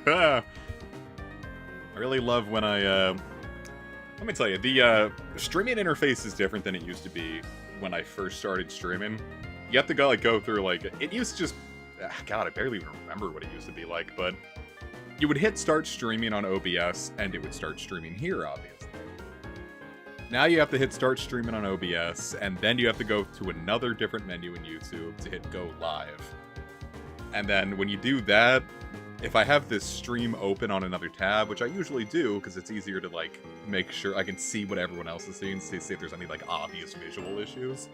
I really love when I, let me tell you, the streaming interface is different than it used to be when I first started streaming. You have to go through, like, it used to just, God, I barely even remember what it used to be like, but you would hit start streaming on OBS, and it would start streaming here, obviously. Now you have to hit start streaming on OBS, and then you have to go to another different menu in YouTube to hit go live. And then when you do that, if I have this stream open on another tab, which I usually do, because it's easier to, like, make sure I can see what everyone else is seeing, see if there's any, like, obvious visual issues.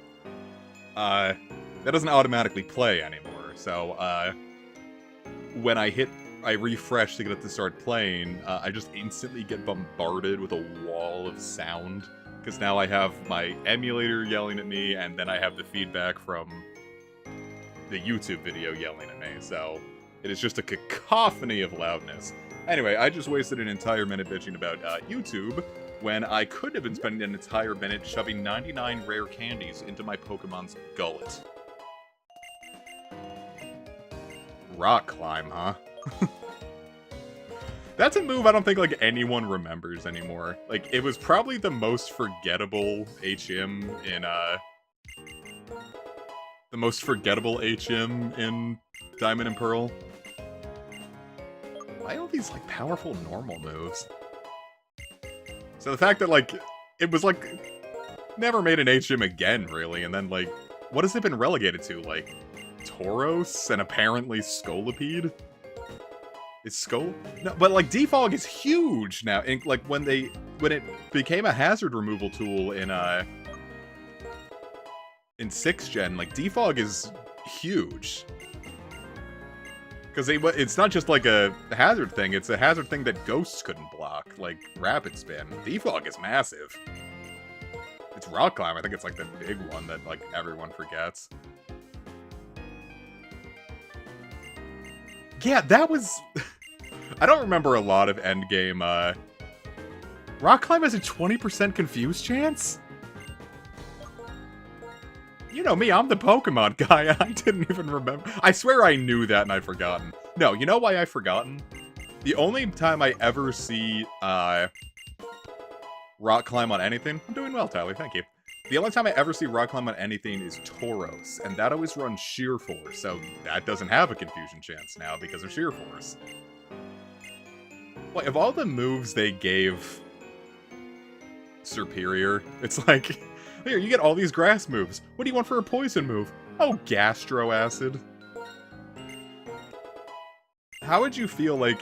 That doesn't automatically play anymore, so, when I refresh to get it to start playing, I just instantly get bombarded with a wall of sound, because now I have my emulator yelling at me, and then I have the feedback from the YouTube video yelling at me, so it is just a cacophony of loudness. Anyway, I just wasted an entire minute bitching about YouTube, when I could have been spending an entire minute shoving 99 rare candies into my Pokemon's gullet. Rock climb, huh? That's a move I don't think, like, anyone remembers anymore. Like, it was probably the most forgettable HM in, the most forgettable HM in Diamond and Pearl. Why all these, like, powerful normal moves? So the fact that, like, it was, like, never made an HM again, really, and then, like, what has it been relegated to? Like, Tauros and apparently Scolipede? Is Skull? No, but, like, Defog is huge now. And, like, when it became a hazard removal tool in 6th gen, like, Defog is huge. Because it's not just, like, a hazard thing, it's a hazard thing that Ghosts couldn't block, like Rapid Spin. Defog is massive. It's Rock Climb, I think it's, like, the big one that, like, everyone forgets. Yeah, that was... I don't remember a lot of endgame, Rock Climb has a 20% confuse chance? You know me, I'm the Pokemon guy, I didn't even remember. I swear I knew that and I'd forgotten. No, you know why I've forgotten? The only time I ever see, Rock Climb on anything... I'm doing well, Tyler, thank you. The only time I ever see Rock Climb on anything is Tauros, and that always runs Sheer Force, so that doesn't have a confusion chance now because of Sheer Force. Like, of all the moves they gave Superior, it's like... Here, you get all these grass moves. What do you want for a poison move? Oh, Gastro Acid. How would you feel like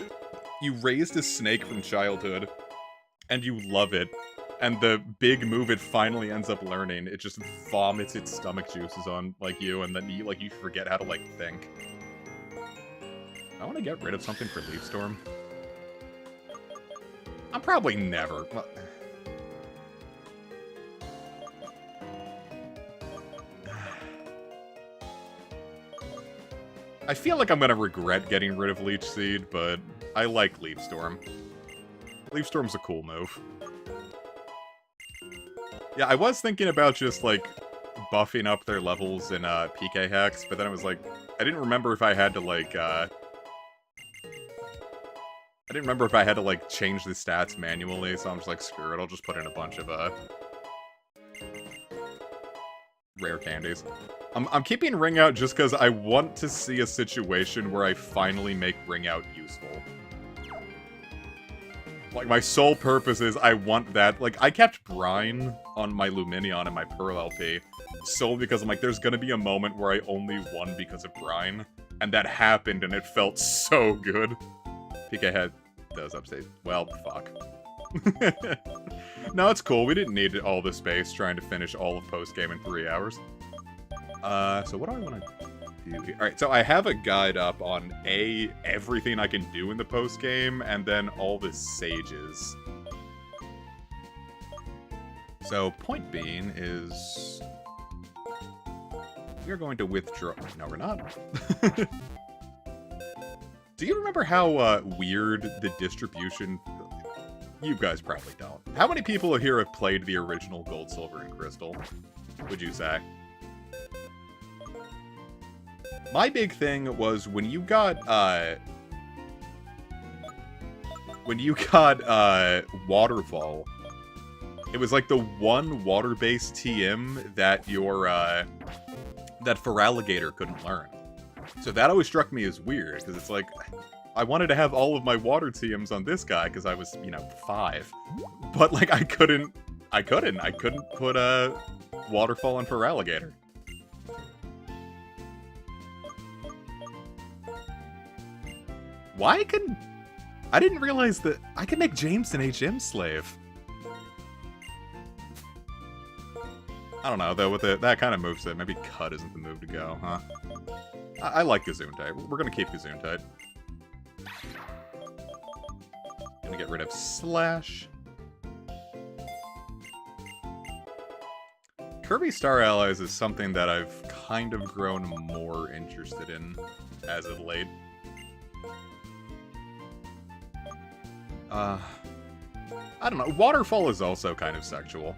you raised a snake from childhood, and you love it, and the big move it finally ends up learning, it just vomits its stomach juices on, like, you, and then you forget how to, like, think. I want to get rid of something for Leaf Storm. I'm probably never... Well, I feel like I'm gonna regret getting rid of Leech Seed, but I like Leaf Storm. Leaf Storm's a cool move. Yeah, I was thinking about just, like, buffing up their levels in, PK Hex, but then I was like, I didn't remember if I had to, like, change the stats manually, so I'm just like, screw it, I'll just put in a bunch of, rare candies. I'm keeping Ring Out just because I want to see a situation where I finally make Ring Out useful. Like, my sole purpose is I want that. Like, I kept Brine on my Lumineon and my Pearl LP solely because I'm like, there's gonna be a moment where I only won because of Brine. And that happened, and it felt so good. PK Head does upstate. Well, fuck. No, it's cool. We didn't need all the space trying to finish all of post-game in 3 hours. So what do I want to do here? Alright, so I have a guide up on everything I can do in the post-game, and then all the sages. So, point being is... we are going to withdraw... No, we're not. Do you remember how weird the distribution... You guys probably don't. How many people here have played the original Gold, Silver, and Crystal? Would you say? My big thing was when you got Waterfall, it was like the one water-based TM that your that Feraligatr couldn't learn. So that always struck me as weird, because it's like, I wanted to have all of my water TMs on this guy, because I was, 5. But, like, I couldn't put a Waterfall on Feraligatr. I didn't realize that I could make James an HM slave. I don't know, though, with that kind of moveset, maybe Cut isn't the move to go, huh? I like Gesundheit. We're gonna keep Gesundheit. Gonna get rid of Slash. Kirby Star Allies is something that I've kind of grown more interested in as of late. I don't know. Waterfall is also kind of sexual.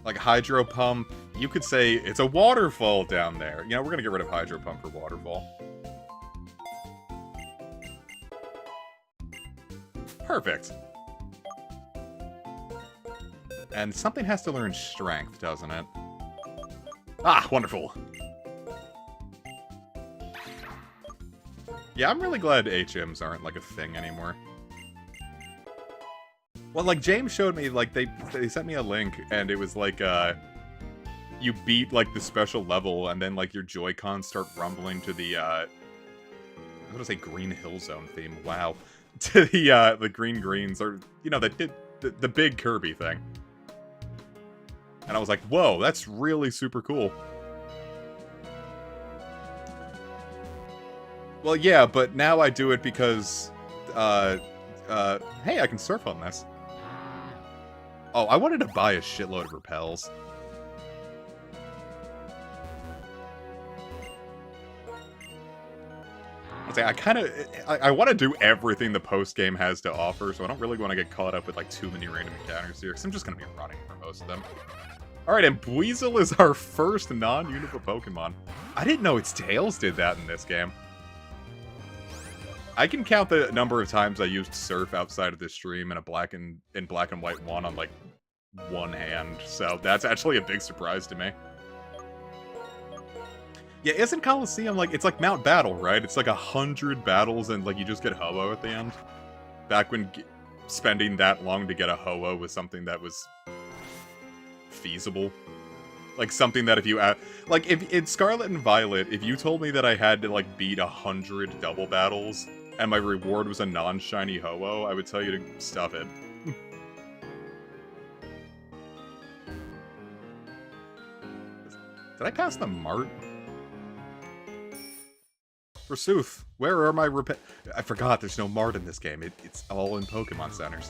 Like Hydro Pump, you could say it's a waterfall down there. We're gonna get rid of Hydro Pump for Waterfall. Perfect. And something has to learn Strength, doesn't it? Ah, wonderful. Yeah, I'm really glad HMs aren't, like, a thing anymore. Well, like, James showed me, like, they sent me a link, and it was like, you beat, like, the special level, and then, like, your Joy-Cons start rumbling to the, I was gonna say Green Hill Zone theme, wow. To the Green Greens, or, the big Kirby thing. And I was like, whoa, that's really super cool. Well, yeah, but now I do it because, hey, I can surf on this. Oh, I wanted to buy a shitload of repels. I want to do everything the post-game has to offer, so I don't really want to get caught up with, like, too many random encounters here, because I'm just going to be running for most of them. Alright, and Buizel is our first non-Unova Pokemon. I didn't know its Tails did that in this game. I can count the number of times I used Surf outside of this stream in a black and white one on, like, one hand, so that's actually a big surprise to me. Yeah, isn't Coliseum, like, it's like Mount Battle, right? It's like 100 battles and, like, you just get Ho-Oh at the end? Back when spending that long to get a Ho-Oh was something that was feasible. Like, something that if you... like, if in Scarlet and Violet, if you told me that I had to, like, beat 100 double battles, and my reward was a non-shiny Ho-Oh, I would tell you to stuff it. Did I pass the Mart? Forsooth, where are my I forgot there's no Mart in this game. It's all in Pokemon Centers.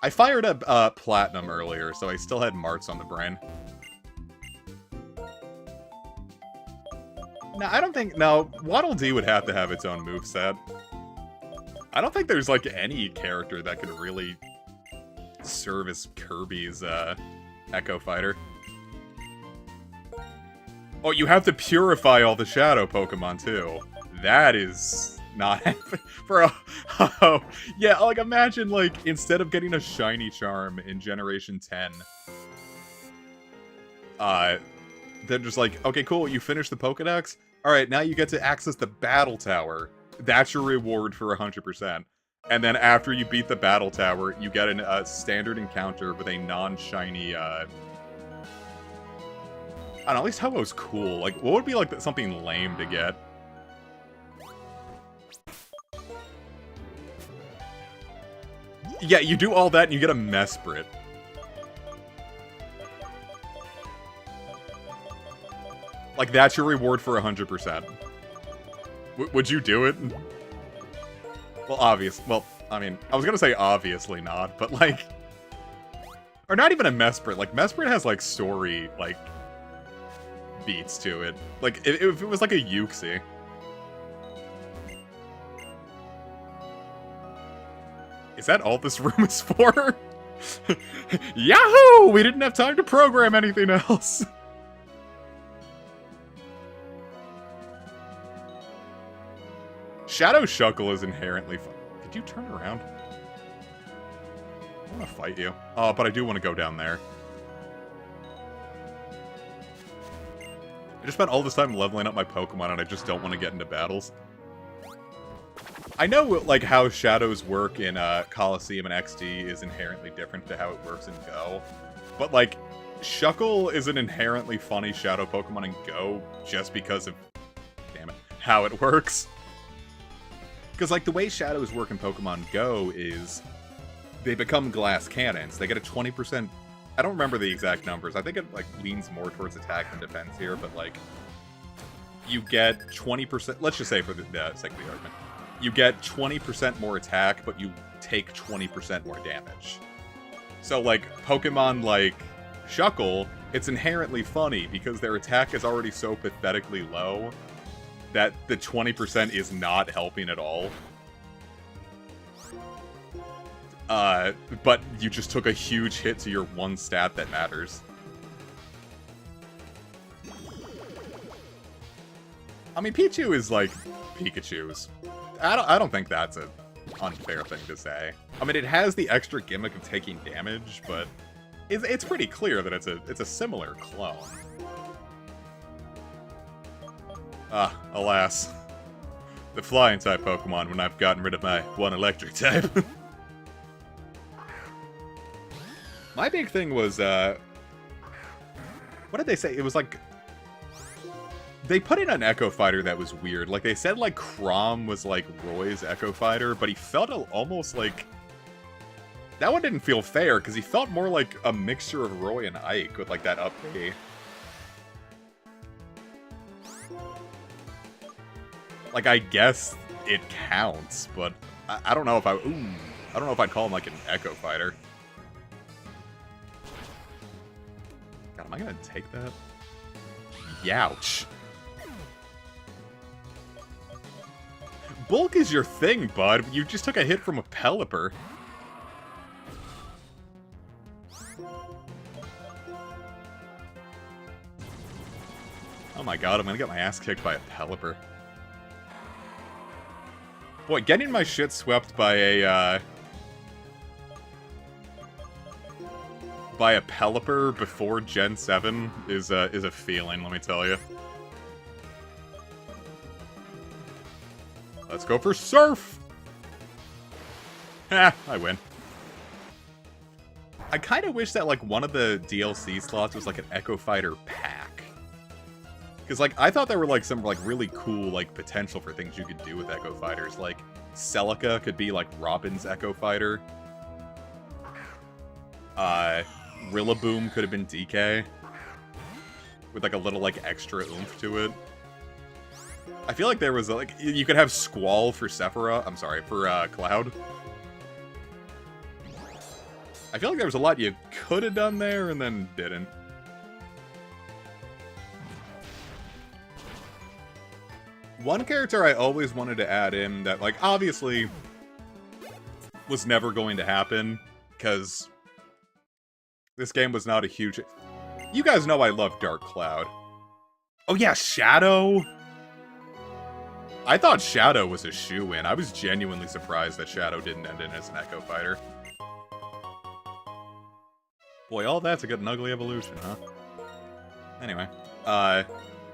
I fired up Platinum earlier, so I still had Marts on the brain. No, I don't think... No, Waddle Dee would have to have its own moveset. I don't think there's, like, any character that could really serve as Kirby's, Echo Fighter. Oh, you have to purify all the Shadow Pokemon, too. That is not happening for a... Oh, yeah, like, imagine, like, instead of getting a Shiny Charm in Generation 10, they're just like, okay, cool, you finished the Pokedex? Alright, now you get to access the Battle Tower. That's your reward for 100%. And then after you beat the Battle Tower, you get a standard encounter with a non-shiny, I don't know, at least Ho-Oh's cool. Like, what would be, like, something lame to get? Yeah, you do all that and you get a Mesprit. Like, that's your reward for 100%. Would you do it? Well, well, I mean, I was gonna say obviously not, but, like... Or not even a Mesprit. Like, Mesprit has, like, story, like, beats to it. Like, if it was, like, a Uxie. Is that all this room is for? Yahoo! We didn't have time to program anything else. Shadow Shuckle is inherently fun. Could you turn around? I want to fight you. Oh, but I do want to go down there. I just spent all this time leveling up my Pokemon, and I just don't want to get into battles. I know, like, how shadows work in Coliseum and XD is inherently different to how it works in Go. But, like, Shuckle is an inherently funny shadow Pokemon in Go just because of, damn it, how it works. Because, like, the way shadows work in Pokemon Go is they become glass cannons. They get a 20%... I don't remember the exact numbers. I think it, like, leans more towards attack than defense here, but, like, you get 20%... Let's just say for the sake of the argument. You get 20% more attack, but you take 20% more damage. So, like, Pokemon like Shuckle, it's inherently funny because their attack is already so pathetically low that the 20% is not helping at all. But you just took a huge hit to your one stat that matters. I mean, Pichu is like Pikachu's. I don't think that's an unfair thing to say. I mean, it has the extra gimmick of taking damage, but it's pretty clear that it's a similar clone. Ah, alas. The flying type Pokemon when I've gotten rid of my one electric type. My big thing was, what did they say? It was like... They put in an Echo Fighter that was weird. Like, they said, like, Chrom was, like, Roy's Echo Fighter, but he felt almost like... That one didn't feel fair, because he felt more like a mixture of Roy and Ike with, like, that up B. Like, I guess it counts, but I don't know if I don't know if I'd call him, like, an Echo Fighter. God, am I gonna take that? Youch. Bulk is your thing, bud. You just took a hit from a Pelipper. Oh my god, I'm gonna get my ass kicked by a Pelipper. Boy, getting my shit swept by a Pelipper before Gen 7 is a feeling, let me tell you. Let's go for Surf! Ha, I win. I kind of wish that, like, one of the DLC slots was, like, an Echo Fighter pack. Because, like, I thought there were, like, some, like, really cool, like, potential for things you could do with Echo Fighters. Like, Celica could be, like, Robin's Echo Fighter. Rillaboom could have been DK. With, like, a little, like, extra oomph to it. I feel like there was, like, you could have Squall for Sephiroth. I'm sorry, for, Cloud. I feel like there was a lot you could have done there and then didn't. One character I always wanted to add in that, like, obviously was never going to happen, because this game was not a huge... You guys know I love Dark Cloud. Oh yeah, Shadow! I thought Shadow was a shoo-in. I was genuinely surprised that Shadow didn't end in as an Echo Fighter. Boy, all that's a good and ugly evolution, huh? Anyway,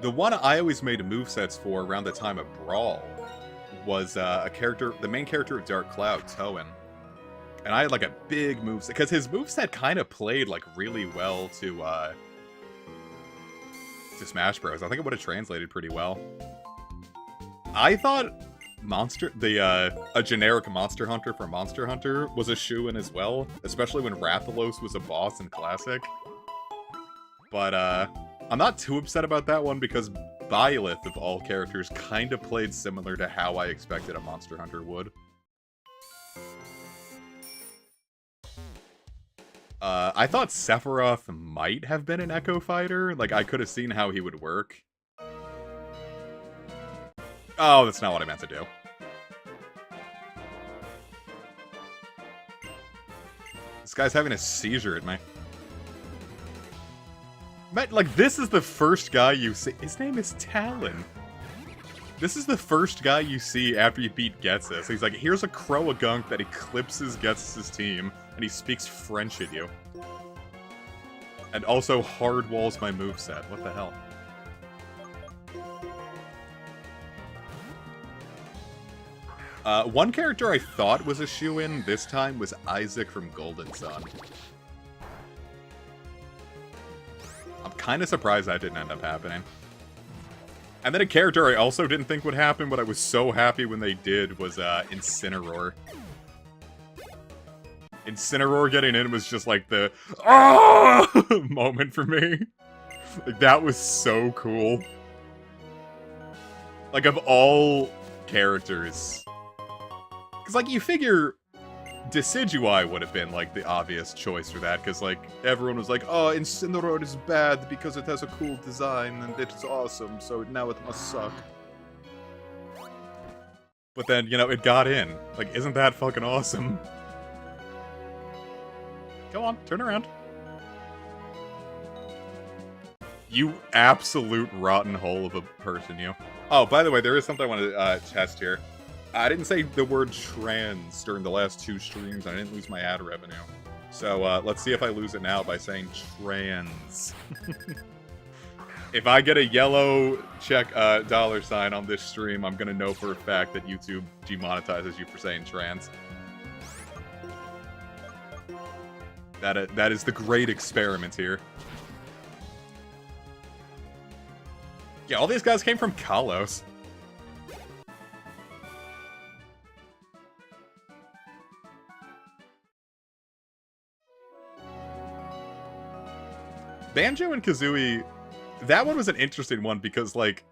the one I always made movesets for around the time of Brawl was a character, the main character of Dark Cloud, Toen. And I had like a big moveset, because his moveset kind of played like really well to Smash Bros. I think it would have translated pretty well. I thought a generic Monster Hunter from Monster Hunter was a shoo-in as well, especially when Rathalos was a boss in Classic. But, I'm not too upset about that one because Byleth, of all characters, kind of played similar to how I expected a Monster Hunter would. I thought Sephiroth might have been an Echo Fighter. Like, I could have seen how he would work. Oh, that's not what I meant to do. This guy's having a seizure at me. Like, this is the first guy you see. His name is Talon. This is the first guy you see after you beat Getsus. He's like, here's a Croagunk that eclipses Getsus' team, and he speaks French at you. And also hard walls my moveset. What the hell? One character I thought was a shoo-in this time was Isaac from Golden Sun. I'm kind of surprised that didn't end up happening. And then a character I also didn't think would happen, but I was so happy when they did, was Incineroar. Incineroar getting in was just like the oh! moment for me. Like, that was so cool. Like, of all characters. Because, like, you figure Decidueye would have been, like, the obvious choice for that, because, like, everyone was like, oh, Incineroar is bad because it has a cool design and it's awesome, so now it must suck. But then, you know, it got in. Like, isn't that fucking awesome? Go on, turn around. You absolute rotten hole of a person, you. Oh, by the way, there is something I want to test here. I didn't say the word trans during the last 2 streams, and I didn't lose my ad revenue. So, let's see if I lose it now by saying trans. If I get a yellow check $sign on this stream, I'm gonna know for a fact that YouTube demonetizes you for saying trans. That is the great experiment here. Yeah, all these guys came from Kalos. Banjo and Kazooie, that one was an interesting one because, like,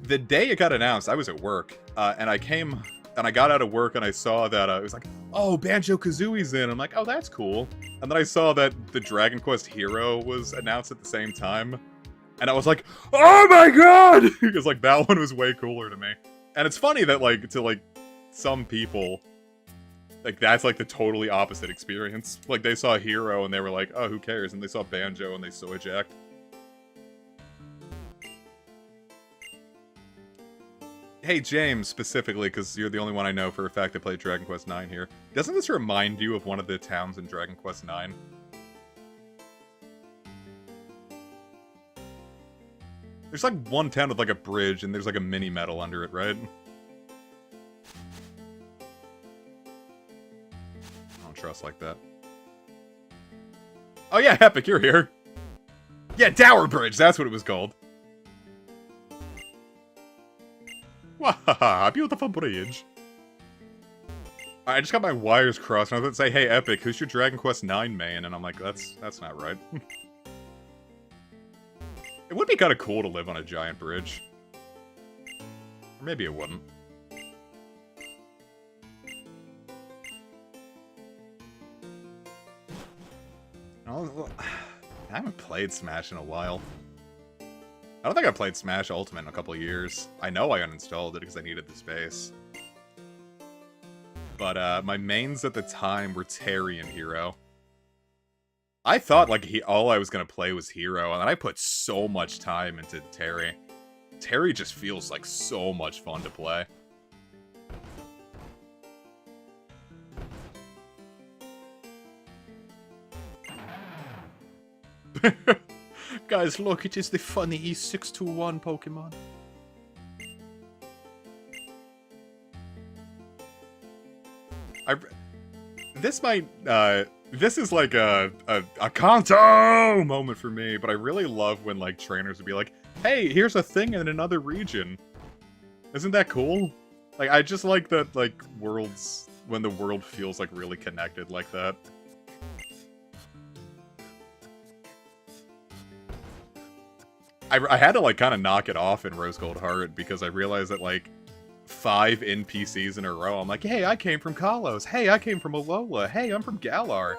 the day it got announced, I was at work, and I came, and I got out of work and I saw that, it was like, oh, Banjo-Kazooie's in. I'm like, oh, that's cool. And then I saw that the Dragon Quest Hero was announced at the same time. And I was like, oh my god! Because, like, that one was way cooler to me. And it's funny that, like, to, like, some people, like, that's, like, the totally opposite experience. Like, they saw Hero and they were like, oh, who cares? And they saw Banjo and they soy jacked. Hey, James, specifically, because you're the only one I know for a fact that played Dragon Quest IX here. Doesn't this remind you of one of the towns in Dragon Quest IX? There's, like, one town with, like, a bridge, and there's, like, a mini-medal under it, right? I don't trust like that. Oh, yeah, Epic, you're here. Yeah, Dower Bridge, that's what it was called. Wahaha, beautiful bridge. I just got my wires crossed, and I was going to say, hey, Epic, who's your Dragon Quest IX main? And I'm like, that's not right. It would be kind of cool to live on a giant bridge. Or maybe it wouldn't. Oh, I haven't played Smash in a while. I don't think I played Smash Ultimate in a couple of years. I know I uninstalled it because I needed the space. But my mains at the time were Terry and Hero. I thought, like, all I was gonna play was Hero, and I put so much time into Terry. Terry just feels like so much fun to play. Guys, look, it is the funny E621 Pokemon. This might, this is like a Kanto moment for me, but I really love when, like, trainers would be like, hey, here's a thing in another region. Isn't that cool? Like, I just like that, like, worlds, when the world feels, like, really connected like that. I had to, like, kind of knock it off in Rose Gold Heart because I realized that, like, 5 NPCs in a row, I'm like, hey, I came from Kalos. Hey, I came from Alola. Hey, I'm from Galar.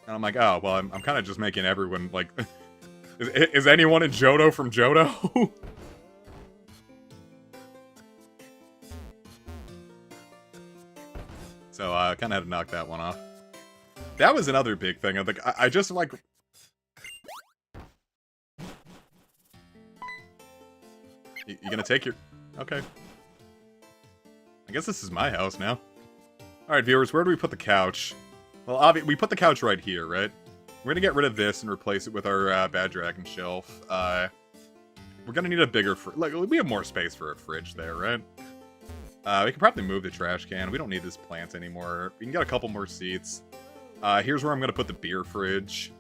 And I'm like, oh, well, I'm kind of just making everyone, like... is anyone in Johto from Johto? So, I kind of had to knock that one off. That was another big thing. I'm like, I just, like... You gonna take your... Okay. I guess this is my house now. Alright, viewers, where do we put the couch? Well, we put the couch right here, right? We're gonna get rid of this and replace it with our Bad Dragon shelf. We're gonna need a bigger like, we have more space for a fridge there, right? We can probably move the trash can. We don't need this plant anymore. We can get a couple more seats. Here's where I'm gonna put the beer fridge.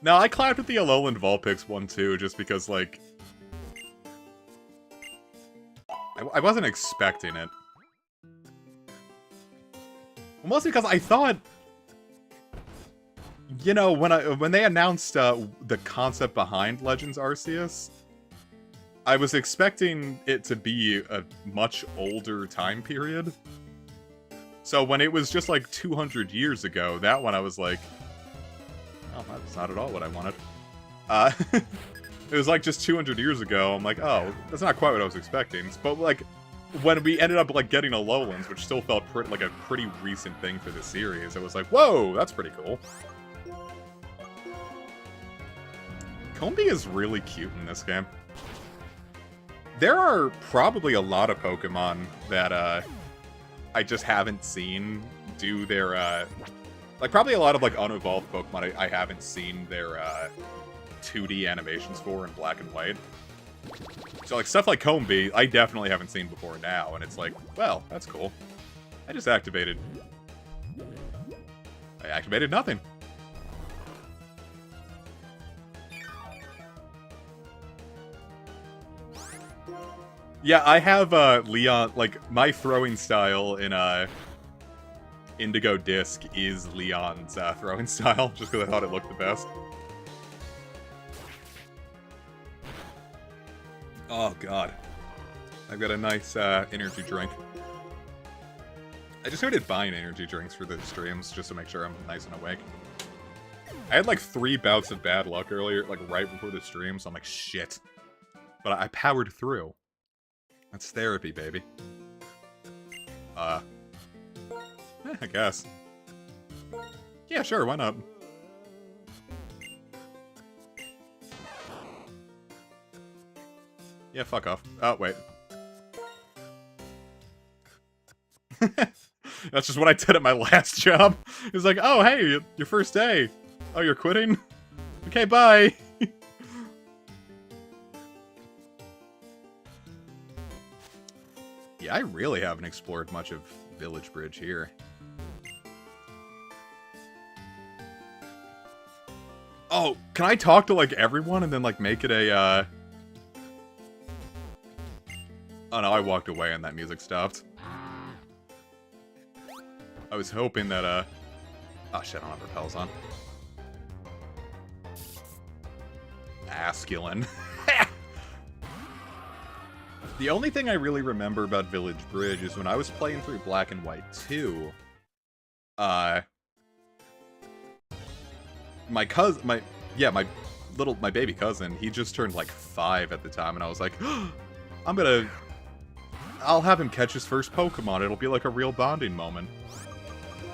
Now, I clapped at the Alolan Vulpix one, too, just because, like... I wasn't expecting it. Mostly because I thought... You know, when they announced the concept behind Legends Arceus, I was expecting it to be a much older time period. So when it was just like 200 years ago, that one I was like, oh, that's not at all what I wanted. It was like just 200 years ago, I'm like, oh, that's not quite what I was expecting. But like, when we ended up like getting Alolans, which still felt like a pretty recent thing for the series, it was like, whoa, that's pretty cool. Combee is really cute in this game. There are probably a lot of Pokemon that I just haven't seen do their like probably a lot of like unevolved Pokemon I haven't seen their 2D animations for in black and white. So like stuff like Combee, I definitely haven't seen before now, and it's like, well, that's cool. I activated nothing. Yeah, I have Leon, like my throwing style in Indigo Disc is Leon's throwing style, just because I thought it looked the best. Oh god. I've got a nice energy drink. I just started buying energy drinks for the streams, just to make sure I'm nice and awake. I had like 3 bouts of bad luck earlier, like right before the stream, so I'm like, shit. But I powered through. That's therapy, baby. I guess. Yeah, sure, why not? Yeah, fuck off. Oh, wait. That's just what I did at my last job. It was like, oh, hey, your first day. Oh, you're quitting? Okay, bye. Yeah, I really haven't explored much of Village Bridge here. Oh, can I talk to, like, everyone and then, like, make it a, Oh, no, I walked away and that music stopped. I was hoping that, Oh, shit, I don't have repels on. Masculine. The only thing I really remember about Village Bridge is when I was playing through Black and White 2, my baby cousin, he just turned like 5 at the time, and I was like, I'll have him catch his first Pokemon, it'll be like a real bonding moment.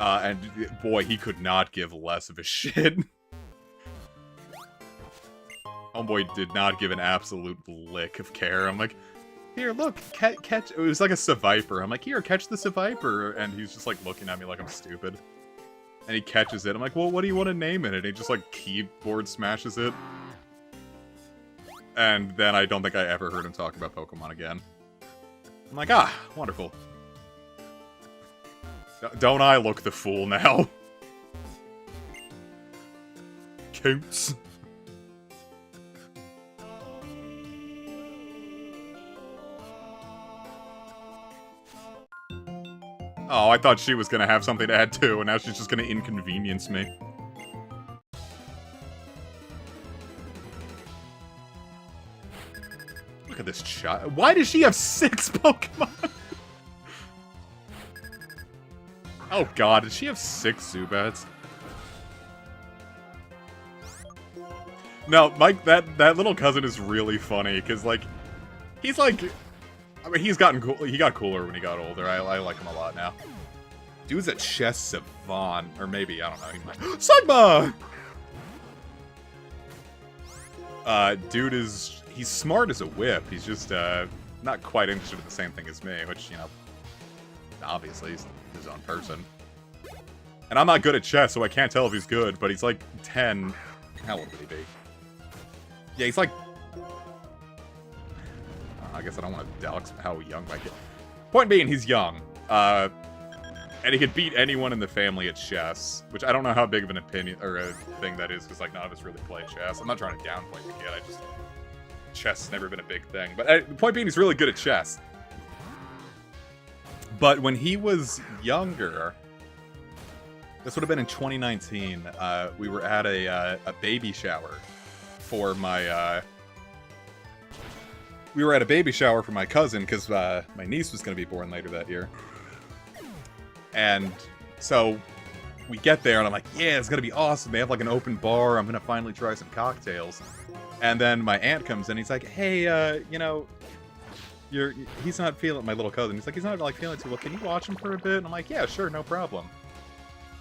And boy, he could not give less of a shit. Homeboy did not give an absolute lick of care. I'm like, here, look, catch. It was like a Seviper. I'm like, here, catch the Seviper. And he's just like looking at me like I'm stupid. And he catches it. I'm like, well, what do you want to name it? And he just like keyboard smashes it. And then I don't think I ever heard him talk about Pokemon again. I'm like, ah, wonderful. Don't I look the fool now? Counts. Oh, I thought she was gonna have something to add too, and now she's just gonna inconvenience me. Look at this child. Why does she have 6 Pokemon? Oh god, did she have 6 Zubats? No, Mike, that little cousin is really funny, because, like, he's like... I mean, he got cooler when he got older. I like him a lot now. Dude's a chess savant. Or maybe, I don't know, he might... Sigma! Dude he's smart as a whip. He's just, not quite interested in the same thing as me, which, you know, obviously he's his own person. And I'm not good at chess, so I can't tell if he's good, but he's like 10. How old would he be? Yeah, he's like... I guess I don't want to dox how young my kid... Point being, he's young. And he could beat anyone in the family at chess, which I don't know how big of an opinion or a thing that is, because like none of us really play chess. I'm not trying to downplay the kid. Chess has never been a big thing. But the point being, he's really good at chess. But when he was younger, this would have been in 2019. We were at a baby shower for my. We were at a baby shower for my cousin because my niece was going to be born later that year. And so we get there and I'm like, yeah, it's going to be awesome. They have like an open bar. I'm going to finally try some cocktails. And then my aunt comes in. He's like, hey, you know, he's not feeling, my little cousin. He's like, he's not like feeling too well. Can you watch him for a bit? And I'm like, yeah, sure, no problem.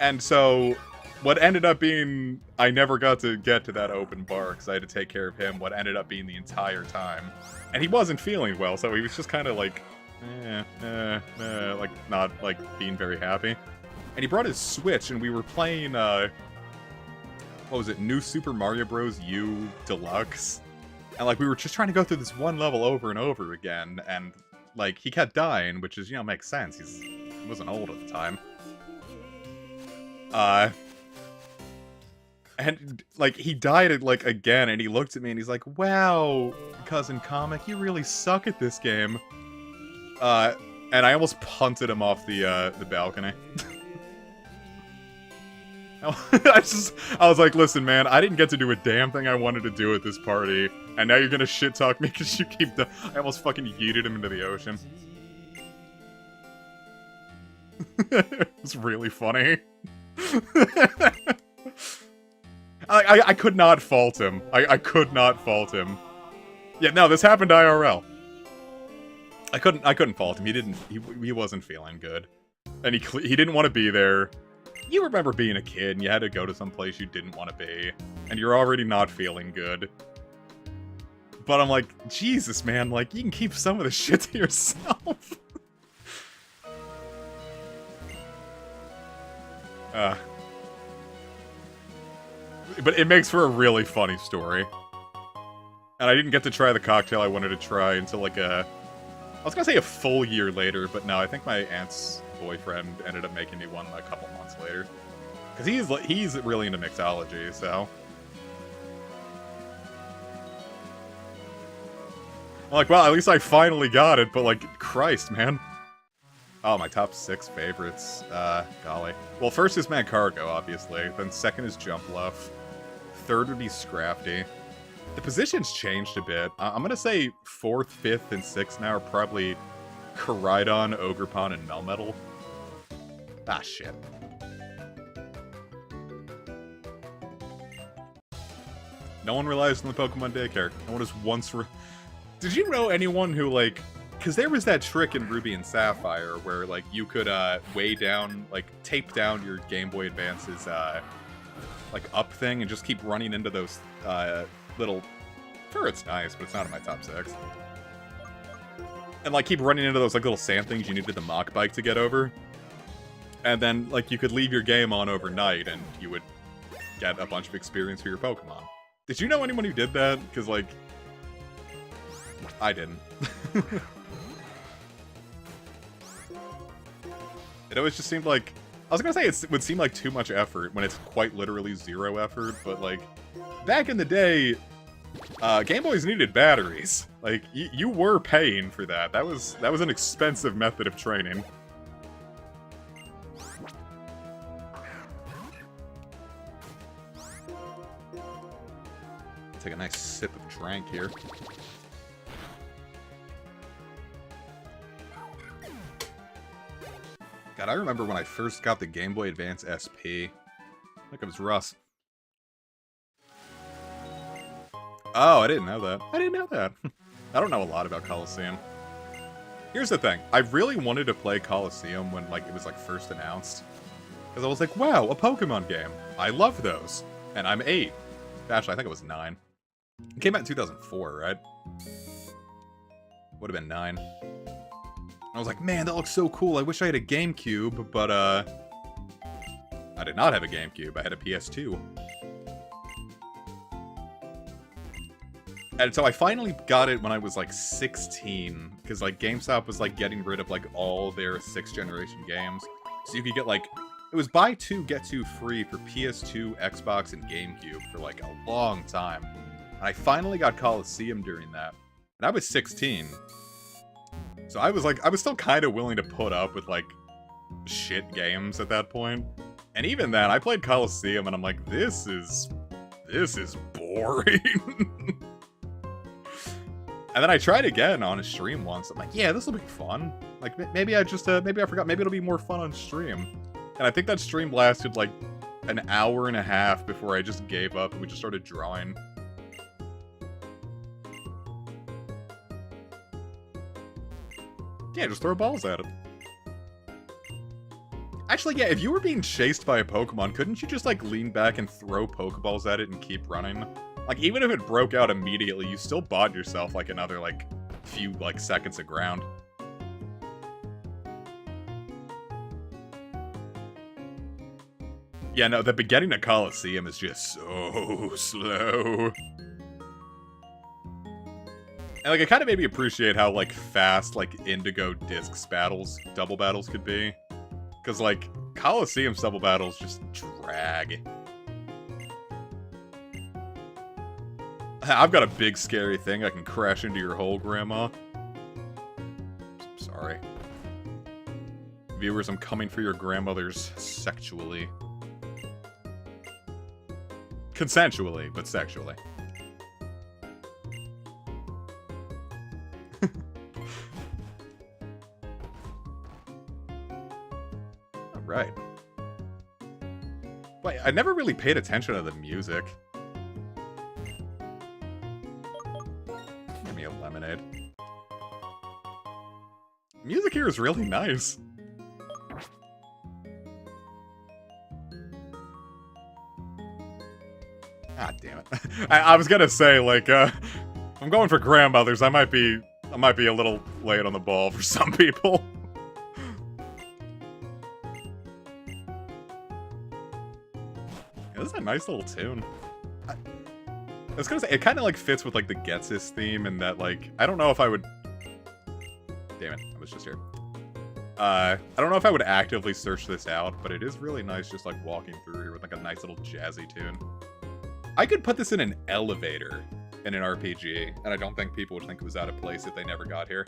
And so what ended up being, I never got to get to that open bar because I had to take care of him. What ended up being the entire time. And he wasn't feeling well, so he was just kind of like, like not like being very happy. And he brought his Switch and we were playing, what was it, New Super Mario Bros. U Deluxe. And like we were just trying to go through this one level over and over again. And like he kept dying, which is, you know, makes sense. He wasn't old at the time. And like he died like again, and he looked at me and he's like, "Wow, Cousin Comic, you really suck at this game." And I almost punted him off the balcony. I was like, "Listen, man, I didn't get to do a damn thing I wanted to do at this party, and now you're gonna shit talk me because you keep the." I almost fucking yeeted him into the ocean. It was really funny. I could not fault him. I could not fault him. Yeah, no, this happened IRL. I couldn't fault him. He wasn't feeling good, and he didn't want to be there. You remember being a kid and you had to go to some place you didn't want to be, and you're already not feeling good. But I'm like, Jesus, man, like you can keep some of the shit to yourself. But it makes for a really funny story. And I didn't get to try the cocktail I wanted to try until like I was gonna say a full year later, but no, I think my aunt's boyfriend ended up making me one a couple months later. Because he's really into mixology, so. I'm like, well, at least I finally got it, but like, Christ, man. Oh, my top 6 favorites. Golly. Well, first is Mancargo, obviously. Then second is Jumpluff. Third would be Scrafty. The positions changed a bit. I'm gonna say 4th, 5th, and 6th now are probably Koraidon, Ogerpon, and Melmetal. Ah, shit. No one relies on the Pokemon daycare. No one has once Did you know anyone who, like... Because there was that trick in Ruby and Sapphire where, like, you could, weigh down, like, tape down your Game Boy Advance's, like, up thing and just keep running into those, little... Sure, it's nice, but it's not in my top 6. And, like, keep running into those, like, little sand things you needed the Mach Bike to get over. And then, like, you could leave your game on overnight and you would get a bunch of experience for your Pokemon. Did you know anyone who did that? Because, like... I didn't. It always just seemed like... I was gonna say it would seem like too much effort when it's quite literally 0 effort, but, like... Back in the day, Game Boys needed batteries. Like, you were paying for that. That was an expensive method of training. Take a nice sip of drink here. God, I remember when I first got the Game Boy Advance SP. I think it was Russ. Oh, I didn't know that. I didn't know that. I don't know a lot about Coliseum. Here's the thing. I really wanted to play Coliseum when, like, it was, like, first announced. Because I was like, wow, a Pokemon game. I love those. And I'm 8. Actually, I think it was 9. It came out in 2004, right? Would have been 9. I was like, man, that looks so cool. I wish I had a GameCube, but I did not have a GameCube. I had a PS2. And so I finally got it when I was like 16, because like GameStop was like getting rid of like all their 6th generation games. So you could get like, it was buy 2, get 2 free for PS2, Xbox, and GameCube for like a long time. And I finally got Coliseum during that. And I was 16. So I was still kind of willing to put up with like shit games at that point. And even then, I played Coliseum and I'm like, this is boring. And then I tried again on a stream once. I'm like, yeah, this will be fun. Like, maybe I forgot. Maybe it'll be more fun on stream. And I think that stream lasted like an hour and a half before I just gave up and we just started drawing. Yeah, just throw balls at it. Actually, yeah, if you were being chased by a Pokemon, couldn't you just like lean back and throw Pokeballs at it and keep running? Like, even if it broke out immediately, you still bought yourself, like, another, like, few, like, seconds of ground. Yeah, no, the beginning of Coliseum is just so slow. And, like, it kind of made me appreciate how, like, fast, like, Indigo Discs battles, double battles could be. Because, like, Coliseum's double battles just drag. I've got a big scary thing I can crash into your hole, Grandma. Sorry. Viewers, I'm coming for your grandmothers sexually. Consensually, but sexually. Alright. Wait, I never really paid attention to the music. Give me a lemonade. Music here is really nice. God damn it. I was gonna say, like, I'm going for grandmothers. I might be a little late on the ball for some people. This is a nice little tune. I was gonna say, it kind of, like, fits with, like, the Getsis theme, and that, like, I don't know if I would... Damn it, I was just here. I don't know if I would actively search this out, but it is really nice just, like, walking through here with, like, a nice little jazzy tune. I could put this in an elevator in an RPG, and I don't think people would think it was out of place if they never got here.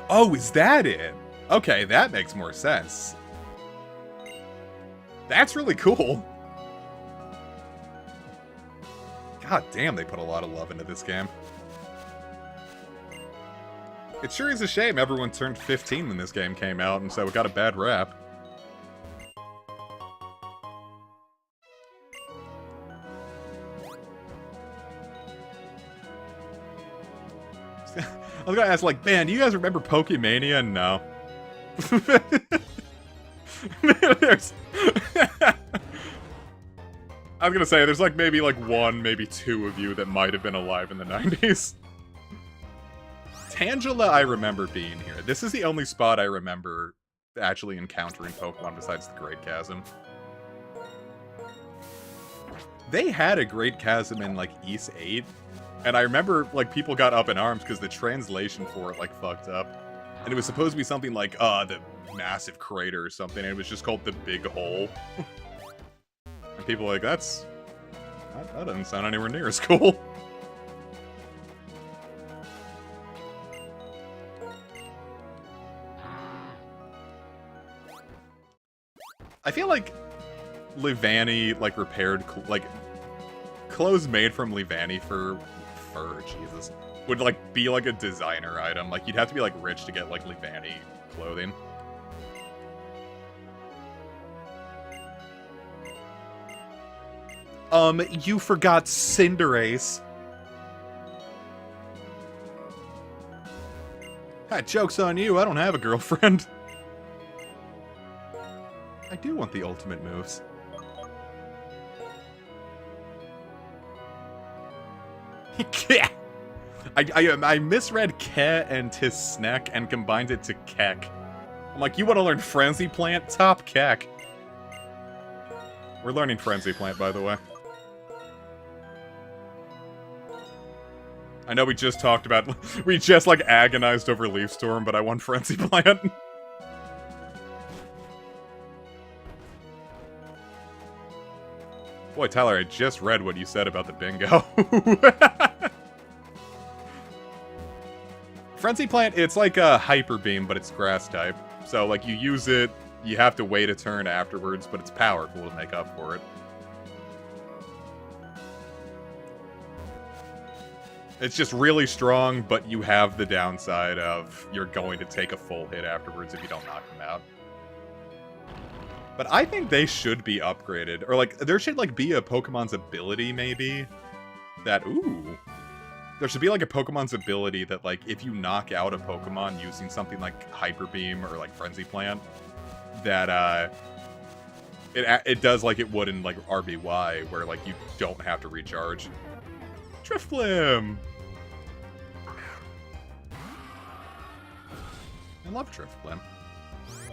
Oh, is that it? Okay, that makes more sense. That's really cool. God damn, they put a lot of love into this game. It sure is a shame everyone turned 15 when this game came out, and so it got a bad rap. I was gonna ask, like, man, do you guys remember Pokemania? No. I was gonna say, there's like maybe like 1, maybe 2 of you that might have been alive in the 90s. Tangela, I remember being here. This is the only spot I remember actually encountering Pokemon besides the Great Chasm. They had a Great Chasm in, like, East 8, and I remember, like, people got up in arms because the translation for it, like, fucked up. And it was supposed to be something like, the massive crater or something, and it was just called the Big Hole. And people were like, that doesn't sound anywhere near as cool. I feel like Livani, like, repaired, like, clothes made from Livani for Jesus, would, like, be, like, a designer item. Like, you'd have to be, like, rich to get, like, Livani clothing. You forgot Cinderace. That joke's on you, I don't have a girlfriend. I do want the ultimate moves. I misread ke and tis snack and combined it to kek. I'm like, you want to learn Frenzy Plant? Top kek. We're learning Frenzy Plant, by the way. I know we just talked about... we just, like, agonized over Leaf Storm, but I want Frenzy Plant. Boy, Tyler, I just read what you said about the bingo. Frenzy Plant, it's like a Hyper Beam, but it's grass type. So, like, you use it, you have to wait a turn afterwards, but it's powerful to make up for it. It's just really strong, but you have the downside of you're going to take a full hit afterwards if you don't knock them out. But I think they should be upgraded. Or, like, there should, like, be a Pokemon's ability, maybe, that, ooh. There should be, like, a Pokemon's ability that, like, if you knock out a Pokemon using something like Hyper Beam or, like, Frenzy Plant, that, it does like it would in, like, RBY, where, like, you don't have to recharge. Drifblim! I love Drifblim.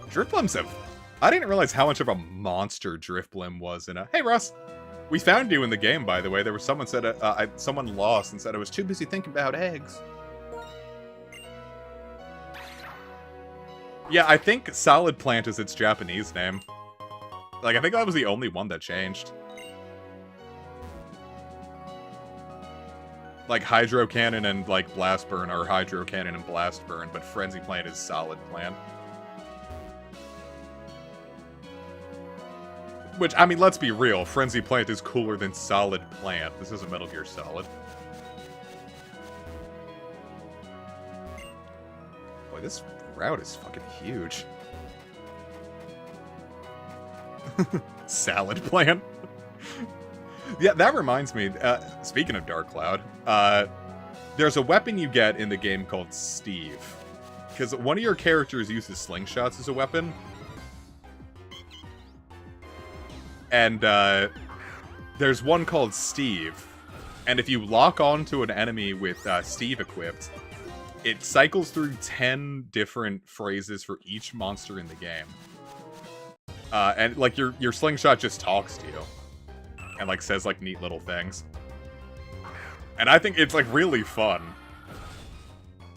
Drifblim's I didn't realize how much of a monster Drifblim was in a... Hey, Russ! We found you in the game, by the way. There was someone said... someone lost and said I was too busy thinking about eggs. Yeah, I think Solid Plant is its Japanese name. Like, I think that was the only one that changed. Like, Hydro Cannon and, like, Blast Burn are Hydro Cannon and Blast Burn, but Frenzy Plant is Solid Plant. Which, I mean, let's be real. Frenzy Plant is cooler than Solid Plant. This is a Metal Gear Solid. Boy, this route is fucking huge. Salad Plant. Yeah, that reminds me, speaking of Dark Cloud, there's a weapon you get in the game called Steve. Because one of your characters uses slingshots as a weapon. And, there's one called Steve. And if you lock onto an enemy with Steve equipped, it cycles through 10 different phrases for each monster in the game. And, like, your slingshot just talks to you. And, like, says, like, neat little things. And I think it's, like, really fun.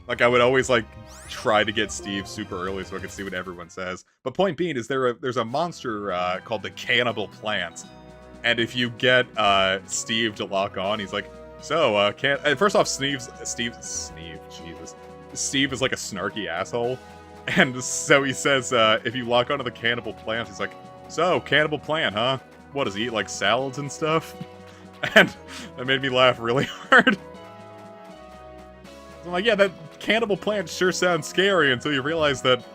Like, I would always, like, try to get Steve super early so I could see what everyone says. But point being is there's a monster called the Cannibal Plant. And if you get Steve to lock on, he's like, so, and first off, Steve, Jesus. Steve is, like, a snarky asshole. And so he says, if you lock onto the Cannibal Plant, he's like, so, Cannibal Plant, huh? What, does he eat, like, salads and stuff? And that made me laugh really hard. I'm like, yeah, that Cannibal Plant sure sounds scary until you realize that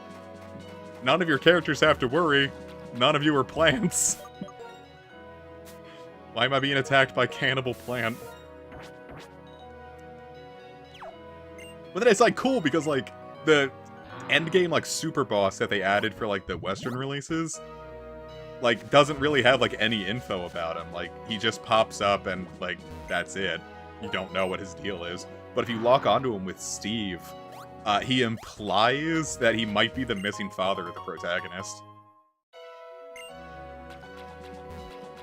none of your characters have to worry. None of you are plants. Why am I being attacked by Cannibal Plant? But then it's, like, cool because, like, the endgame, like, super boss that they added for, like, the Western releases, like, doesn't really have, like, any info about him. Like, he just pops up and, like, that's it. You don't know what his deal is. But if you lock onto him with Steve, he implies that he might be the missing father of the protagonist.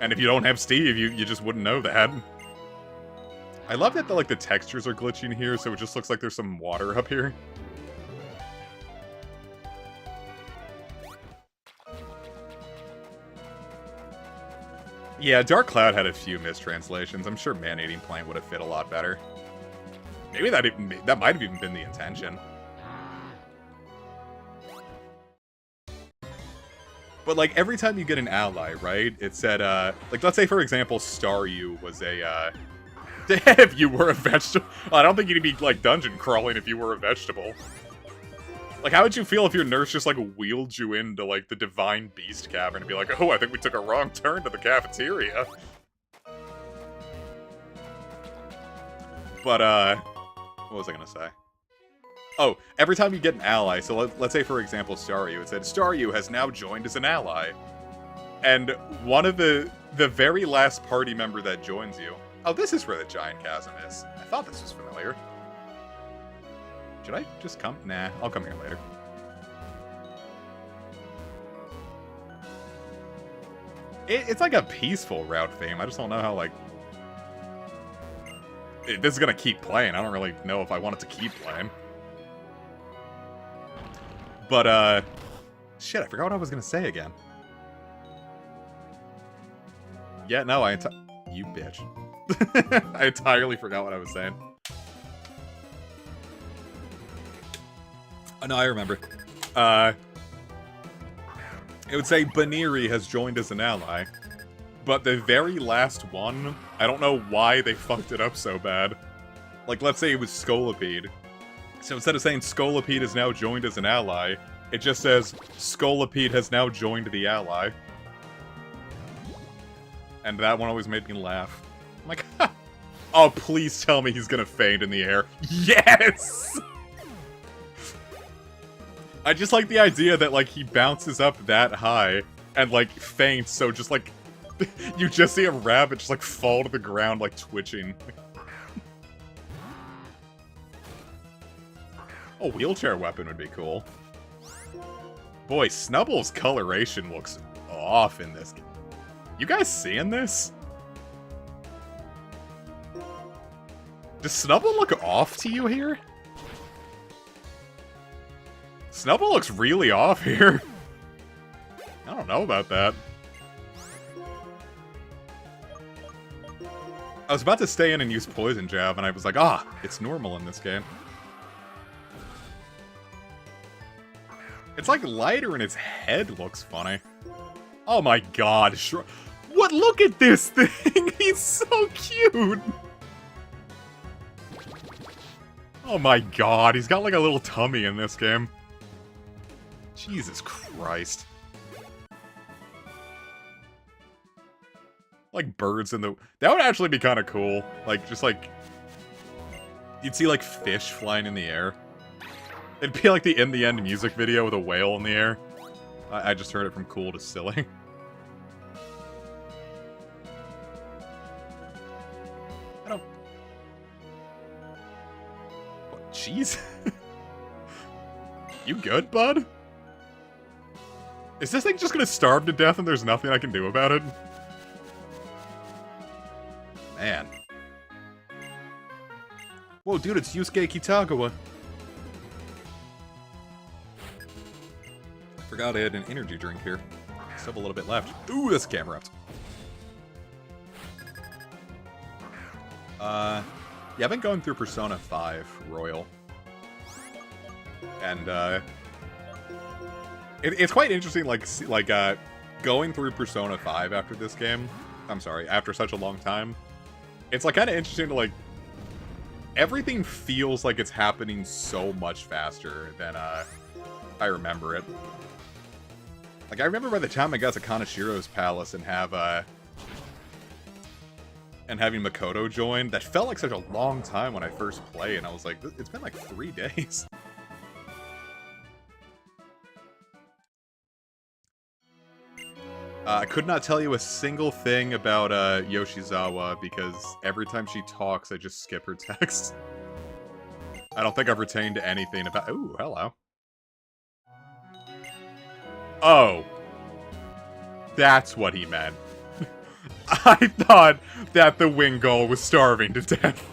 And if you don't have Steve, you just wouldn't know that. I love that the textures are glitching here, so it just looks like there's some water up here. Yeah, Dark Cloud had a few mistranslations. I'm sure Man-Eating Plant would have fit a lot better. Maybe that might have even been the intention. But, like, every time you get an ally, right, it said, like, let's say, for example, Staryu was a, if you were a vegetable. I don't think you'd be, like, dungeon crawling if you were a vegetable. Like, how would you feel if your nurse just, like, wheeled you into, like, the Divine Beast Cavern and be like, oh, I think we took a wrong turn to the cafeteria. But, what was I gonna say? Oh, every time you get an ally, so let's say, for example, Staryu, it said, Staryu has now joined as an ally. And one of the very last party member that joins you Oh, this is where the giant chasm is. I thought this was familiar. Should I just come? Nah, I'll come here later. It's like a peaceful route theme. I just don't know how, like... this is gonna keep playing. I don't really know if I want it to keep playing. But, shit, I forgot what I was gonna say again. Yeah, no, you bitch. I entirely forgot what I was saying. Oh, no, I remember. It would say Baniri has joined as an ally. But the very last one, I don't know why they fucked it up so bad. Like, let's say it was Scolipede. So instead of saying Scolipede has now joined as an ally, it just says Scolipede has now joined the ally. And that one always made me laugh. I'm like, ha! Oh, please tell me he's gonna faint in the air. Yes! I just like the idea that, like, he bounces up that high and, like, faints, so just, like, you just see a rabbit just, like, fall to the ground, like, twitching. A wheelchair weapon would be cool. Boy, Snubble's coloration looks off in this. You guys seeing this? Does Snubble look off to you here? Snubble looks really off here. I don't know about that. I was about to stay in and use Poison Jab, and I was like, ah, it's normal in this game. It's like lighter and its head looks funny. Oh my god, what? Look at this thing! He's so cute! Oh my god, he's got like a little tummy in this game. Jesus Christ. Like birds in the... That would actually be kind of cool. Like, just like... You'd see like fish flying in the air. It'd be like the In the End music video with a whale in the air. I just heard it from cool to silly. I don't... What, jeez? You good, bud? Is this thing just gonna starve to death and there's nothing I can do about it? Man. Whoa, dude, it's Yusuke Kitagawa. I forgot I had an energy drink here. Still have a little bit left. Ooh, this camera up. Yeah, I've been going through Persona 5 Royal. And, it's quite interesting, like, going through Persona 5 after this game. I'm sorry, after such a long time. It's, like, kind of interesting to, like... Everything feels like it's happening so much faster than, I remember it. Like, I remember by the time I got to Kanashiro's palace and having Makoto join, that felt like such a long time when I first played, and I was like, it's been, like, 3 days. I could not tell you a single thing about Yoshizawa, because every time she talks, I just skip her text. I don't think I've retained anything about... Ooh, hello. Oh. That's what he meant. I thought that the Wingull was starving to death.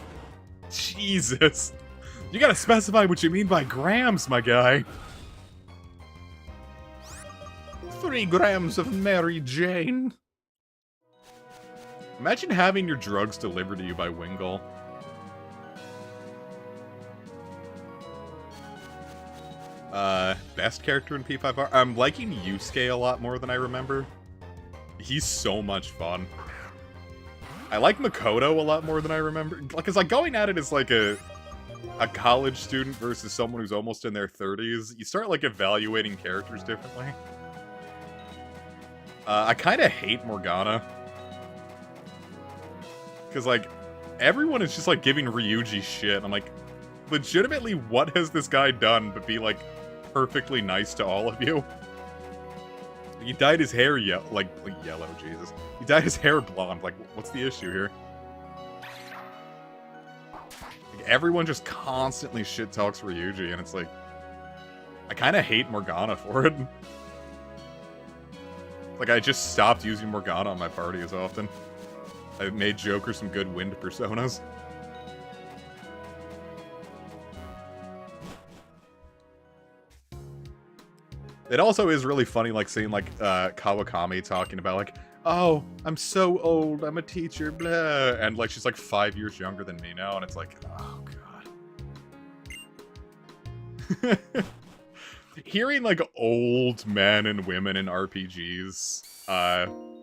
Jesus. You gotta specify what you mean by grams, my guy. 3 grams of Mary Jane. Imagine having your drugs delivered to you by Wingull. Best character in P5R? I'm liking Yusuke a lot more than I remember. He's so much fun. I like Makoto a lot more than I remember. Because, like, going at it as, like, a college student versus someone who's almost in their 30s, you start, like, evaluating characters differently. I kind of hate Morgana. Because, like, everyone is just, like, giving Ryuji shit. I'm like, legitimately, what has this guy done but be, like, perfectly nice to all of you? He dyed his hair yellow, Jesus. He dyed his hair blonde. Like, what's the issue here? everyone just constantly shit talks Ryuji, and it's like, I kind of hate Morgana for it. Like, I just stopped using Morgana on my party as often. I made Joker some good wind personas. It also is really funny, like, seeing, like, Kawakami talking about, like, oh, I'm so old, I'm a teacher, blah. And, like, she's, like, 5 years younger than me now, and it's like, oh, God. Hearing, like, old men and women in RPGs,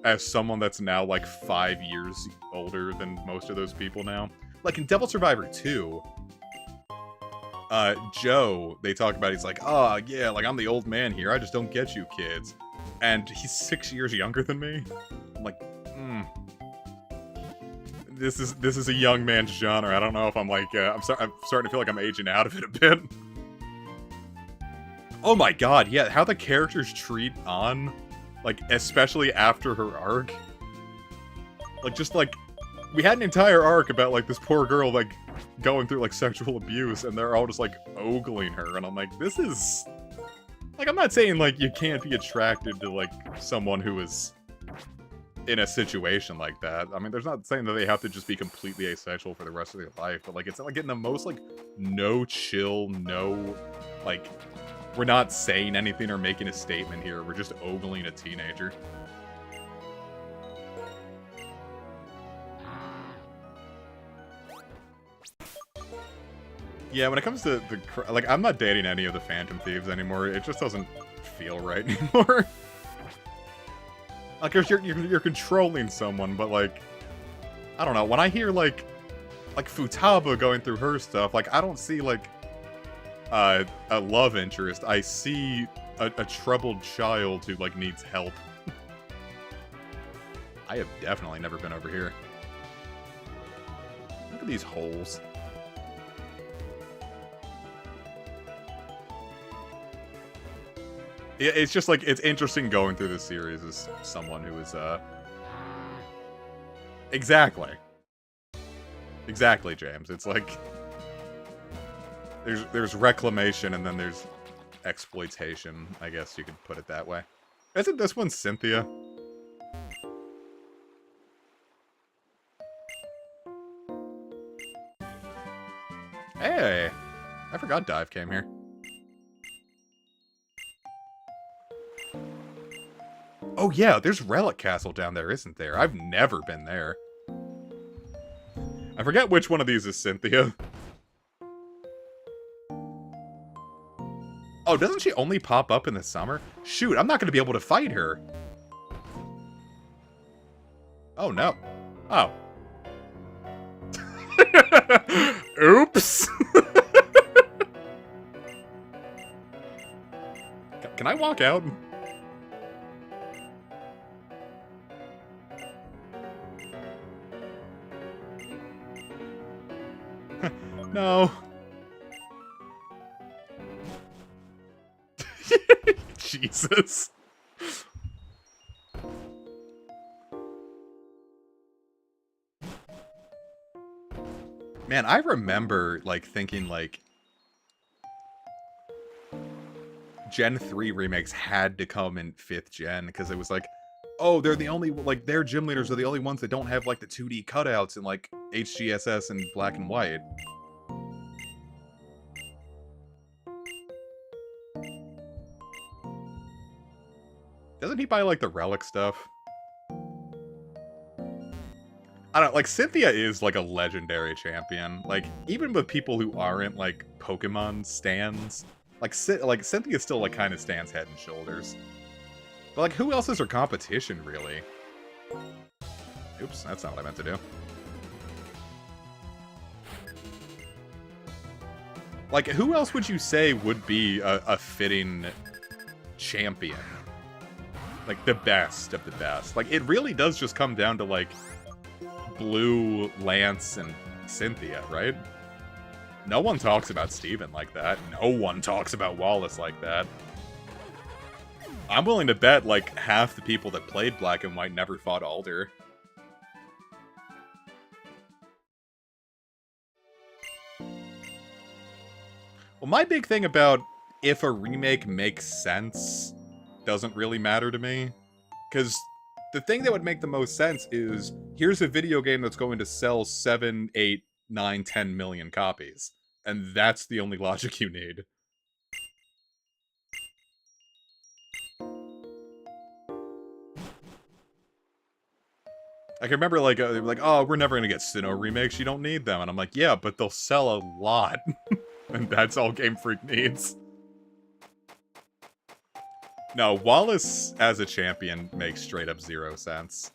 as someone that's now, like, 5 years older than most of those people now. Like, in Devil Survivor 2, Joe, they talk about, he's like, oh, yeah, like, I'm the old man here, I just don't get you kids. And he's 6 years younger than me. I'm like, This is a young man's genre. I don't know if I'm like, I'm starting to feel like I'm aging out of it a bit. Oh my god, yeah, how the characters treat An, like, especially after her arc. Like, just, like, we had an entire arc about, like, this poor girl, like, going through, like, sexual abuse, and they're all just, like, ogling her, and I'm like, this is... Like, I'm not saying, like, you can't be attracted to, like, someone who is in a situation like that. I mean, there's not saying that they have to just be completely asexual for the rest of their life, but, like, it's, like, getting the most, like, no chill, no, like... We're not saying anything or making a statement here. We're just ogling a teenager. Yeah, when it comes to the... Like, I'm not dating any of the Phantom Thieves anymore. It just doesn't feel right anymore. Like, you're controlling someone, but, like... I don't know. When I hear, like Futaba going through her stuff, like, I don't see, like... a love interest. I see a troubled child who, like, needs help. I have definitely never been over here. Look at these holes. Yeah, it's just, like, it's interesting going through this series as someone who is, Exactly. Exactly, James. It's like... There's reclamation, and then there's exploitation, I guess you could put it that way. Isn't this one Cynthia? Hey! I forgot Dive came here. Oh yeah, there's Relic Castle down there, isn't there? I've never been there. I forget which one of these is Cynthia. Oh, doesn't she only pop up in the summer? Shoot, I'm not going to be able to fight her. Oh, no. Oh. Oops. Can I walk out? No. Jesus. Man, I remember, like, thinking, like, Gen 3 remakes had to come in 5th gen, because it was like, oh, they're the only, like, their gym leaders are the only ones that don't have, like, the 2D cutouts in, like, HGSS and black and white. Doesn't he buy, like, the relic stuff? I don't, like, Cynthia is, like, a legendary champion. Like, even with people who aren't, like, Pokemon stans, like Cynthia still, like, kind of stands head and shoulders. But, like, who else is her competition, really? Oops, that's not what I meant to do. Like, who else would you say would be a fitting champion? Like, the best of the best. Like, it really does just come down to, like, Blue, Lance, and Cynthia, right? No one talks about Steven like that. No one talks about Wallace like that. I'm willing to bet, like, half the people that played Black and White never fought Alder. my big thing about if a remake makes sense doesn't really matter to me. Because the thing that would make the most sense is, here's a video game that's going to sell 7, 8, 9, 10 million copies. And that's the only logic you need. I can remember, like, oh, we're never gonna get Sinnoh remakes, you don't need them. And I'm like, yeah, but they'll sell a lot. And that's all Game Freak needs. No, Wallace as a champion makes straight up 0 sense.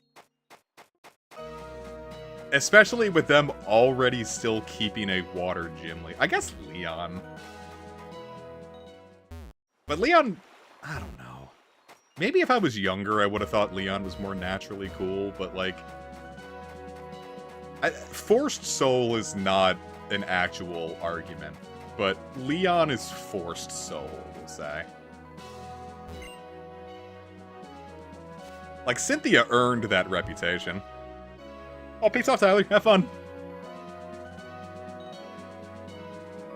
Especially with them already still keeping a water gym lead. I guess Leon. But Leon, I don't know. Maybe if I was younger, I would have thought Leon was more naturally cool, but like... Forced Soul is not an actual argument, but Leon is Forced Soul, we'll say. Like, Cynthia earned that reputation. Oh, peace off, Tyler. Have fun.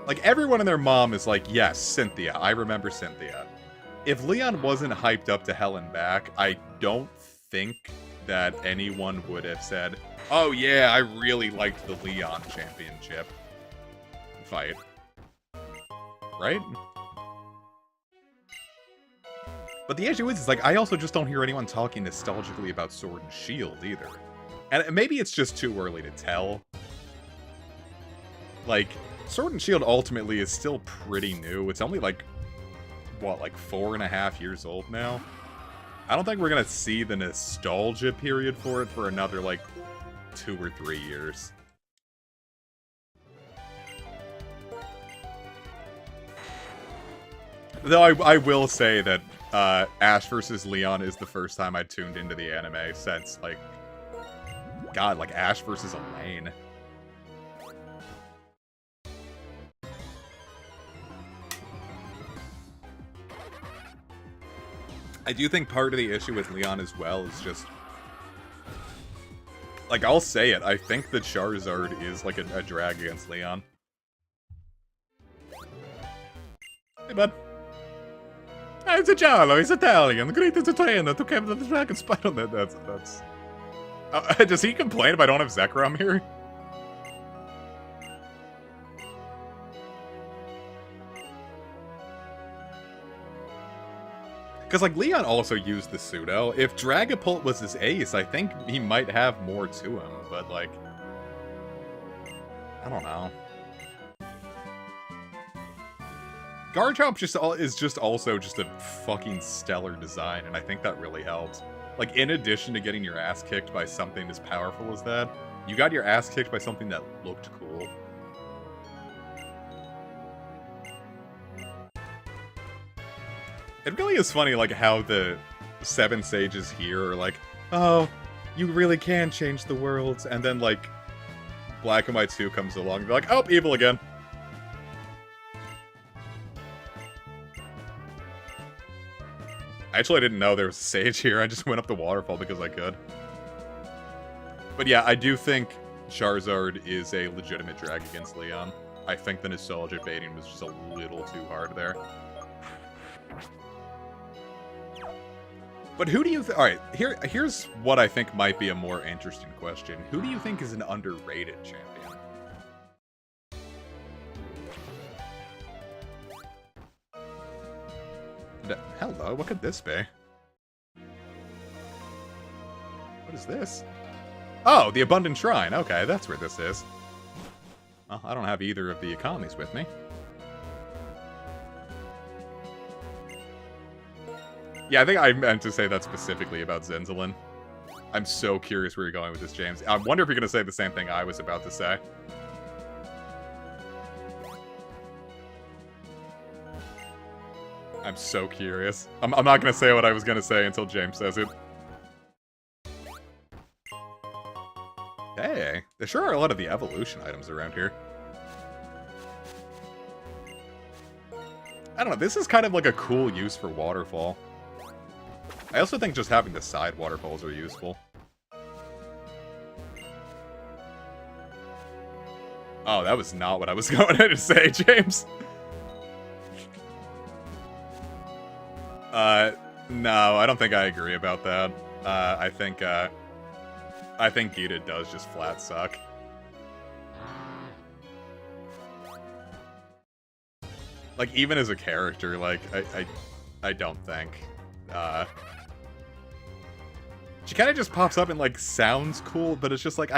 Like, everyone and their mom is like, yes, Cynthia. I remember Cynthia. If Leon wasn't hyped up to hell and back, I don't think that anyone would have said, oh yeah, I really liked the Leon championship fight. Right? But the issue is, like, I also just don't hear anyone talking nostalgically about Sword and Shield either. And maybe it's just too early to tell. Like, Sword and Shield ultimately is still pretty new. It's only like, what, like 4.5 years old now? I don't think we're gonna see the nostalgia period for it for another, like, 2 or 3 years. Though I will say that Ash vs. Leon is the first time I tuned into the anime since, like, God, like Ash vs. Elaine. I do think part of the issue with Leon as well is just... Like, I'll say it, I think that Charizard is, like, a drag against Leon. Hey, bud. It's a Giallo, he's Italian, the greatest trainer to capture the dragon spider. That's... does he complain if I don't have Zekrom here? Because, like, Leon also used the pseudo. If Dragapult was his ace, I think he might have more to him, but, like... I don't know. Garchomp is just also just a fucking stellar design, and I think that really helps. Like, in addition to getting your ass kicked by something as powerful as that, you got your ass kicked by something that looked cool. It really is funny, like, how the 7 sages here are like, oh, you really can change the world, and then, like, Black and White 2 comes along, and they're like, oh, evil again. Actually, I didn't know there was a sage here, I just went up the waterfall because I could. But yeah, I do think Charizard is a legitimate drag against Leon. I think the nostalgia baiting was just a little too hard there. But who do you alright, here's what I think might be a more interesting question. Who do you think is an underrated champion? Hello, what could this be? What is this? Oh, the Abundant Shrine. Okay, that's where this is. Well, I don't have either of the economies with me. Yeah, I think I meant to say that specifically about Zinzalin. I'm so curious where you're going with this, James. I wonder if you're going to say the same thing I was about to say. I'm so curious. I'm not going to say what I was going to say until James says it. Hey, there sure are a lot of the evolution items around here. I don't know, this is kind of like a cool use for Waterfall. I also think just having the side waterfalls are useful. Oh, that was not what I was going to say, James. No, I don't think I agree about that. I think Gita does just flat suck. Like, even as a character, like, I don't think. She kind of just pops up and, like, sounds cool, but it's just like,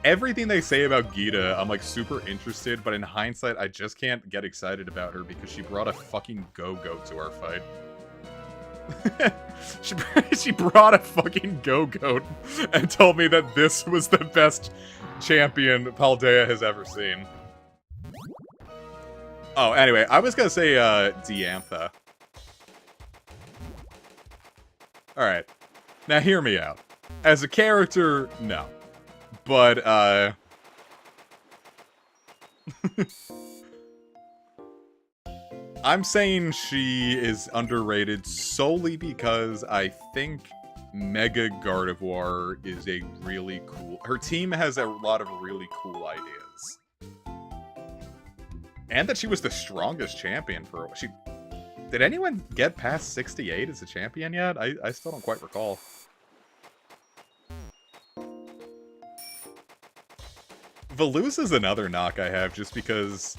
everything they say about Gita, I'm, like, super interested, but in hindsight, I just can't get excited about her because she brought a fucking go-goat to our fight. she brought a fucking go-goat and told me that this was the best champion Paldea has ever seen. Oh, anyway, I was gonna say, Diantha. Alright. Now hear me out. As a character, no. But, I'm saying she is underrated solely because I think Mega Gardevoir is a really cool... Her team has a lot of really cool ideas. And that she was the strongest champion for... Did anyone get past 68 as a champion yet? I still don't quite recall. Veluza's another knock I have just because...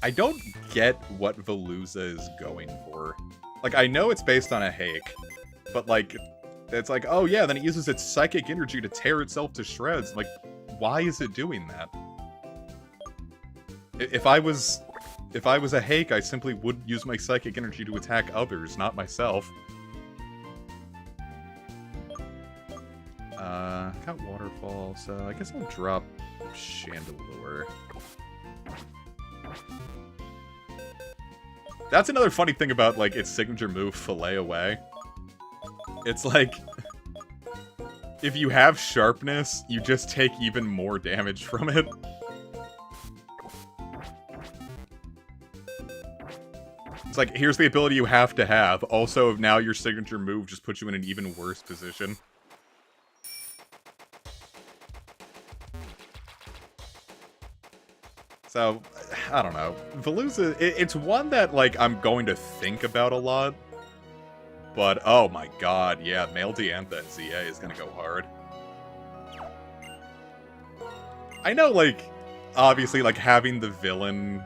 I don't get what Veluza is going for. Like, I know it's based on a Hake, but, like, it's like, oh yeah, then it uses its psychic energy to tear itself to shreds. Like, why is it doing that? If I was a Hake, I simply would use my psychic energy to attack others, not myself. Got Waterfall, so I guess I'll drop Chandelure. That's another funny thing about, like, its signature move, Fillet Away. It's like, if you have Sharpness, you just take even more damage from it. It's like, here's the ability you have to have. Also, now your signature move just puts you in an even worse position. So, I don't know. Veluza, it's one that, like, I'm going to think about a lot. But, oh my god, yeah, male Diantha and ZA is gonna go hard. I know, like, obviously, like, having the villain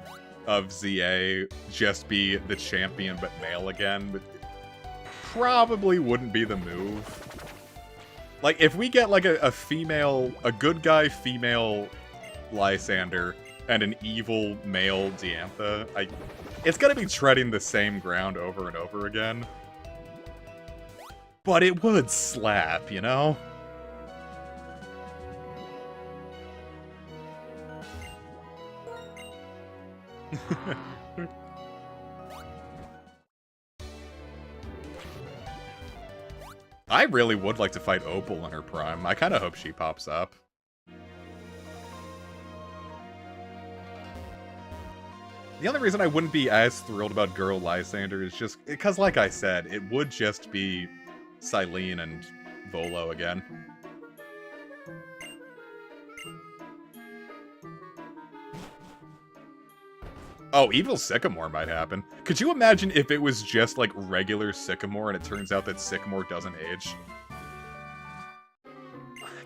of ZA just be the champion but male again, but probably wouldn't be the move. Like, if we get, like, a good guy female Lysander and an evil male Diantha, it's gonna be treading the same ground over and over again. But it would slap, you know? I really would like to fight Opal in her prime. I kind of hope she pops up. The only reason I wouldn't be as thrilled about Girl Lysander is just because, like I said, it would just be Silene and Volo again. Oh, Evil Sycamore might happen. Could you imagine if it was just, like, regular Sycamore and it turns out that Sycamore doesn't age?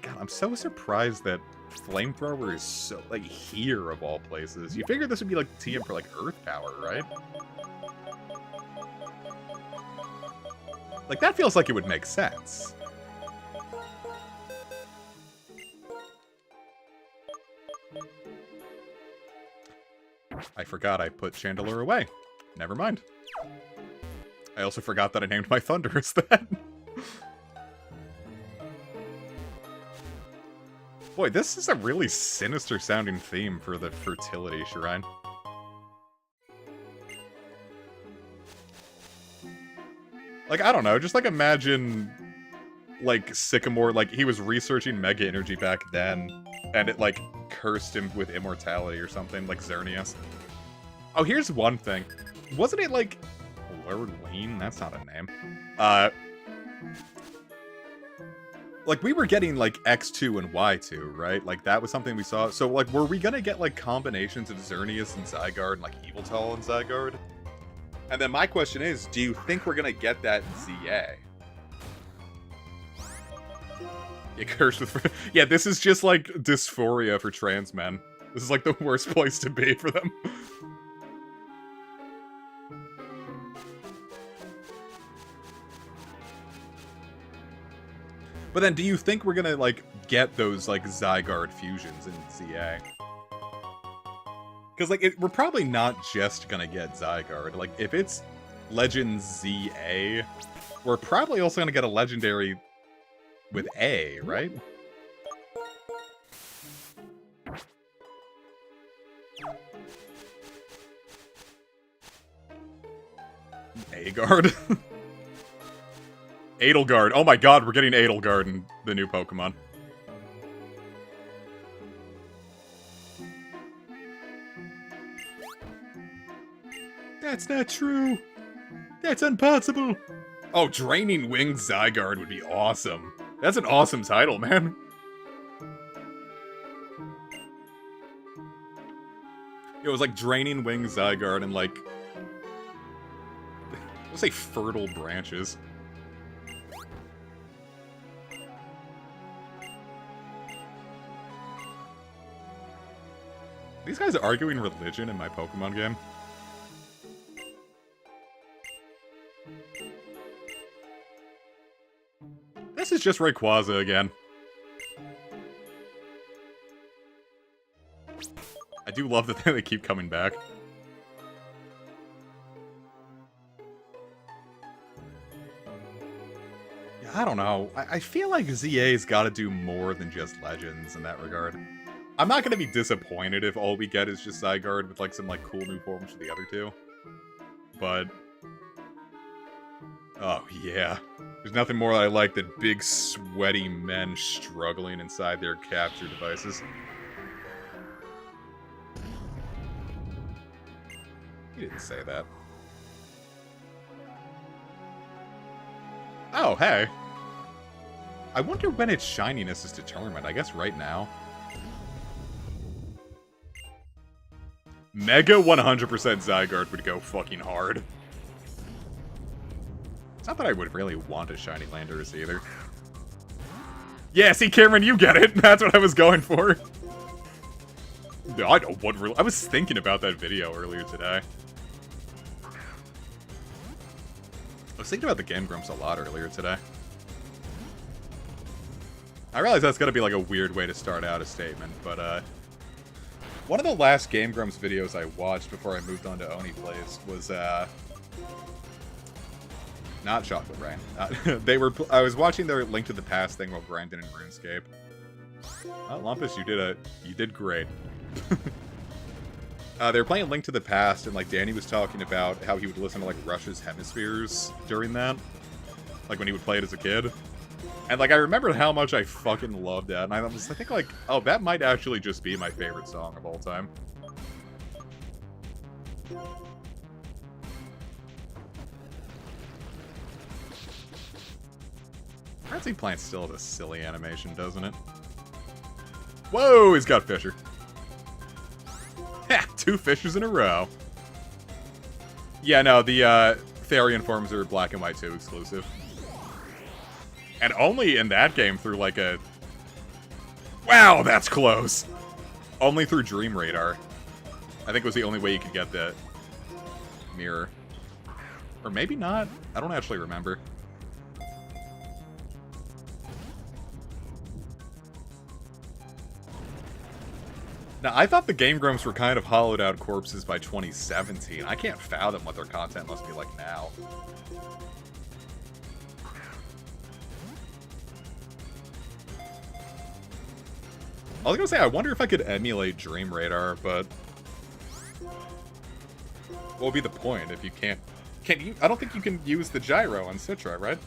God, I'm so surprised that Flamethrower is so, like, here of all places. You figure this would be, like, TM for, like, Earth Power, right? Like, that feels like it would make sense. I forgot I put Chandelure away. Never mind. I also forgot that I named my Thunder as that. Boy, this is a really sinister sounding theme for the Fertility Shrine. Like, I don't know, just like imagine, like, Sycamore, like, he was researching Mega Energy back then, and it, like, cursed him with immortality or something, like Xerneas. Oh, here's one thing. Wasn't it, like, Lord Wayne? That's not a name. Like, we were getting, like, X2 and Y2, right? Like, that was something we saw. So, like, were we gonna get, like, combinations of Xerneas and Zygarde and, like, Yveltal and Zygarde? And then my question is, do you think we're gonna get that in ZA? Yeah, cursed with... Yeah, this is just like dysphoria for trans men. This is like the worst place to be for them. But then, do you think we're gonna, like, get those, like, Zygarde fusions in ZA? Because, like, we're probably not just gonna get Zygarde. Like, if it's Legend ZA, we're probably also gonna get a Legendary with A, right? A-Guard. Edelgard. Oh my god, we're getting Edelgard in the new Pokemon. That's not true. That's impossible. Oh, Draining Wing Zygarde would be awesome. That's an awesome title, man. It was like Draining Wing Zygarde and like... let's say Fertile Branches. These guys are arguing religion in my Pokemon game. This is just Rayquaza again. I do love that they keep coming back. Yeah, I don't know. I feel like ZA's gotta do more than just Legends in that regard. I'm not gonna be disappointed if all we get is just Zygarde with like some like cool new forms for the other two. But oh yeah. There's nothing more that I like than big sweaty men struggling inside their capture devices. He didn't say that. Oh, hey. I wonder when its shininess is determined. I guess right now. Mega 100% Zygarde would go fucking hard. It's not that I would really want a shiny Landorus either. Yeah, see, Cameron, you get it. That's what I was going for. No, I don't want really... I was thinking about that video earlier today. I was thinking about the Game Grumps a lot earlier today. I realize that's gonna be like a weird way to start out a statement, but one of the last Game Grumps videos I watched before I moved on to Oni Plays was not Chocolate Rain. I was watching their Link to the Past thing while grinding in RuneScape. Oh, Lumpus, you did great. They were playing Link to the Past, and like Danny was talking about how he would listen to like Rush's Hemispheres during that, like when he would play it as a kid. And like I remembered how much I fucking loved that, and I think like, oh, that might actually just be my favorite song of all time. Frenzy Plant still has a silly animation, doesn't it? Whoa, he's got Fisher. Ha! 2 Fishers in a row. Yeah, no, the Therian forms are Black and White 2 exclusive. And only in that game through like a... Wow, that's close! Only through Dream Radar. I think was the only way you could get the mirror. Or maybe not. I don't actually remember. Now, I thought the Game Grumps were kind of hollowed out corpses by 2017. I can't fathom what their content must be like now. I was gonna say, I wonder if I could emulate Dream Radar, but what would be the point if you can't you? I don't think you can use the gyro on Citra, right?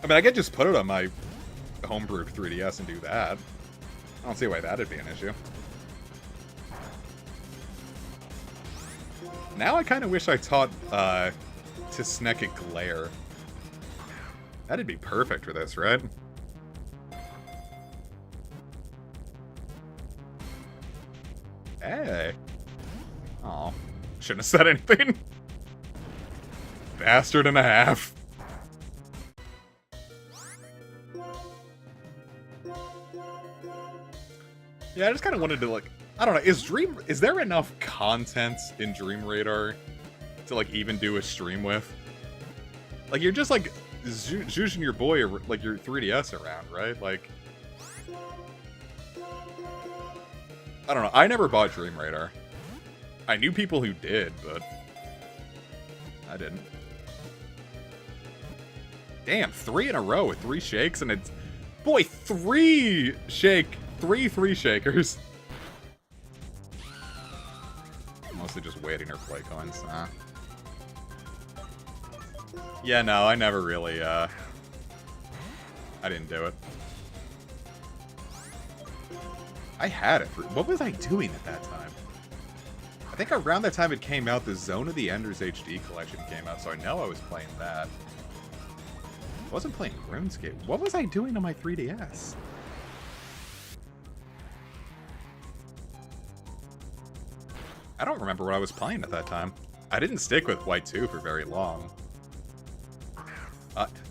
I mean, I could just put it on my homebrewed 3DS and do that. I don't see why that'd be an issue. Now I kind of wish I taught Tisnekic Glare. That'd be perfect for this, right? Hey. Aw. Shouldn't have said anything. bastard and a half. Yeah, I just kind of wanted to, like, I don't know, is there enough content in Dream Radar to, like, even do a stream with? Like, you're just, like, zhuzhing your boy, or, like, your 3DS around, right? Like, I don't know, I never bought Dream Radar. I knew people who did, but I didn't. Damn, 3 in a row with 3 shakes, and it's... Boy, 3 shakers. Mostly just waiting or play coins. Yeah, no, I never really, I didn't do it. I had it for... What was I doing at that time? I think around that time it came out, the Zone of the Enders HD collection came out, so I know I was playing that. I wasn't playing RuneScape. What was I doing on my 3DS? I don't remember what I was playing at that time. I didn't stick with White 2 for very long.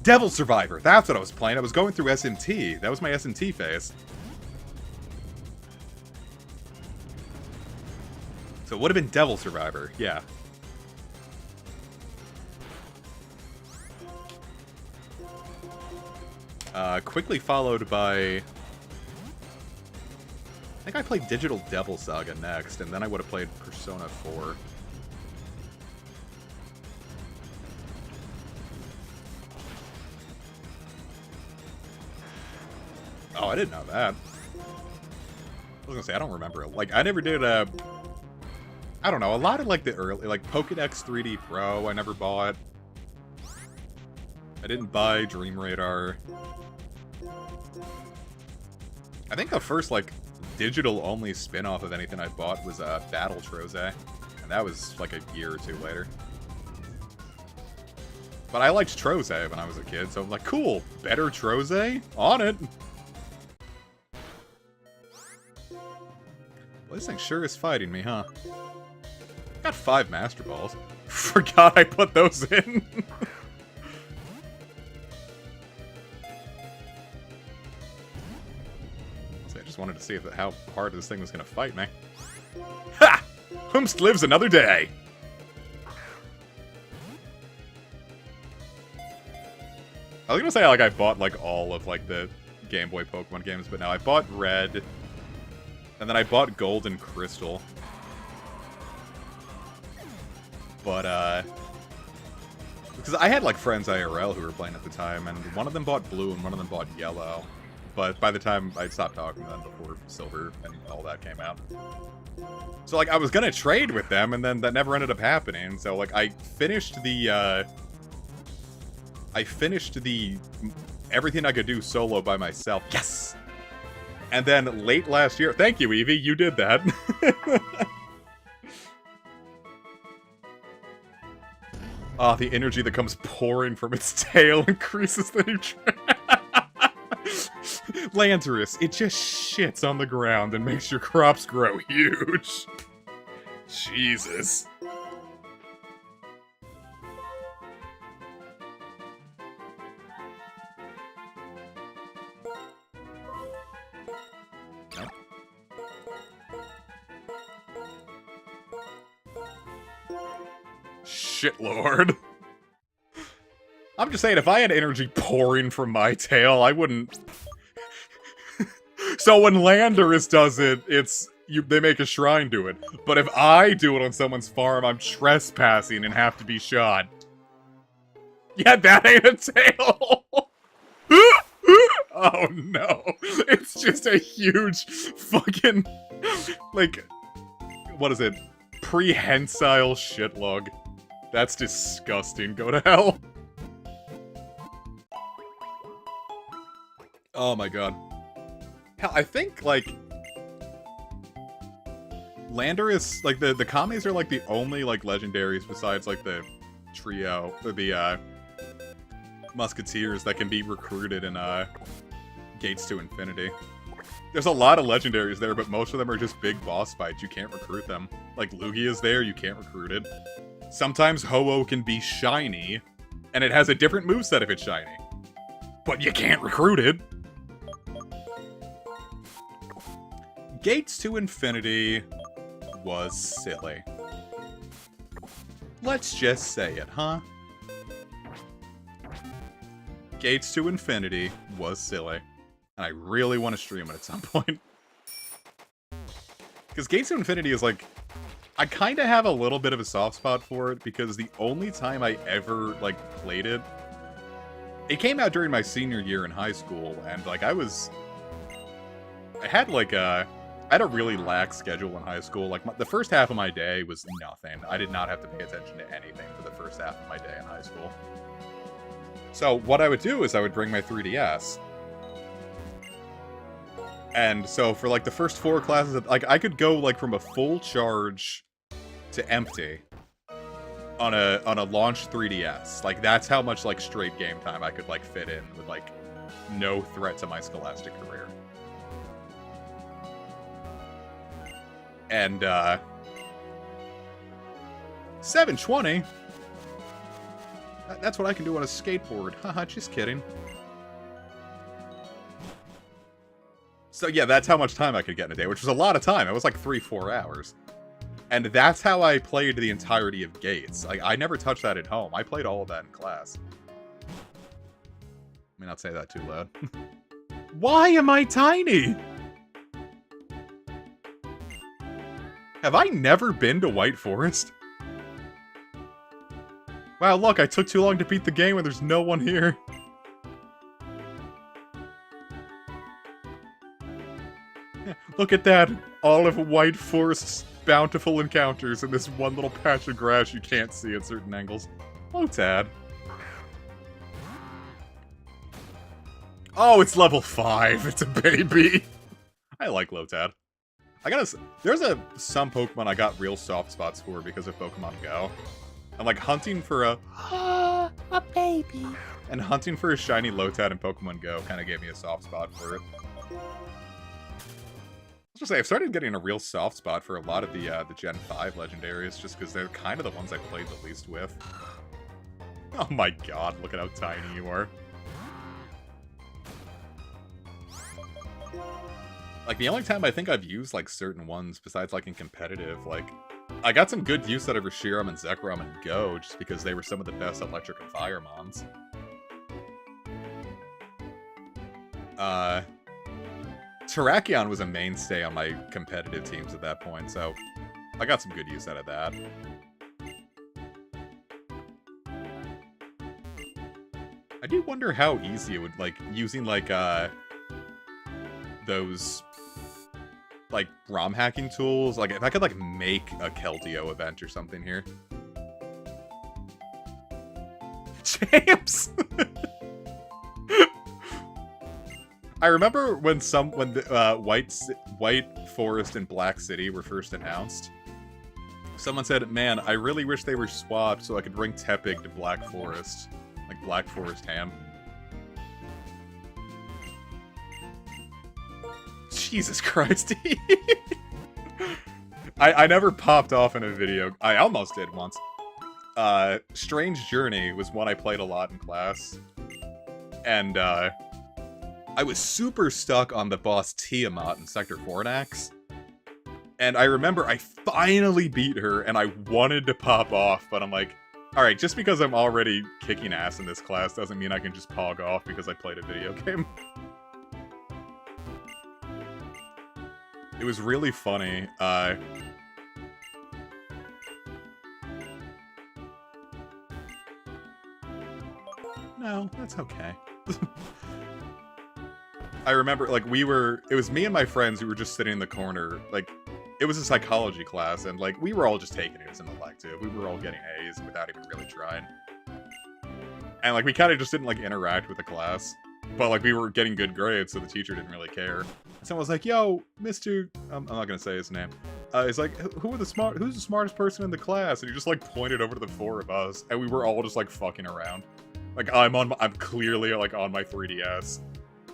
Devil Survivor! That's what I was playing. I was going through SMT. That was my SMT phase. So it would have been Devil Survivor, yeah. Quickly followed by... I think I played Digital Devil Saga next, and then I would have played Persona 4. Oh, I didn't know that. I was gonna say, I don't remember it. Like, I never did, I don't know, a lot of, like, the early, like, Pokédex 3D Pro, I never bought. I didn't buy Dream Radar. I think the first, like, digital-only spin-off of anything I bought was, Battle Troze. And that was, like, a year or two later. But I liked Troze when I was a kid, so I'm like, cool, better Troze? On it! Well, this thing sure is fighting me, huh? Got 5 Master Balls. Forgot I put those in. So I just wanted to see how hard this thing was going to fight me. Ha! Whomst lives another day! I was going to say, like, I bought, like, all of, like, the Game Boy Pokemon games, but no, I bought Red, and then I bought Gold and Crystal. But, because I had, like, friends IRL who were playing at the time, and one of them bought Blue and one of them bought Yellow. But by the time I stopped talking to them before Silver and all that came out. So, like, I was gonna trade with them, and then that never ended up happening. So, like, I finished the everything I could do solo by myself. Yes! And then late last year... Thank you, Evie, you did that. The energy that comes pouring from its tail increases the nutrient. Landorus, it just shits on the ground and makes your crops grow huge. Jesus. Nope. Shitlord. I'm just saying, if I had energy pouring from my tail, I wouldn't... So when Landorus does it, they make a shrine to it. But if I do it on someone's farm, I'm trespassing and have to be shot. Yeah, that ain't a tail! Oh no. It's just a huge fucking... like... What is it? Prehensile shitlog. That's disgusting. Go to hell. Oh my god. Hell, I think, like... Landorus, like, the Kames are, like, the only, like, legendaries besides, like, the trio, or the, Musketeers that can be recruited in, Gates to Infinity. There's a lot of legendaries there, but most of them are just big boss fights. You can't recruit them. Like, Lugia's there, you can't recruit it. Sometimes Ho-Oh can be shiny, and it has a different moveset if it's shiny. But you can't recruit it. Gates to Infinity was silly. Let's just say it, huh? Gates to Infinity was silly. And I really want to stream it at some point. Because Gates to Infinity is like... I kind of have a little bit of a soft spot for it, because the only time I ever, like, played it... It came out during my senior year in high school, and, like, I had, like, I had a really lax schedule in high school. Like, the first half of my day was nothing. I did not have to pay attention to anything for the first half of my day in high school. So, what I would do is I would bring my 3DS. And so, for, like, the first 4 classes, like, I could go, like, from a full charge to empty on a launch 3DS. Like, that's how much, like, straight game time I could, like, fit in with, like, no threat to my scholastic career. And, 720? That's what I can do on a skateboard. Haha, just kidding. So yeah, that's how much time I could get in a day, which was a lot of time. It was like 3-4 hours. And that's how I played the entirety of Gates. Like, I never touched that at home. I played all of that in class. Let me not say that too loud. Why am I tiny? Have I never been to White Forest? Wow, look, I took too long to beat the game and there's no one here. Look at that! All of White Forest's bountiful encounters in this one little patch of grass you can't see at certain angles. Lotad. Oh, it's level 5. It's a baby. I like Lotad. I gotta... There's some Pokemon I got real soft spots for because of Pokemon Go. I'm like hunting for a baby. And hunting for a shiny Lotad in Pokemon Go kind of gave me a soft spot for it. I was gonna say, I've started getting a real soft spot for a lot of the Gen 5 legendaries, just because they're kind of the ones I played the least with. Oh my god, look at how tiny you are. Like, the only time I think I've used, like, certain ones, besides, like, in competitive, like, I got some good use out of Reshiram and Zekrom and Go, just because they were some of the best electric and fire mons. Terrakion was a mainstay on my competitive teams at that point, so I got some good use out of that. I do wonder how easy it would, like, using, like, those, like, ROM hacking tools, like, if I could, like, make a Keldeo event or something here. James! I remember when the White Forest and Black City were first announced. Someone said, "Man, I really wish they were swapped so I could bring Tepig to Black Forest, like Black Forest ham." Jesus Christ! I never popped off in a video. I almost did once. Strange Journey was one I played a lot in class, and I was super stuck on the boss Tiamat in Sector Fornax. And I remember I finally beat her, and I wanted to pop off, but I'm like, alright, just because I'm already kicking ass in this class doesn't mean I can just pog off because I played a video game. It was really funny. No, that's okay. I remember, like, it was me and my friends who were just sitting in the corner, like, it was a psychology class, and, like, we were all just taking it as an elective. We were all getting A's without even really trying. And, like, we kind of just didn't, like, interact with the class. But, like, we were getting good grades, so the teacher didn't really care. And someone was like, yo, Mr. I'm not gonna say his name. He's like, who's the smartest person in the class? And he just, like, pointed over to the 4 of us, and we were all just, like, fucking around. Like, I'm clearly, like, on my 3DS.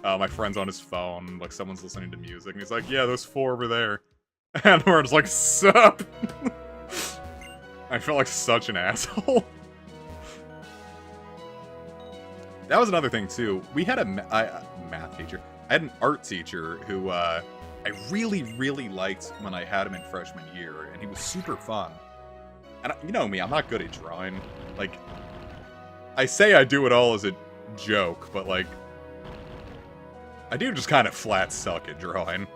My friend's on his phone, like, someone's listening to music, and he's like, yeah, those 4 over there. And we're just like, sup? I felt like such an asshole. That was another thing, too. We had a math teacher. I had an art teacher who I really, really liked when I had him in freshman year, and he was super fun. And you know me, I'm not good at drawing. Like, I say I do it all as a joke, but, like, I do just kind of flat suck at drawing.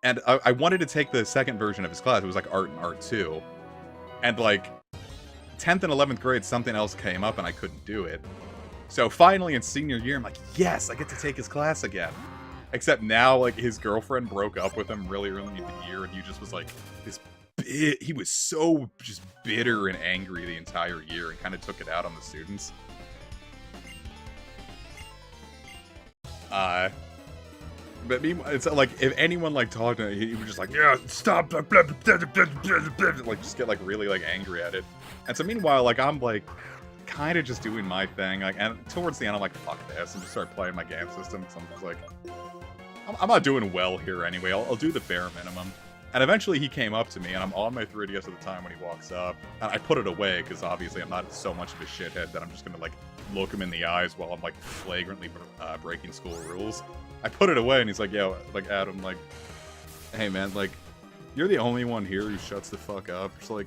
And I wanted to take the second version of his class. It was like Art and Art 2. And, like, 10th and 11th grade, something else came up and I couldn't do it. So finally in senior year, I'm like, yes, I get to take his class again. Except now, like, his girlfriend broke up with him really early in the year, and he just was like, he was so just bitter and angry the entire year and kind of took it out on the students. But meanwhile, it's like, if anyone, like, talked to him, he was just like, yeah, stop, like, just get, like, really, like, angry at it. And so meanwhile, like, I'm, like, kind of just doing my thing, like, and towards the end, I'm like, fuck this, and just start playing my game system, so I'm just like, I'm not doing well here anyway, I'll do the bare minimum. And eventually he came up to me, and I'm on my 3DS at the time when he walks up, and I put it away, because obviously I'm not so much of a shithead that I'm just gonna, like, look him in the eyes while I'm, like, flagrantly breaking school rules. I put it away, and he's like, yo, like, Adam, like, hey, man, like, you're the only one here who shuts the fuck up. Just, like,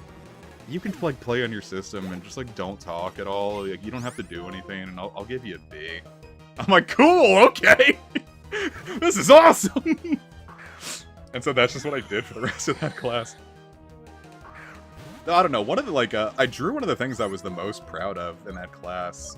you can, like, play on your system and just, like, don't talk at all. Like, you don't have to do anything, and I'll give you a B. I'm like, cool, okay! This is awesome! And so that's just what I did for the rest of that class. I don't know, one of the, like, I drew one of the things I was the most proud of in that class,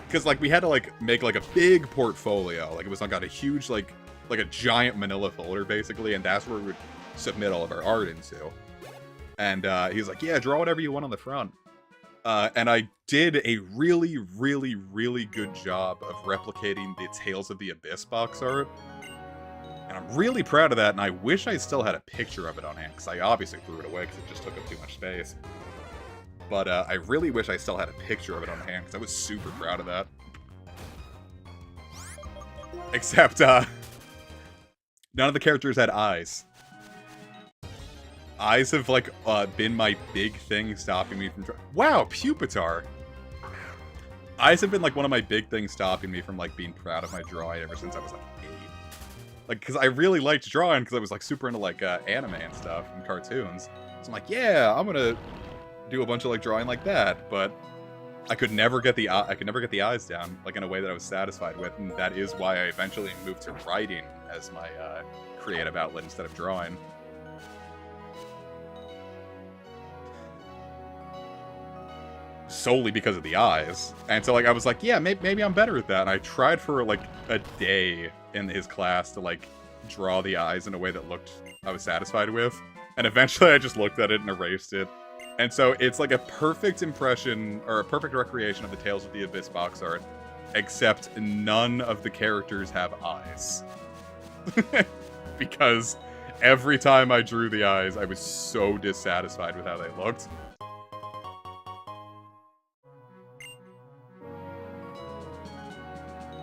because, like, we had to, like, make, like, a big portfolio. Like, it was, like, got a huge, like a giant manila folder, basically, and that's where we would submit all of our art into. And, he's like, yeah, draw whatever you want on the front. And I did a really, really, really good job of replicating the Tales of the Abyss box art. And I'm really proud of that, and I wish I still had a picture of it on hand, because I obviously threw it away because it just took up too much space. But I really wish I still had a picture of it on hand, because I was super proud of that. Except, none of the characters had eyes. Eyes have, like, been my big thing stopping me from... Wow, Pupitar! Eyes have been, like, one of my big things stopping me from, like, being proud of my drawing ever since I was, like, 8. Like, because I really liked drawing, because I was, like, super into, like, anime and stuff, and cartoons. So I'm like, yeah, I'm gonna do a bunch of, like, drawing like that, but I could never get the eyes down, like, in a way that I was satisfied with, and that is why I eventually moved to writing as my creative outlet instead of drawing. Solely because of the eyes. And so, like, I was like, yeah, maybe I'm better at that, and I tried for, like, a day in his class to, like, draw the eyes in a way that I was satisfied with, and eventually I just looked at it and erased it. And so it's like a perfect impression, or a perfect recreation of the Tales of the Abyss box art, except none of the characters have eyes. Because every time I drew the eyes, I was so dissatisfied with how they looked.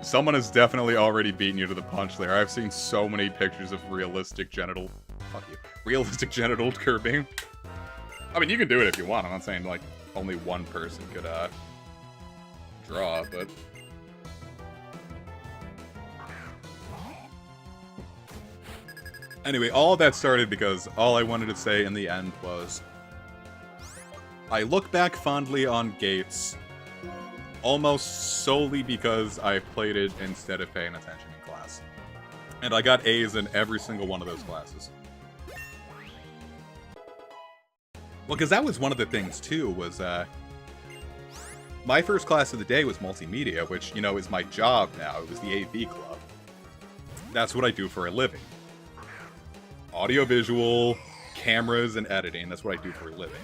Someone has definitely already beaten you to the punch there. I've seen so many pictures of realistic genital... Fuck you. Realistic genital curving. I mean, you can do it if you want. I'm not saying, like, only one person could, draw, but... Anyway, all of that started because all I wanted to say in the end was... I look back fondly on Gates almost solely because I played it instead of paying attention in class. And I got A's in every single one of those classes. Well, because that was one of the things, too, was, my first class of the day was multimedia, which, you know, is my job now. It was the AV club. That's what I do for a living. Audiovisual, cameras, and editing, that's what I do for a living.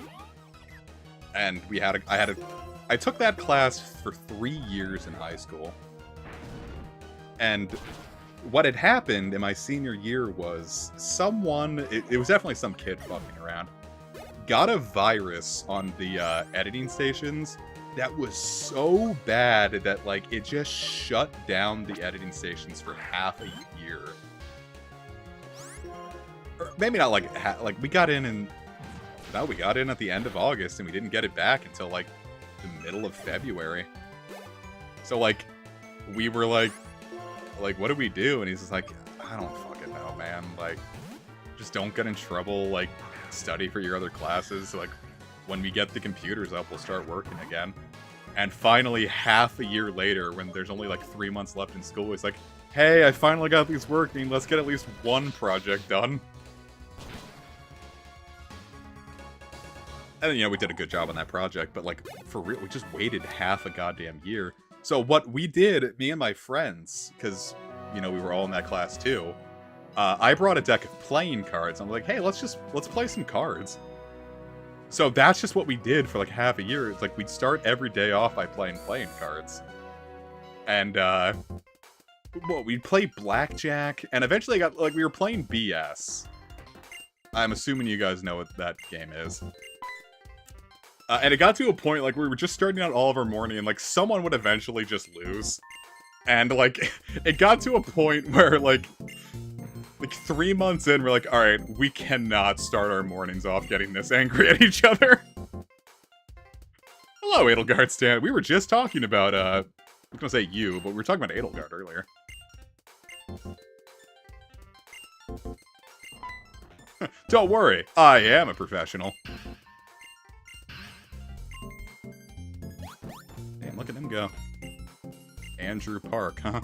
And I took that class for 3 years in high school. And what had happened in my senior year was it was definitely some kid fucking around, got a virus on the editing stations that was so bad that, like, it just shut down the editing stations for half a year. Or maybe not like we got in and no, we got in at the end of August and we didn't get it back until like the middle of February. So like we were like what do we do? And he's just like, I don't fucking know, man. Like, just don't get in trouble. Like, study for your other classes. Like, when we get the computers up, we'll start working again. And finally, half a year later, when there's only like 3 months left in school, he's like, hey, I finally got these working. Let's get at least one project done. And, you know, we did a good job on that project, but, like, for real, we just waited half a goddamn year. So what we did, me and my friends, because, you know, we were all in that class too, I brought a deck of playing cards. I'm like, hey, let's play some cards. So that's just what we did for, like, half a year. It's like, we'd start every day off by playing cards. And, well, we'd play blackjack, and eventually got, like, we were playing BS. I'm assuming you guys know what that game is. And it got to a point, like, we were just starting out all of our morning, and, like, someone would eventually just lose. And, like, it got to a point where, like 3 months in, we're like, alright, we cannot start our mornings off getting this angry at each other. Hello, Edelgard Stan. We were just talking about, I was gonna say you, but we were talking about Edelgard earlier. Don't worry, I am a professional. Damn, look at him go. Andrew Park, huh?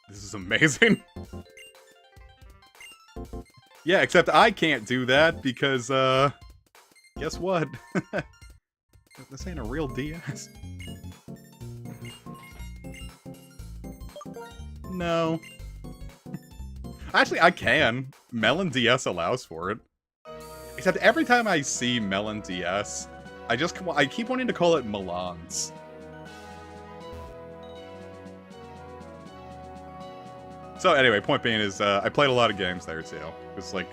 This is amazing. Yeah, except I can't do that because, guess what? This ain't a real DS. No. Actually, I can. Melon DS allows for it. Except every time I see Melon DS, I keep wanting to call it Melons. So anyway, point being is, I played a lot of games there too. It's like,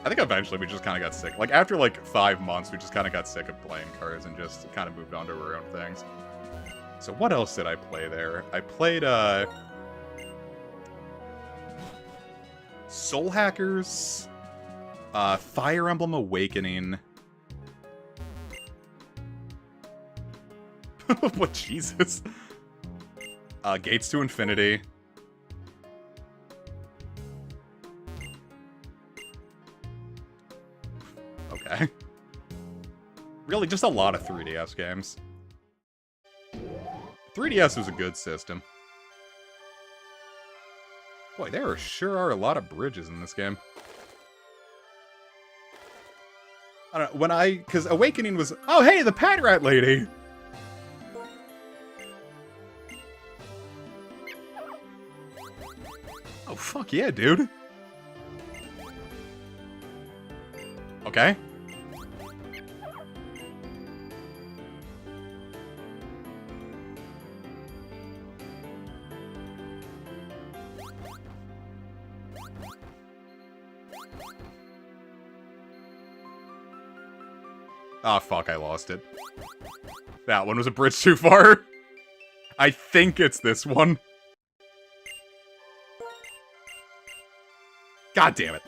I think eventually we just kind of got sick. Like, after like 5 months, we just kind of got sick of playing cards and just kind of moved on to our own things. So what else did I play there? I played, Soul Hackers, Fire Emblem Awakening. What, Jesus? Gates to Infinity. Okay. Really, just a lot of 3DS games. 3DS was a good system. Boy, there sure are a lot of bridges in this game. I don't know, because Awakening was... Oh, hey, the Pat Rat Lady! Oh, fuck yeah, dude. Okay. Ah, fuck, I lost it. That one was a bridge too far. I think it's this one. God damn it.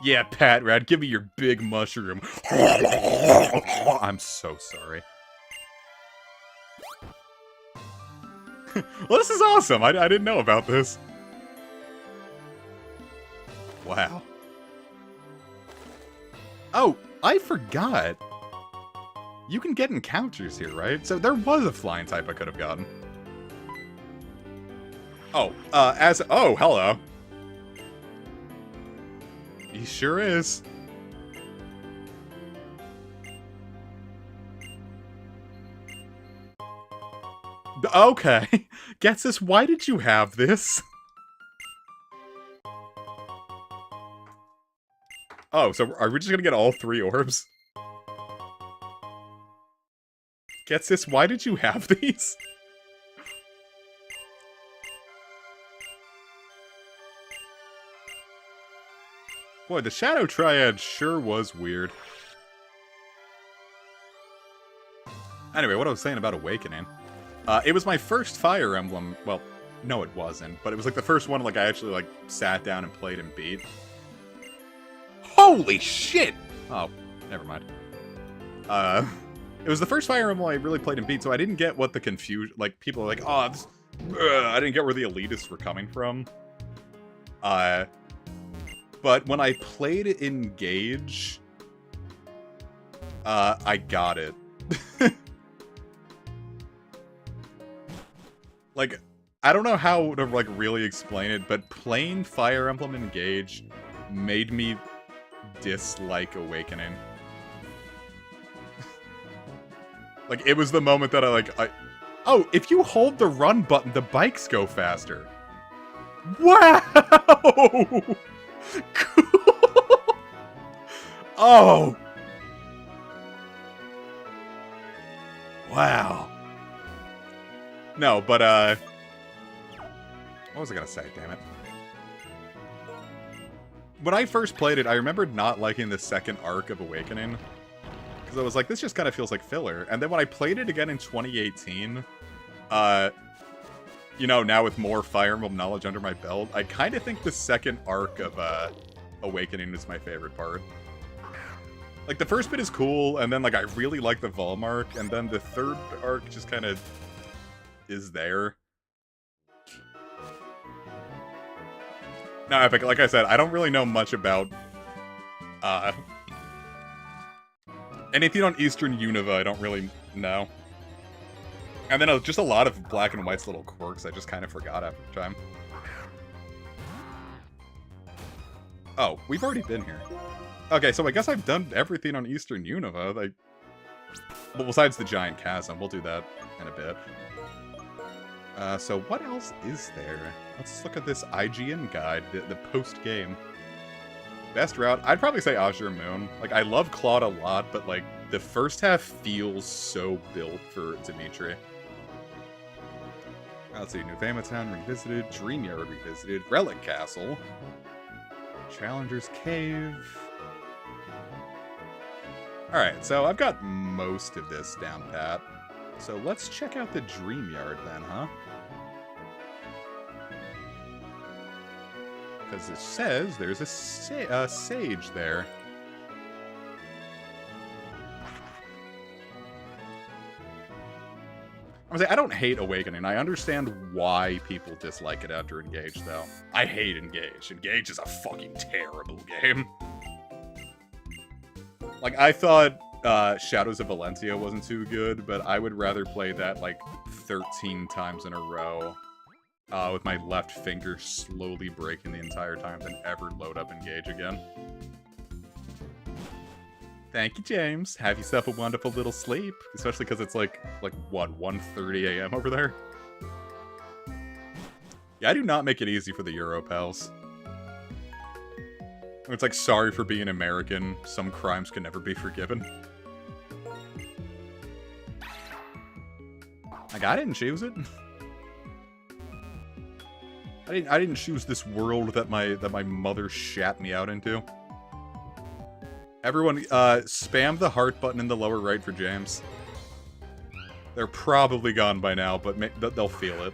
Yeah, Pat Rat, give me your big mushroom. I'm so sorry. Well, this is awesome. I didn't know about this. Wow. Oh, I forgot. You can get encounters here, right? So there was a flying type I could have gotten. Oh, oh, hello. He sure is. Okay. Gets this, why did you have this? Oh, so are we just gonna get all 3 orbs? Gets this, why did you have these? Boy, the Shadow Triad sure was weird. Anyway, what I was saying about Awakening. It was my first Fire Emblem. Well, no, it wasn't. But it was like the first one like I actually like sat down and played and beat. Holy shit! Oh, never mind. It was the first Fire Emblem I really played and beat, so I didn't get what the confusion... Like, people are like, oh, this, I didn't get where the elitists were coming from. But when I played Engage, I got it. Like, I don't know how to, like, really explain it, but playing Fire Emblem Engage made me dislike Awakening. Like, it was the moment that oh, if you hold the run button, the bikes go faster. Wow! Cool! Oh! Wow. No, but, what was I gonna say, damn it? When I first played it, I remembered not liking the second arc of Awakening. Because I was like, this just kind of feels like filler. And then when I played it again in 2018, you know, now with more Fire Emblem knowledge under my belt, I kind of think the second arc of, Awakening is my favorite part. Like, the first bit is cool, and then, like, I really like the Volm arc, and then the third arc just kind of is there. No, Epic, like I said, I don't really know much about, anything on Eastern Unova, I don't really know. And then just a lot of Black and White's little quirks I just kind of forgot after time. Oh, we've already been here. Okay, so I guess I've done everything on Eastern Unova. Like, well, besides the giant chasm, we'll do that in a bit. So what else is there? Let's look at this IGN guide, the post-game. Best route, I'd probably say Azure Moon. Like, I love Claude a lot, but, like, the first half feels so built for Dimitri. Let's see, New Town Revisited, Dreamyard Revisited, Relic Castle, Challenger's Cave. Alright, so I've got most of this down pat. So let's check out the Dreamyard then, huh? Because it says there's a sage there. I was like, I don't hate Awakening. I understand why people dislike it after Engage, though. I hate Engage. Engage is a fucking terrible game. Like, I thought Shadows of Valentia wasn't too good, but I would rather play that, like, 13 times in a row with my left finger slowly breaking the entire time than ever load up Engage again. Thank you, James. Have yourself a wonderful little sleep. Especially because it's like what, 1:30 a.m. over there? Yeah, I do not make it easy for the Euro pals. It's like, sorry for being American. Some crimes can never be forgiven. Like, I didn't choose it. I didn't choose this world that my mother shat me out into. Everyone, spam the heart button in the lower right for James. They're probably gone by now, but they'll feel it.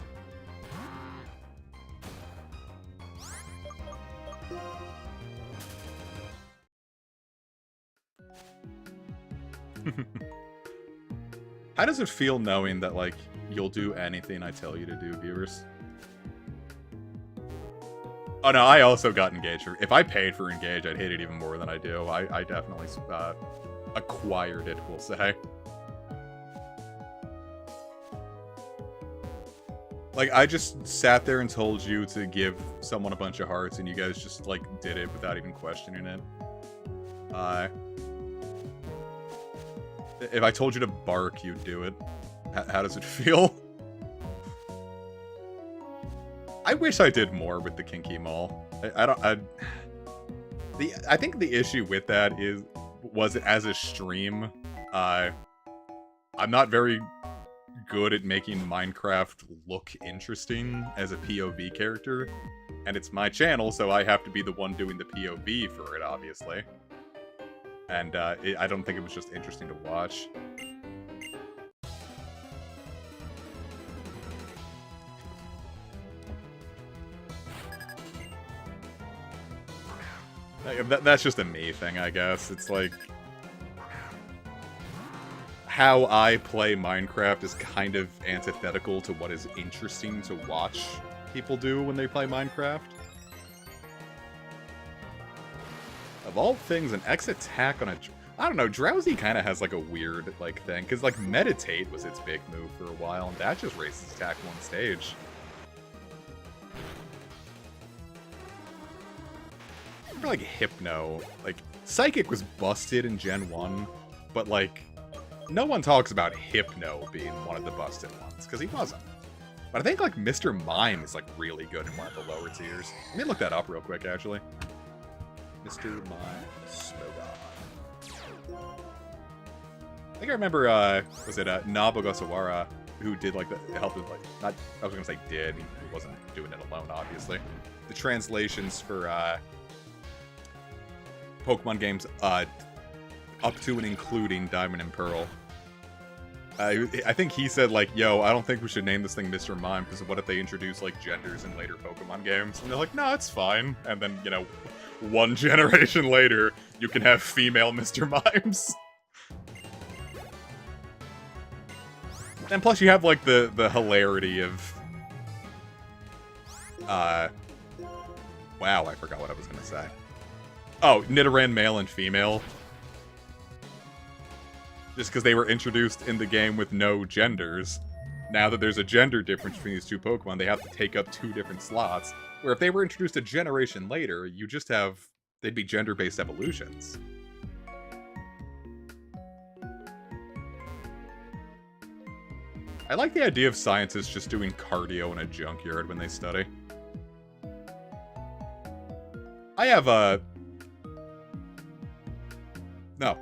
How does it feel knowing that, like, you'll do anything I tell you to do, viewers? Oh no, I also got Engage. If I paid for Engage, I'd hate it even more than I do. I definitely acquired it, we'll say. Like, I just sat there and told you to give someone a bunch of hearts, and you guys just, like, did it without even questioning it. If I told you to bark, you'd do it. How does it feel? I wish I did more with the Kinky Mall. I think the issue with that was as a stream, I'm not very good at making Minecraft look interesting as a POV character. And it's my channel, so I have to be the one doing the POV for it, obviously. And I don't think it was just interesting to watch. That's just a me thing, I guess. It's like... how I play Minecraft is kind of antithetical to what is interesting to watch people do when they play Minecraft. Of all things, an X attack on a... I don't know, Drowsy kind of has like a weird like thing, because like Meditate was its big move for a while, and that just raises attack one stage. For like Hypno, like Psychic was busted in Gen 1, but like no one talks about Hypno being one of the busted ones, because he wasn't. But I think like Mr. Mime is like really good in one of the lower tiers. Let me look that up real quick actually. Mr. Mime Smogon. I think I remember, was it Nabogosawara, who did, like, the help with, like, not, I was gonna say did, he wasn't doing it alone, obviously. The translations for, Pokemon games, up to and including Diamond and Pearl. I think he said, like, yo, I don't think we should name this thing Mr. Mime, because what if they introduce, like, genders in later Pokemon games? And they're like, no, it's fine. And then, you know, one generation later, you can have female Mr. Mimes. And plus you have, like, the hilarity of... wow, I forgot what I was gonna say. Oh, Nidoran male and female. Just because they were introduced in the game with no genders. Now that there's a gender difference between these two Pokemon, they have to take up 2 different slots. Where if they were introduced a generation later, you just have... they'd be gender-based evolutions. I like the idea of scientists just doing cardio in a junkyard when they study. I have no.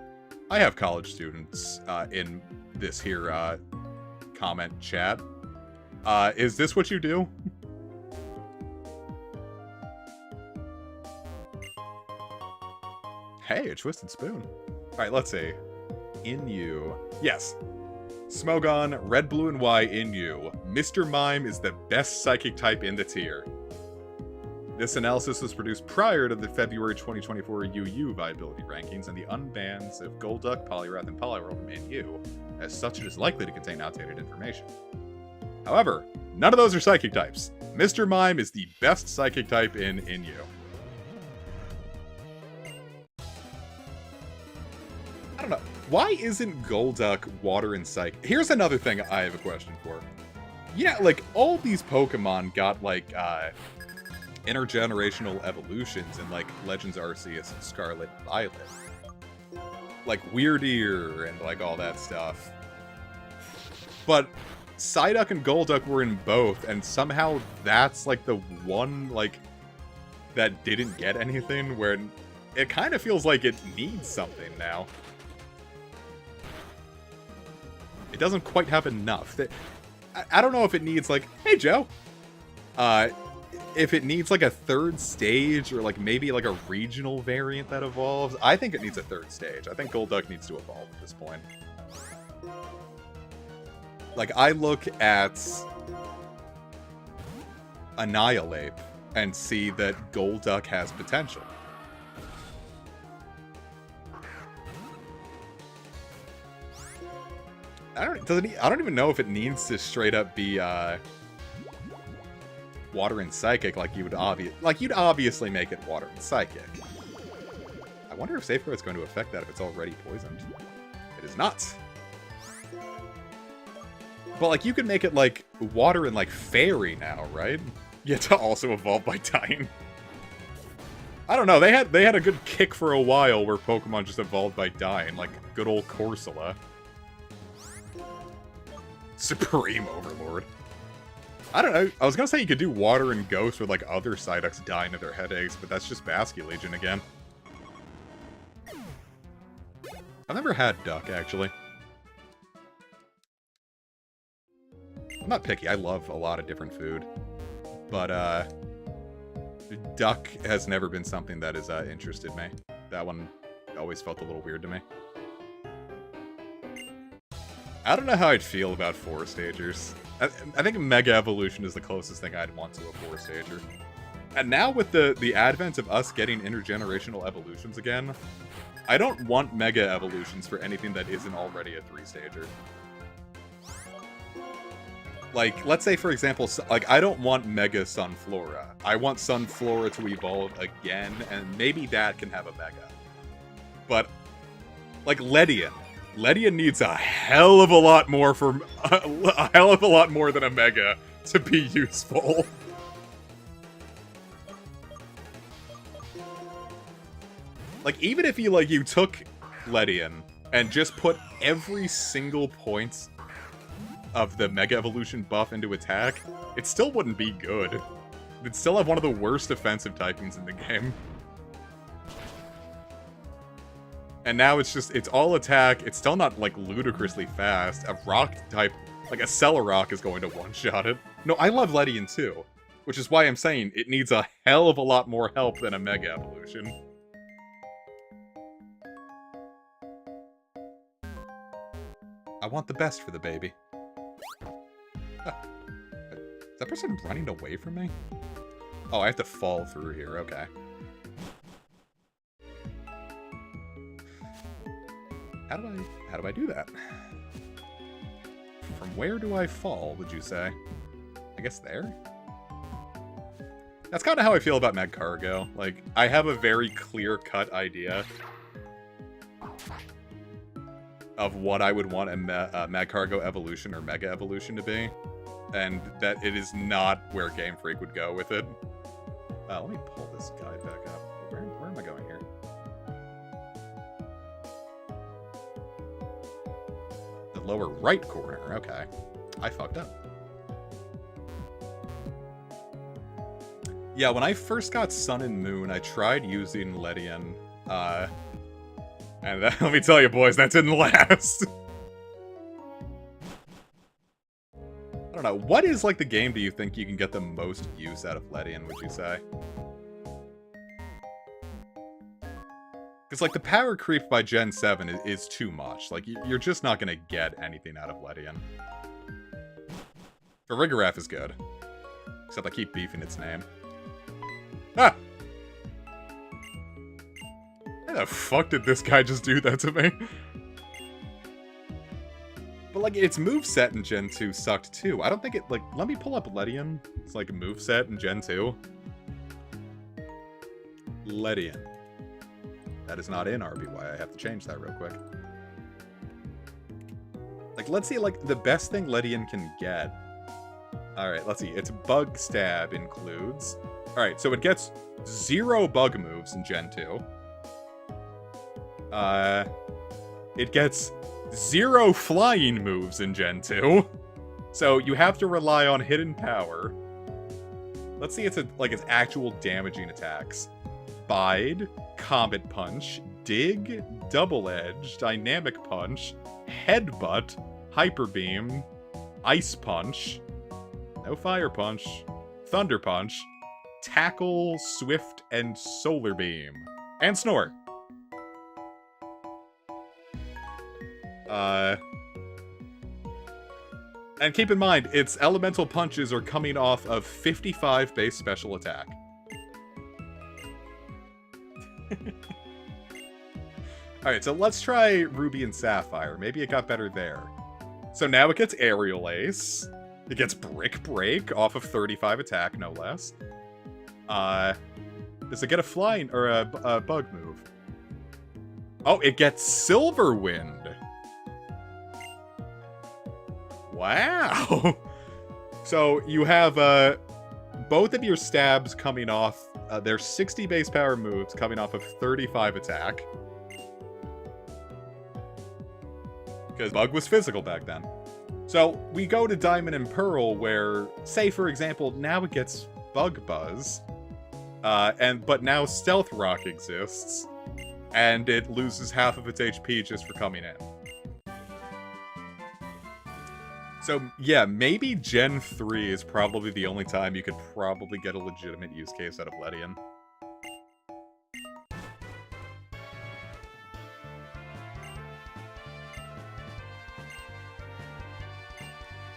I have college students in this here comment chat. Is this what you do? Hey, a twisted spoon. Alright, let's see. Inu. Yes. Smogon, Red, Blue, and Y Inu. Mr. Mime is the best psychic type in the tier. This analysis was produced prior to the February 2024 UU viability rankings and the unbans of Golduck, Poliwrath, and Poliwhirl from NU. As such, it is likely to contain outdated information. However, none of those are psychic types. Mr. Mime is the best psychic type in NU. I don't know. Why isn't Golduck water and psychic? Here's another thing I have a question for. Yeah, like, all these Pokemon got, like, intergenerational evolutions in, like, Legends Arceus and Scarlet and Violet. Like, Weirdeer and, like, all that stuff. But Psyduck and Golduck were in both, and somehow that's, like, the one, like, that didn't get anything, where it kind of feels like it needs something now. It doesn't quite have enough. I don't know if it needs, like, hey, Joe. If it needs, like, a 3rd stage or, like, maybe, like, a regional variant that evolves. I think it needs a 3rd stage. I think Golduck needs to evolve at this point. Like, I look at Annihilate and see that Golduck has potential. I don't even know if it needs to straight up be water and psychic like you would you'd obviously make it water and psychic. I wonder if Safeguard's going to affect that if it's already poisoned. It is not. But like you could make it like water and like fairy now, right? Yet to also evolve by dying. I don't know, they had a good kick for a while where Pokemon just evolved by dying, like good old Corsola. Supreme Overlord. I don't know. I was gonna say you could do Water and Ghost with like other Psyducks dying of their headaches, but that's just Basculegion again. I've never had duck, actually. I'm not picky. I love a lot of different food. But, Duck has never been something that has interested me. That one always felt a little weird to me. I don't know how I'd feel about 4-stagers. I think Mega Evolution is the closest thing I'd want to a 4-stager. And now with the advent of us getting intergenerational evolutions again, I don't want Mega Evolutions for anything that isn't already a 3-stager. Like, let's say, for example, like, I don't want Mega Sunflora. I want Sunflora to evolve again, and maybe that can have a Mega. But, like, Ledian. Ledian needs a hell of a lot more for a hell of a lot more than a Mega to be useful. Like, even if you took Ledian and just put every single point of the Mega Evolution buff into attack, it still wouldn't be good. It'd still have one of the worst defensive typings in the game. And now it's all attack. It's still not, like, ludicrously fast. A rock type, like a Cellarrock, is going to one-shot it. No, I love Ledian too, which is why I'm saying it needs a hell of a lot more help than a Mega Evolution. I want the best for the baby. Huh. Is that person running away from me? Oh, I have to fall through here. Okay. How do I do that? From where do I fall, would you say? I guess there? That's kind of how I feel about Magcargo. Like, I have a very clear-cut idea of what I would want a Magcargo Evolution or Mega Evolution to be, and that it is not where Game Freak would go with it. Let me pull this guide back up. Where am I going here? The lower right corner. Okay. I fucked up. Yeah, when I first got Sun and Moon, I tried using Ledian, and let me tell you, boys, that didn't last. I don't know. What is, like, the game do you think you can get the most use out of Ledian, would you say? Because, like, the power creep by Gen 7 is too much. Like, you're just not going to get anything out of Ledian. Farigiraf is good. Except I keep beefing its name. Ah! How the fuck did this guy just do that to me? But, like, its moveset in Gen 2 sucked, too. I don't think it, like... Let me pull up Ledian. It's, like, a moveset in Gen 2. Ledian. That is not in RBY. I have to change that real quick. Like, let's see, like, the best thing Ledian can get. Alright, let's see. Its Bug Stab includes... Alright, so it gets 0 bug moves in Gen 2. It gets 0 flying moves in Gen 2. So you have to rely on hidden power. Let's see its actual damaging attacks. Bide, Comet Punch, Dig, Double Edge, Dynamic Punch, Headbutt, Hyper Beam, Ice Punch, no Fire Punch, Thunder Punch, Tackle, Swift, and Solar Beam. And Snore. And keep in mind, its elemental punches are coming off of 55 base special attack. Alright, so let's try Ruby and Sapphire. Maybe it got better there. So now it gets Aerial Ace. It gets Brick Break off of 35 attack, no less. Does it get a flying or a bug move? Oh, it gets Silver Wind. Wow. So you have both of your stabs coming off. They're 60 base power moves coming off of 35 attack. Because Bug was physical back then. So we go to Diamond and Pearl where, say for example, now it gets Bug Buzz. But now Stealth Rock exists. And it loses half of its HP just for coming in. So, yeah, maybe Gen 3 is probably the only time you could probably get a legitimate use case out of Ledian.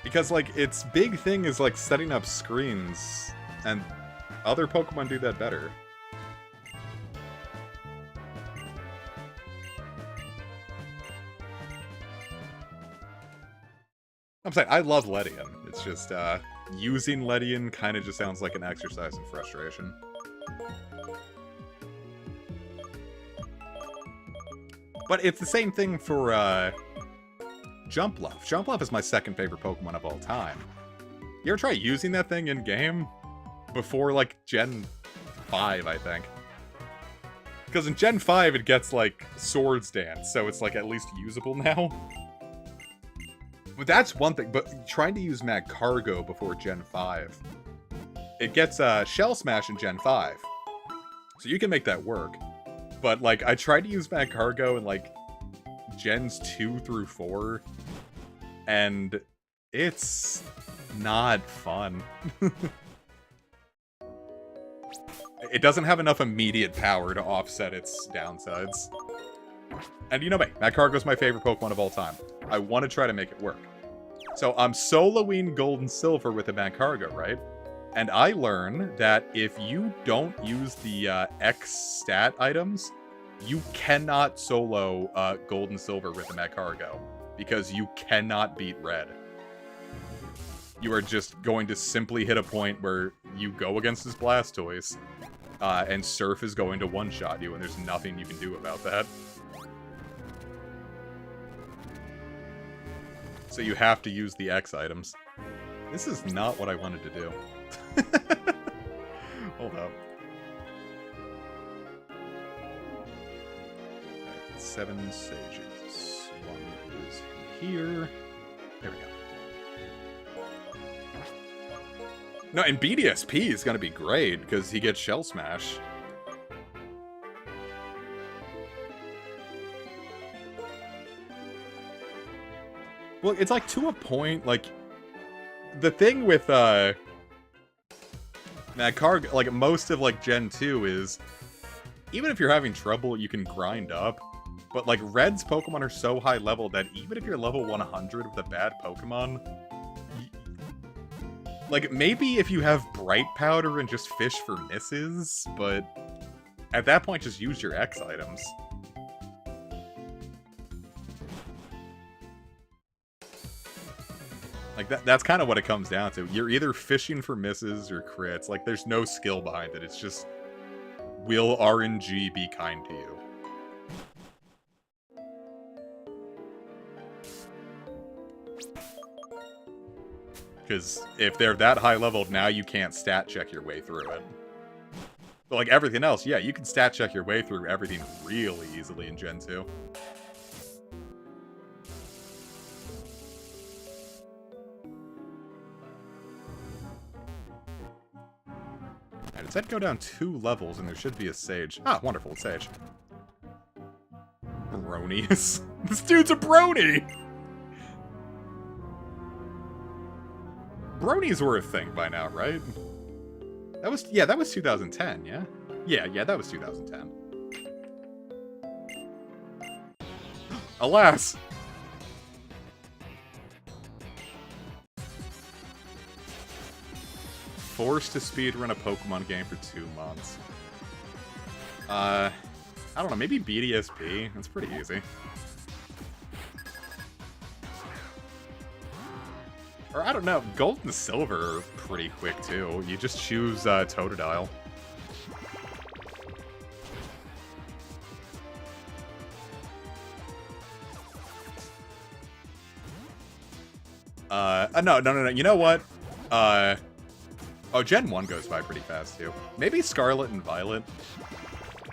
Because, like, its big thing is, like, setting up screens, and other Pokemon do that better. I'm saying, I love Ledian. It's just, using Ledian kind of just sounds like an exercise in frustration. But it's the same thing for, Jumpluff. Jumpluff is my second favorite Pokemon of all time. You ever try using that thing in-game? Before, like, Gen 5, I think. Because in Gen 5, it gets, like, Swords Dance, so it's, like, at least usable now. But that's one thing, but trying to use Magcargo before Gen 5. It gets, Shell Smash in Gen 5. So you can make that work. But, like, I tried to use Magcargo in, like, Gens 2 through 4, and it's not fun. It doesn't have enough immediate power to offset its downsides. And you know me, Magcargo's my favorite Pokemon of all time. I want to try to make it work. So I'm soloing Gold and Silver with a Magcargo, right? And I learn that if you don't use the X stat items, you cannot solo Gold and Silver with a Magcargo, because you cannot beat Red. You are just going to simply hit a point where you go against his Blastoise, and Surf is going to one-shot you, and there's nothing you can do about that. So you have to use the X items. This is not what I wanted to do. Hold up. 7 sages. One is here. There we go. No, and BDSP is going to be great, because he gets Shell Smash. Well, it's like to a point, like, the thing with, Magcargo, like, most of, like, Gen 2 is, even if you're having trouble, you can grind up. But, like, Red's Pokemon are so high level that even if you're level 100 with a bad Pokemon, like, maybe if you have Bright Powder and just fish for misses, but at that point, just use your X items. Like, that's kind of what it comes down to. You're either fishing for misses or crits. Like, there's no skill behind it. It's just, will RNG be kind to you? Because if they're that high leveled, now you can't stat check your way through it. But like everything else, yeah, you can stat check your way through everything really easily in Gen 2. Alright, it said go down 2 levels and there should be a Sage. Ah, wonderful, Sage. Bronies. This dude's a brony! Bronies were a thing by now, right? That was, yeah, that was 2010, yeah? Yeah, that was 2010. Alas! Forced to speedrun a Pokemon game for 2 months. I don't know, maybe BDSP? That's pretty easy. Or, I don't know, Gold and Silver are pretty quick, too. You just choose, Totodile. No. You know what? Oh, Gen 1 goes by pretty fast, too. Maybe Scarlet and Violet.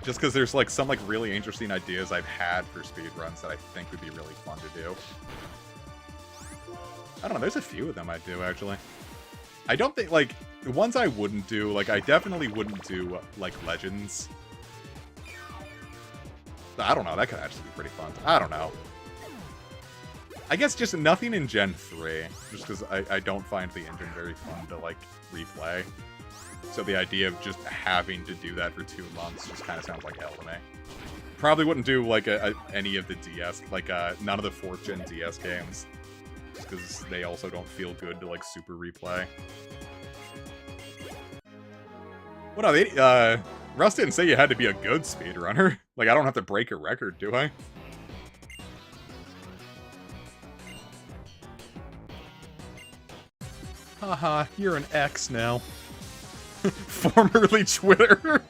Just because there's, like, some, like, really interesting ideas I've had for speedruns that I think would be really fun to do. I don't know, there's a few of them I'd do, actually. I don't think, like, the ones I wouldn't do, like, I definitely wouldn't do, like, Legends. I don't know, that could actually be pretty fun. I don't know. I guess just nothing in Gen 3, just because I don't find the engine very fun to, like, replay. So the idea of just having to do that for 2 months just kind of sounds like hell to me. Probably wouldn't do, like, any of the DS, like, none of the 4th Gen DS games. Just because they also don't feel good to, like, super replay. Well, no, Russ didn't say you had to be a good speedrunner. Like, I don't have to break a record, do I? Haha, you're an X now. Formerly Twitter.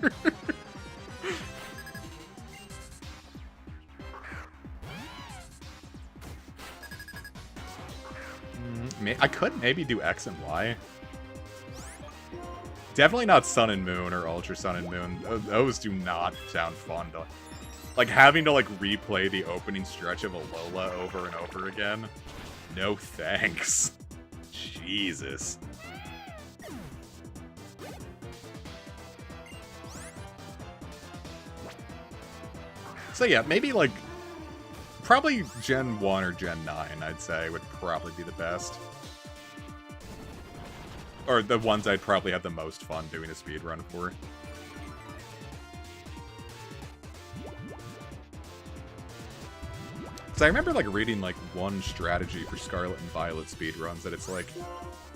I could maybe do X and Y. Definitely not Sun and Moon or Ultra Sun and Moon. Those do not sound fun to... Like, having to, like, replay the opening stretch of Alola over and over again. No thanks. Jesus. So yeah, maybe, like, probably Gen 1 or Gen 9, I'd say, would probably be the best. Or the ones I'd probably have the most fun doing a speedrun for. So I remember, like, reading, like, one strategy for Scarlet and Violet speedruns, that it's like,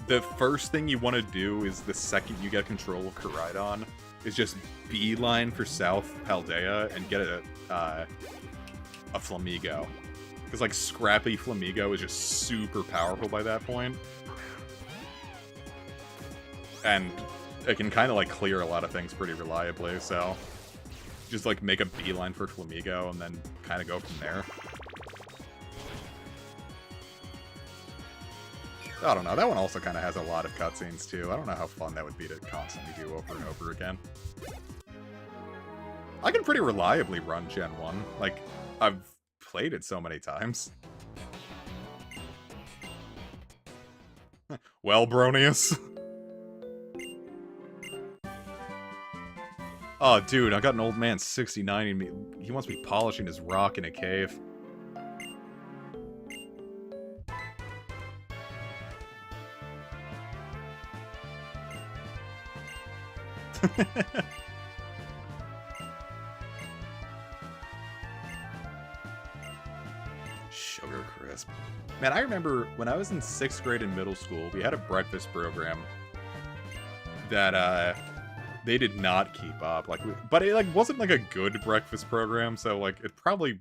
the first thing you want to do is the second you get control of Koraidon, is just beeline for South Paldea and get a Flamigo. Because, like, Scrappy Flamigo is just super powerful by that point. And it can kind of, like, clear a lot of things pretty reliably, so... Just, like, make a beeline for Flamigo and then kind of go from there. I don't know, that one also kind of has a lot of cutscenes, too. I don't know how fun that would be to constantly do over and over again. I can pretty reliably run Gen 1. Like, I've played it so many times. Well, Bronius. Oh, dude, I got an old man 69 in me. He wants me polishing his rock in a cave. Sugar Crisp. Man, I remember when I was in 6th grade in middle school, we had a breakfast program that, they did not keep up. Like, but it, like, wasn't, like, a good breakfast program, so, like, it probably...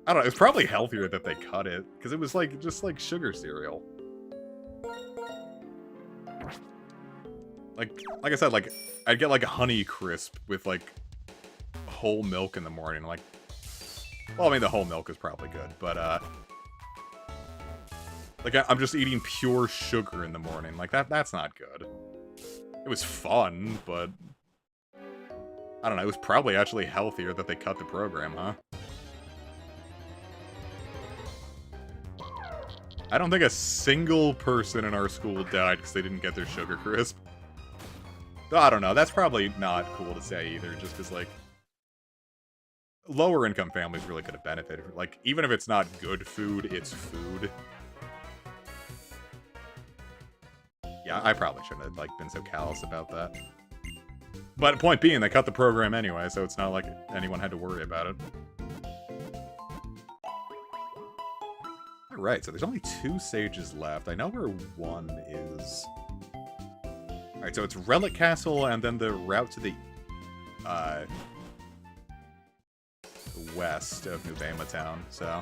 I don't know, it was probably healthier that they cut it, because it was, like, just, like, sugar cereal. Like I said, like, I'd get, like, a Honey Crisp with, like, whole milk in the morning, like... Well, I mean, the whole milk is probably good, but, like, I'm just eating pure sugar in the morning. Like, that's not good. It was fun, but... I don't know, it was probably actually healthier that they cut the program, huh? I don't think a single person in our school died because they didn't get their Sugar Crisp. I don't know, that's probably not cool to say either, just because, like... Lower income families really could have benefited. Like, even if it's not good food, it's food. Yeah, I probably shouldn't have, like, been so callous about that. But point being, they cut the program anyway, so it's not like anyone had to worry about it. Alright, so there's only 2 sages left. I know where one is. Alright, so it's Relic Castle, and then the route to the, west of Nuvema Town, so...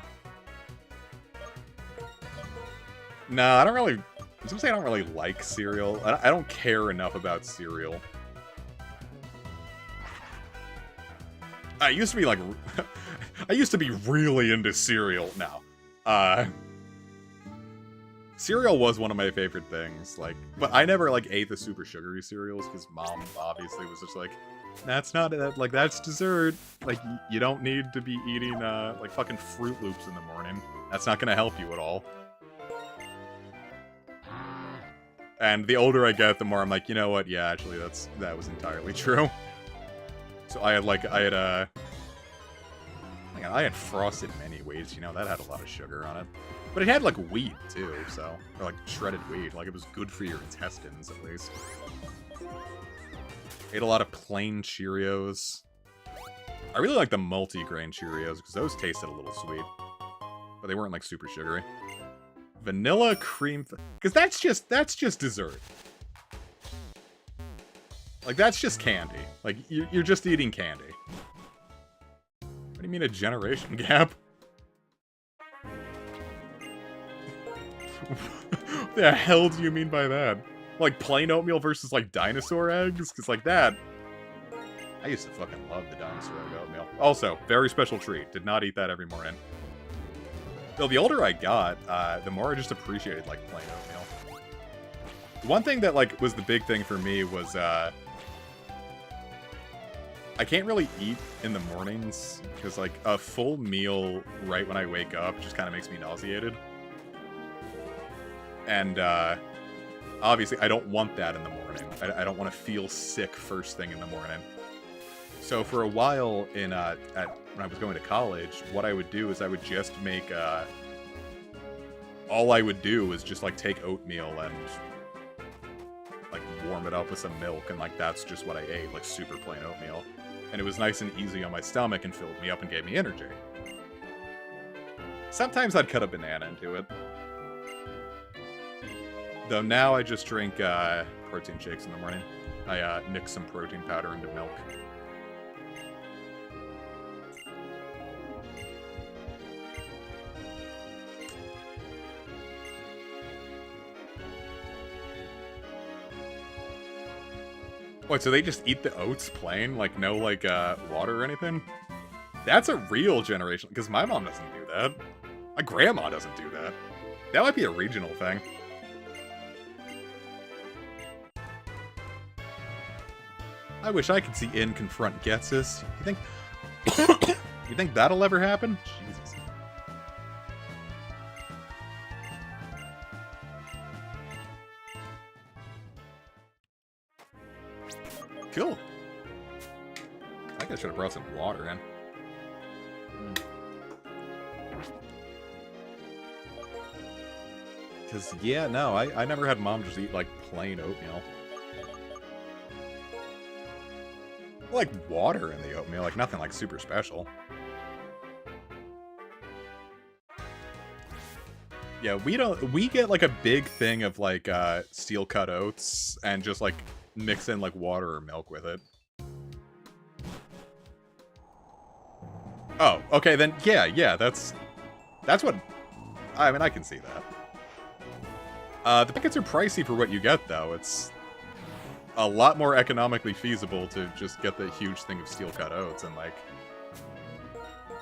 Nah, I don't really... I was gonna say I don't really like cereal. I don't care enough about cereal. I used to be, like... I used to be really into cereal. No. Cereal was one of my favorite things, like... But I never, like, ate the super sugary cereals, because Mom obviously was just like... That's not... Like, that's dessert. Like, you don't need to be eating, like, fucking Fruit Loops in the morning. That's not gonna help you at all. And the older I get, the more I'm like, you know what? Yeah, actually, that was entirely true. So I had Frosted Mini Wheats, you know, that had a lot of sugar on it. But it had, like, wheat, too, so... Or, like, shredded wheat. Like, it was good for your intestines, at least. Ate a lot of plain Cheerios. I really like the multi-grain Cheerios, because those tasted a little sweet. But they weren't, like, super sugary. Vanilla cream... Because that's just dessert. Like, that's just candy. Like, you're just eating candy. What do you mean a generation gap? What the hell do you mean by that? Like, plain oatmeal versus, like, dinosaur eggs? Because, like, that... I used to fucking love the dinosaur egg oatmeal. Also, very special treat. Did not eat that every morning. Though the older I got, the more I just appreciated, like, plain oatmeal. One thing that, like, was the big thing for me was, I can't really eat in the mornings, because, like, a full meal right when I wake up just kind of makes me nauseated. And, obviously, I don't want that in the morning. I don't want to feel sick first thing in the morning. So for a while when I was going to college, what I would do is I would just make, all I would do was just, like, take oatmeal and, like, warm it up with some milk, and, like, that's just what I ate, like, super plain oatmeal. And it was nice and easy on my stomach and filled me up and gave me energy. Sometimes I'd cut a banana into it. Though now I just drink protein shakes in the morning. I mix some protein powder into milk. Wait, so they just eat the oats plain? Like, no, like, water or anything? That's a real generation, because my mom doesn't do that. My grandma doesn't do that. That might be a regional thing. I wish I could see In confront Getsus. You think... you think that'll ever happen? Jesus. Cool. I think I should have brought some water in. Because, yeah, no, I never had mom just eat, like, plain oatmeal. Like, water in the oatmeal, like, nothing, like, super special. Yeah, we get, like, a big thing of, like, steel-cut oats, and just, like, mix in, like, water or milk with it. Oh, okay, then, yeah, that's what... I mean, I can see that. The packets are pricey for what you get, though. It's a lot more economically feasible to just get the huge thing of steel-cut oats and, like,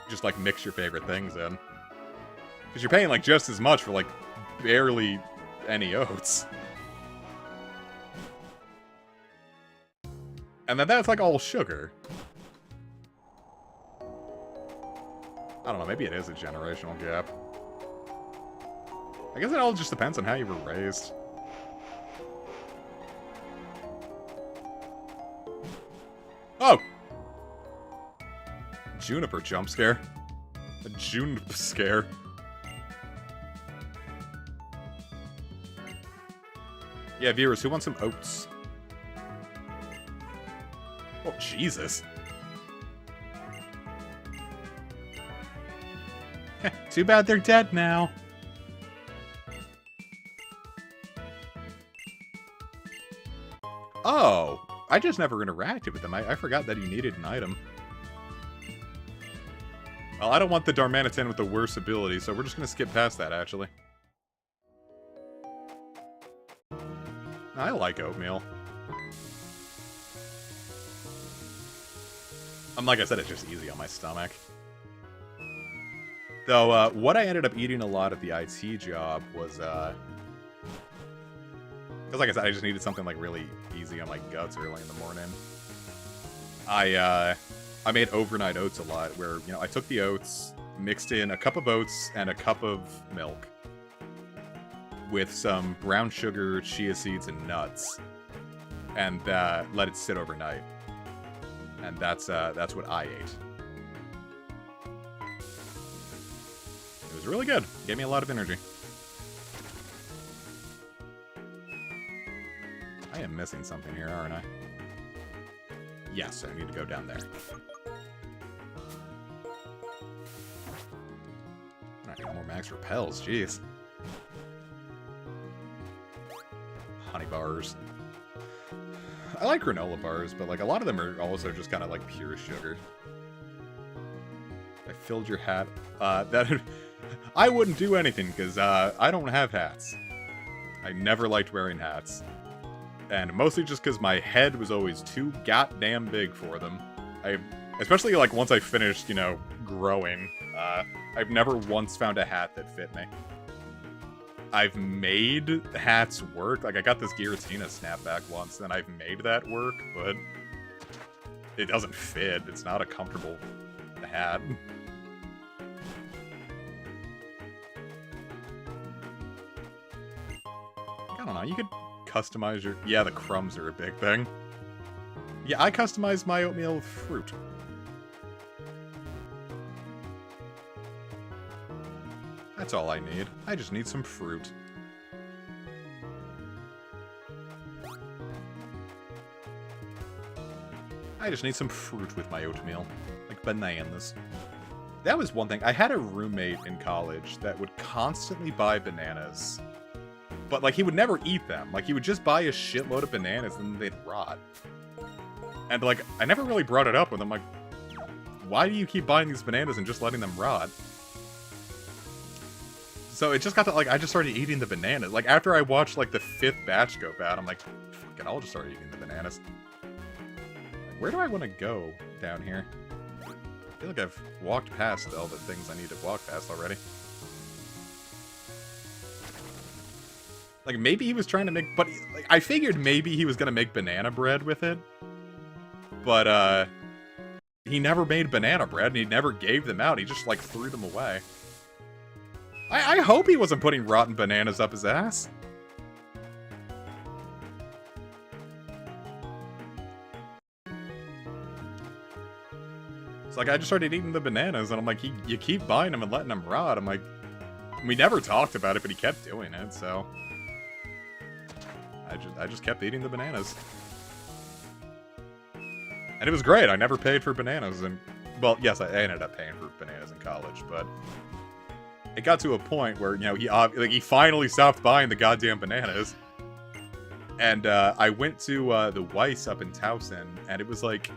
just, like, mix your favorite things in. Because you're paying, like, just as much for, like, barely any oats. And then that's, like, all sugar. I don't know, maybe it is a generational gap. I guess it all just depends on how you were raised. Oh! Juniper jump scare. A Juniper scare. Yeah, viewers, who wants some oats? Oh, Jesus. Too bad they're dead now. Oh, I just never interacted with them. I forgot that you needed an item. Well, I don't want the Darmanitan with the worst ability, so we're just going to skip past that, actually. I like oatmeal. Like I said, it's just easy on my stomach. Though, what I ended up eating a lot at the IT job was, because like I said, I just needed something, like, really easy on my guts early in the morning. I made overnight oats a lot, where, you know, I took the oats, mixed in a cup of oats and a cup of milk, with some brown sugar, chia seeds, and nuts, and let it sit overnight. And that's what I ate. It was was really good. Gave me a lot of energy. I am missing something here, aren't I? Yes, I need to go down there. I need more max repels, jeez. Honey bars. I like granola bars, but like a lot of them are also just kind of like pure sugar. I filled your hat. That I wouldn't do anything because I don't have hats. I never liked wearing hats. And mostly just because my head was always too goddamn big for them. Especially like once I finished, you know, growing, I've never once found a hat that fit me. I've made hats work. Like I got this Giratina snapback once, and I've made that work, but it doesn't fit. It's not a comfortable hat. I don't know, you could customize your... Yeah, the crumbs are a big thing. Yeah, I customize my oatmeal with fruit. That's all I need. I just need some fruit. I just need some fruit with my oatmeal. Like bananas. That was one thing. I had a roommate in college that would constantly buy bananas. But, like, he would never eat them. Like, he would just buy a shitload of bananas and then they'd rot. And, like, I never really brought it up with him. Like, why do you keep buying these bananas and just letting them rot? So it just got to, like, I just started eating the bananas. Like, after I watched, like, the 5th batch go bad, I'm like, fuck it, I'll just start eating the bananas. Where do I want to go down here? I feel like I've walked past all the things I need to walk past already. Like, maybe he was trying to make... But, like, I figured maybe he was going to make banana bread with it. But, he never made banana bread, and he never gave them out. He just, like, threw them away. I hope he wasn't putting rotten bananas up his ass. It's like, I just started eating the bananas, and I'm like, you keep buying them and letting them rot. I'm like, we never talked about it, but he kept doing it, so... I just kept eating the bananas. And it was great. I never paid for bananas. And, well, yes, I ended up paying for bananas in college, but it got to a point where, you know, he finally stopped buying the goddamn bananas. And I went to the Weiss up in Towson, and it was like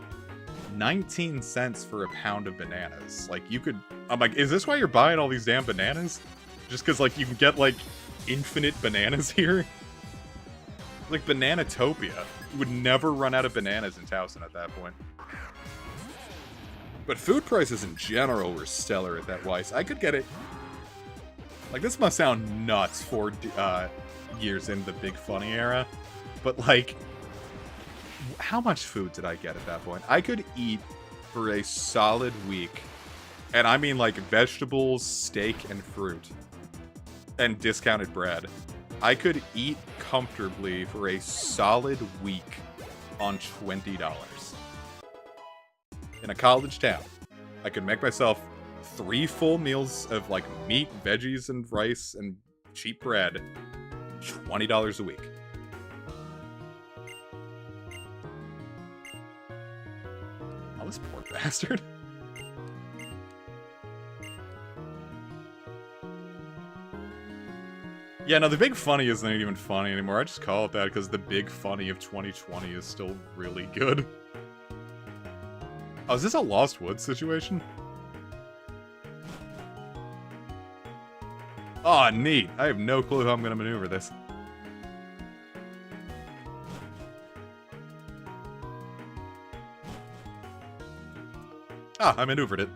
19 cents for a pound of bananas. Like, you could... I'm like, is this why you're buying all these damn bananas? Just because, like, you can get, like, infinite bananas here? Like Bananatopia. You would never run out of bananas in Towson at that point. But food prices in general were stellar at that Weiss. I could get it... Like, this must sound nuts 4 years into the Big Funny era. But, like... How much food did I get at that point? I could eat for a solid week. And I mean, like, vegetables, steak, and fruit. And discounted bread. I could eat comfortably for a solid week on $20. In a college town, I could make myself 3 full meals of, like, meat, veggies, and rice, and cheap bread. $20 a week. Oh, this poor bastard. Yeah, no, the Big Funny isn't even funny anymore. I just call it that because the Big Funny of 2020 is still really good. Oh, is this a Lost Woods situation? Oh, neat. I have no clue how I'm going to maneuver this. Ah, I maneuvered it.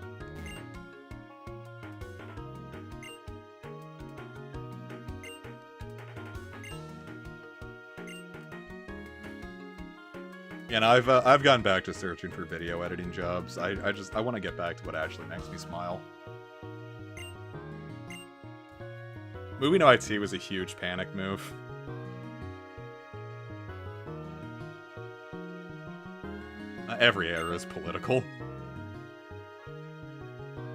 And I've gone back to searching for video editing jobs. I want to get back to what actually makes me smile. Moving to IT was a huge panic move. Every era is political.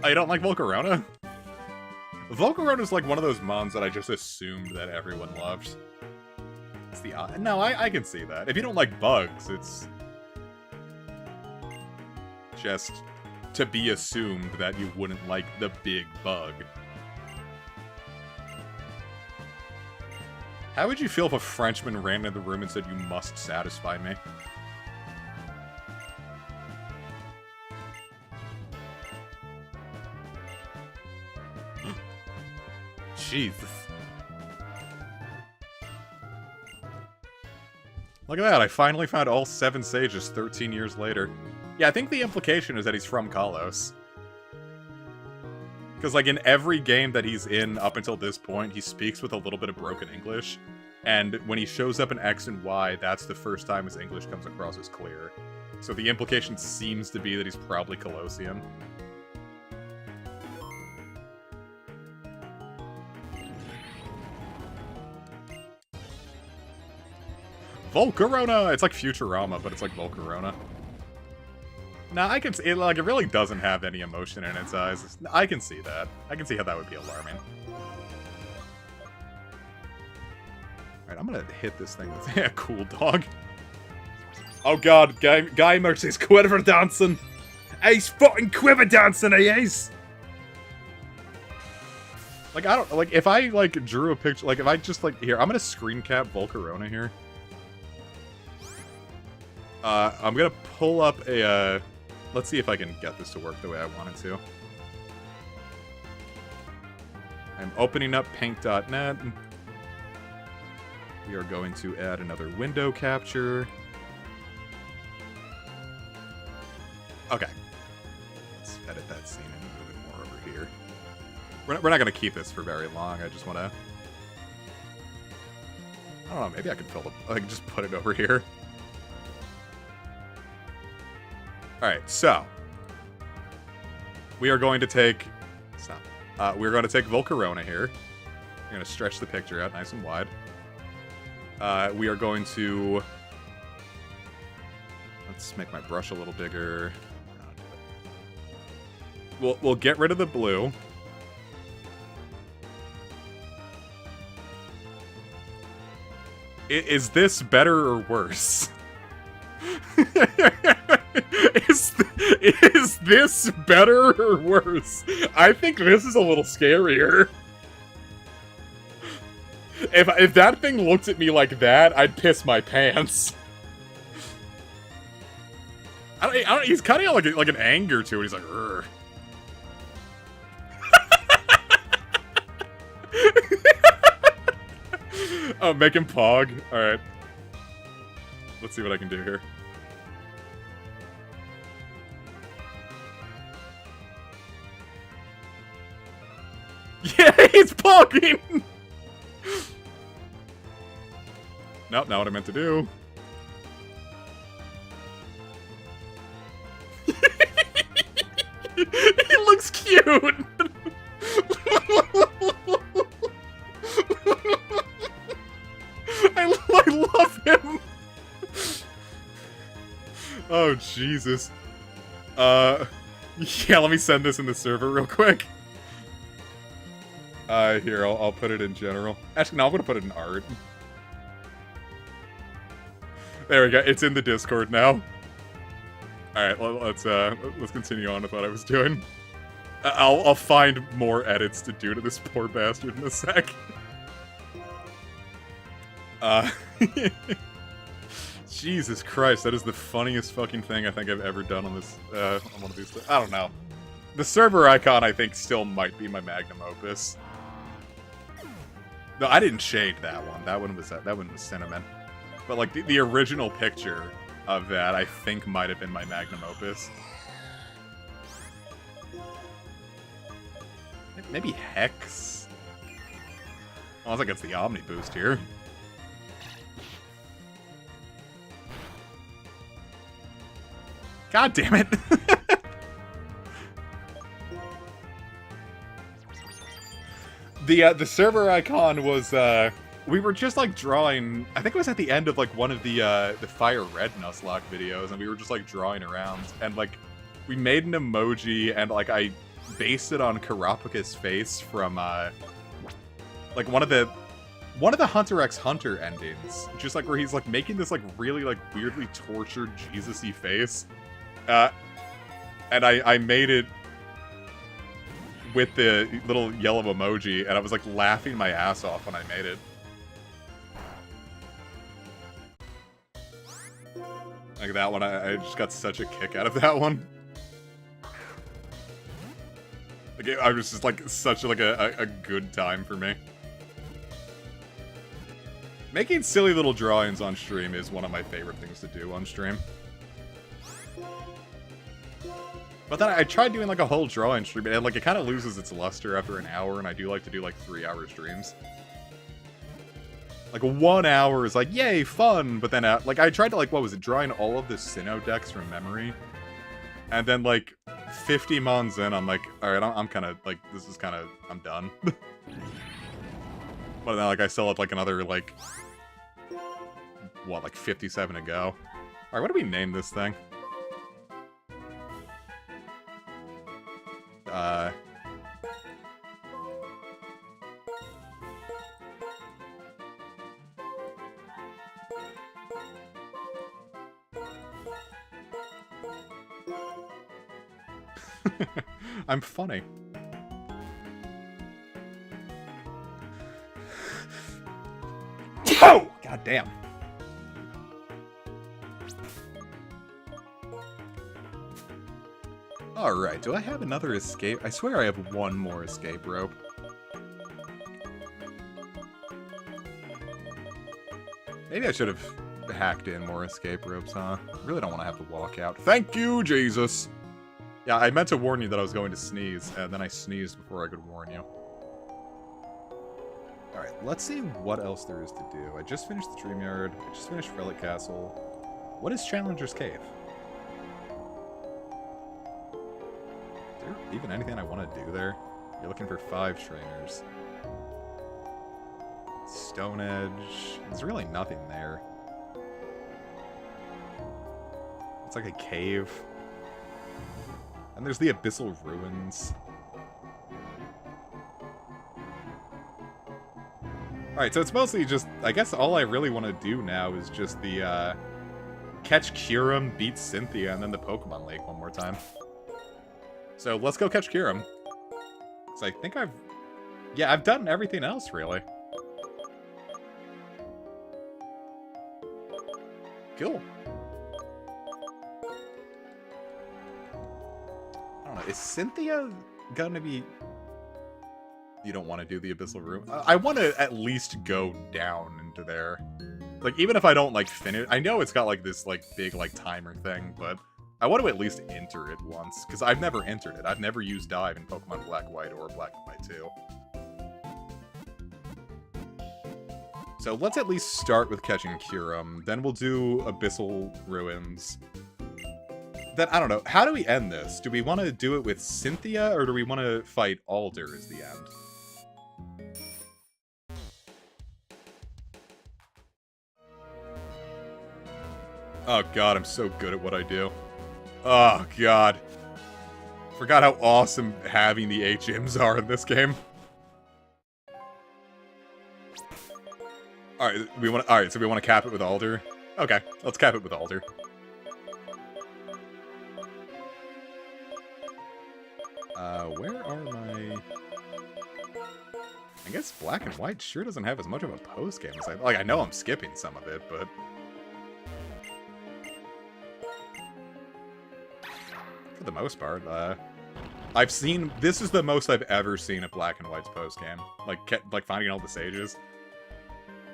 Oh, you don't like Volcarona? Volcarona's like one of those mons that I just assumed that everyone loved. It's the no, I can see that. If you don't like bugs, it's just to be assumed that you wouldn't like the big bug. How would you feel if a Frenchman ran into the room and said, "You must satisfy me"? Jesus. Look at that, I finally found all 7 sages 13 years later. Yeah, I think the implication is that he's from Kalos. Because, like, in every game that he's in up until this point, he speaks with a little bit of broken English. And when he shows up in X and Y, that's the first time his English comes across as clear. So the implication seems to be that he's probably Kalosian. Volcarona! It's like Futurama, but it's like Volcarona. Nah, I can see, it really doesn't have any emotion in its eyes. I can see that. I can see how that would be alarming. Alright, I'm gonna hit this thing with a cool dog. Oh god, Guy Mercy's quiver dancing! He's fucking quiver dancing, he is! Like, I don't, like, if I, like, drew a picture, like, if I just, like, here, I'm gonna screen cap Volcarona here. I'm gonna pull up a, let's see if I can get this to work the way I want it to. I'm opening up paint.net. We are going to add another window capture. Okay. Let's edit that scene and move it more over here. We're not going to keep this for very long. I just want to... I don't know, maybe I could fill the... I can just put it over here. Alright, so... we are going to take... Stop. We're going to take Volcarona here. We're going to stretch the picture out nice and wide. We are going to... let's make my brush a little bigger. We'll get rid of the blue. Is this better or worse? Is this better or worse? I think this is a little scarier. If that thing looked at me like that, I'd piss my pants. I don't, he's kind of like an anger to it. He's like, "Urgh." Oh, make him pog. Alright. Let's see what I can do here. Yeah, he's pogging! Nope, not what I meant to do. He looks cute! I love him! Oh, Jesus. Yeah, let me send this in the server real quick. Here, I'll put it in general. Actually, no, I'm gonna put it in art. There we go, it's in the Discord now. Alright, let's continue on with what I was doing. I'll find more edits to do to this poor bastard in a sec. Jesus Christ, that is the funniest fucking thing I think I've ever done on this, on one of these things. I don't know. The server icon, I think, still might be my magnum opus. No, I didn't shade that one. That one was cinnamon. But, like, the original picture of that, I think, might have been my magnum opus. Maybe Hex? Unless I gets the Omni boost here. God damn it! The server icon was, we were just, like, drawing... I think it was at the end of, like, one of the Fire Red Nuzlocke videos, and we were just, like, drawing around. And, like, we made an emoji, and, like, I based it on Kurapika's face from, like, one of the Hunter x Hunter endings. Just, like, where he's, like, making this, like, really, like, weirdly tortured Jesus-y face. And I made it with the little yellow emoji, and I was, like, laughing my ass off when I made it. Like, that one, I just got such a kick out of that one. Like, I was just, like, such, like, a good time for me. Making silly little drawings on stream is one of my favorite things to do on stream. But then I tried doing, like, a whole drawing stream, and, like, it kind of loses its luster after an hour, and I do like to do, like, 3-hour streams. Like, 1 hour is like, yay, fun! But then, like, I tried to, like, what was it, drawing all of the Sinnoh decks from memory. And then, like, 50 mons in, I'm like, alright, I'm kind of, like, this is kind of, I'm done. But then, like, I still have, like, another, like, what, like, 57 to go. Alright, what do we name this thing? I'm funny. Oh! God damn. Alright, do I have another escape? I swear I have one more escape rope. Maybe I should have hacked in more escape ropes, huh? Really don't want to have to walk out. Thank you, Jesus! Yeah, I meant to warn you that I was going to sneeze, and then I sneezed before I could warn you. Alright, let's see what else there is to do. I just finished the Dream Yard. I just finished Relic Castle. What is Challenger's Cave? Is there even anything I want to do there? You're looking for 5 trainers. Stone Edge. There's really nothing there. It's like a cave. And there's the Abyssal Ruins. Alright, so it's mostly just... I guess all I really want to do now is just the, catch Kyurem, beat Cynthia, and then the Pokemon Lake one more time. So, let's go catch Kyurem. So I think I've... Yeah, I've done everything else, really. Cool. I don't know, is Cynthia gonna be... You don't want to do the Abyssal Room? I want to at least go down into there. Like, even if I don't, like, finish... I know it's got, like, this, like, big, like, timer thing, but I want to at least enter it once, because I've never entered it. I've never used Dive in Pokemon Black White or Black and White 2. So let's at least start with catching Kyurem, then we'll do Abyssal Ruins. Then, I don't know, how do we end this? Do we want to do it with Cynthia, or do we want to fight Alder as the end? Oh god, I'm so good at what I do. Oh god. Forgot how awesome having the HMs are in this game. Alright, so we want to cap it with Alder? Okay, let's cap it with Alder. Where are my... I guess Black and White sure doesn't have as much of a post-game as I know I'm skipping some of it, but... For the most part, I've seen... This is the most I've ever seen of Black and White's post-game. Like finding all the sages.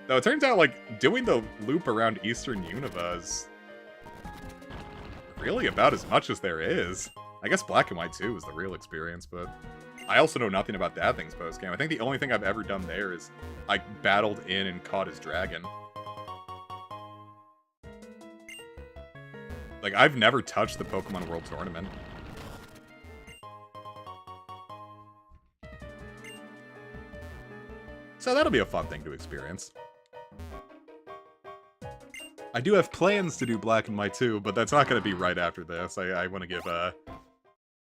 Though it turns out, like, doing the loop around Eastern Unova is... really about as much as there is. I guess Black and White 2 is the real experience, but... I also know nothing about that thing's post-game. I think the only thing I've ever done there is I battled in and caught his dragon. Like, I've never touched the Pokemon World Tournament. So that'll be a fun thing to experience. I do have plans to do Black and White 2, but that's not going to be right after this. I want to give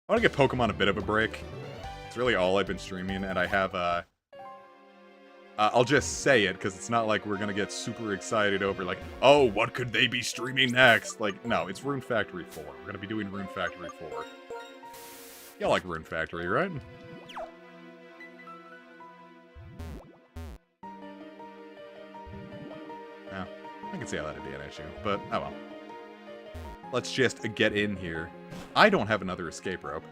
I want to give Pokemon a bit of a break. It's really all I've been streaming, and I have, I'll just say it, because it's not like we're gonna get super excited over, like, oh, what could they be streaming next? Like, no, it's Rune Factory 4. We're gonna be doing Rune Factory 4. Y'all like Rune Factory, right? Yeah, I can see how that'd be an issue, but oh well. Let's just get in here. I don't have another escape rope.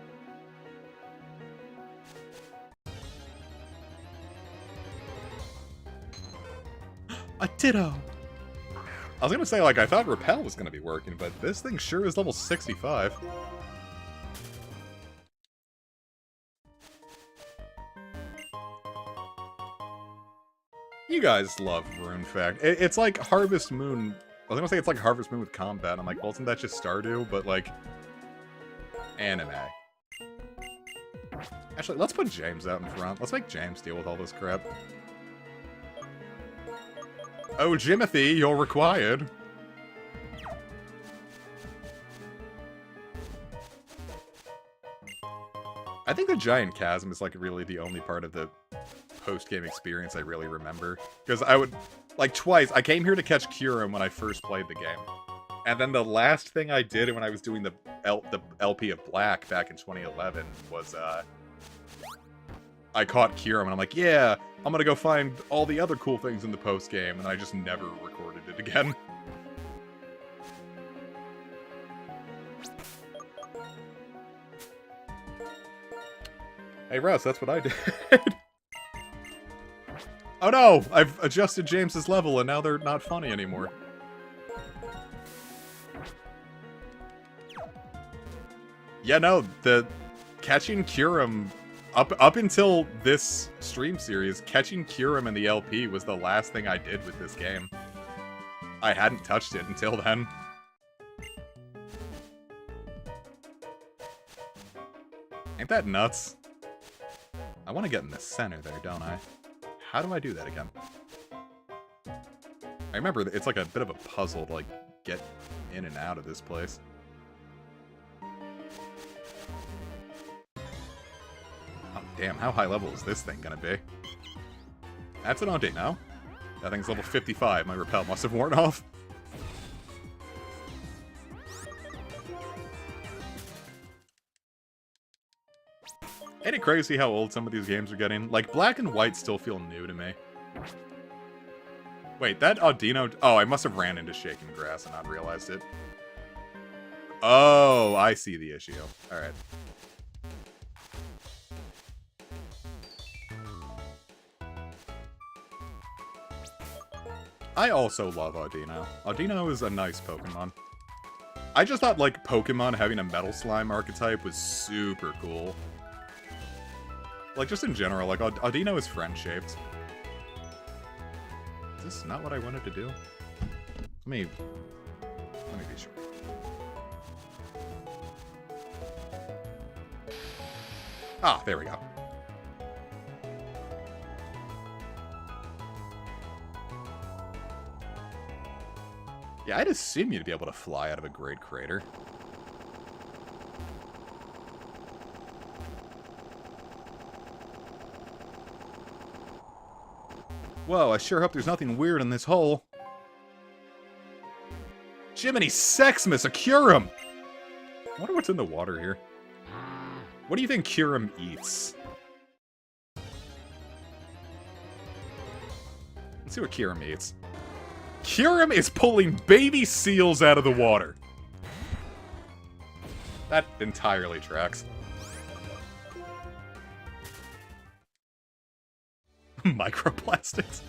A Ditto! I was gonna say, like, I thought Repel was gonna be working, but this thing sure is level 65. You guys love Rune Fact. It's like Harvest Moon. I was gonna say it's like Harvest Moon with combat. I'm like, well, isn't that just Stardew? But, like, anime. Actually, let's put James out in front. Let's make James deal with all this crap. Oh, Jimothy, you're required. I think the Giant Chasm is, like, really the only part of the post-game experience I really remember. Because I would, like, twice, I came here to catch Kyurem when I first played the game. And then the last thing I did when I was doing the LP of Black back in 2011 was, I caught Kyurem, and I'm like, yeah, I'm gonna go find all the other cool things in the post-game, and I just never recorded it again. Hey, Russ, that's what I did. Oh no! I've adjusted James's level, and now they're not funny anymore. Yeah, no, the catching Kyurem... Up until this stream series, catching Kyurem in the LP was the last thing I did with this game. I hadn't touched it until then. Ain't that nuts? I want to get in the center there, don't I? How do I do that again? I remember it's like a bit of a puzzle to, like, get in and out of this place. Oh, damn, how high level is this thing gonna be? That's an Onde now. That thing's level 55. My Repel must have worn off. Ain't it crazy how old some of these games are getting? Like, Black and White still feel new to me. Wait, that Audino... Oh, I must have ran into Shaken Grass and not realized it. Oh, I see the issue. Alright. I also love Audino. Audino is a nice Pokemon. I just thought, like, Pokemon having a Metal Slime archetype was super cool. Like, just in general, like, Audino is friend-shaped. Is this not what I wanted to do? Let me be sure. Ah, there we go. Yeah, I'd assume you'd be able to fly out of a great crater. Whoa, I sure hope there's nothing weird in this hole. Jiminy Sexmas, a Kyurem! I wonder what's in the water here. What do you think Kyurem eats? Let's see what Kyurem eats. Kyurem is pulling baby seals out of the water. That entirely tracks. Microplastics.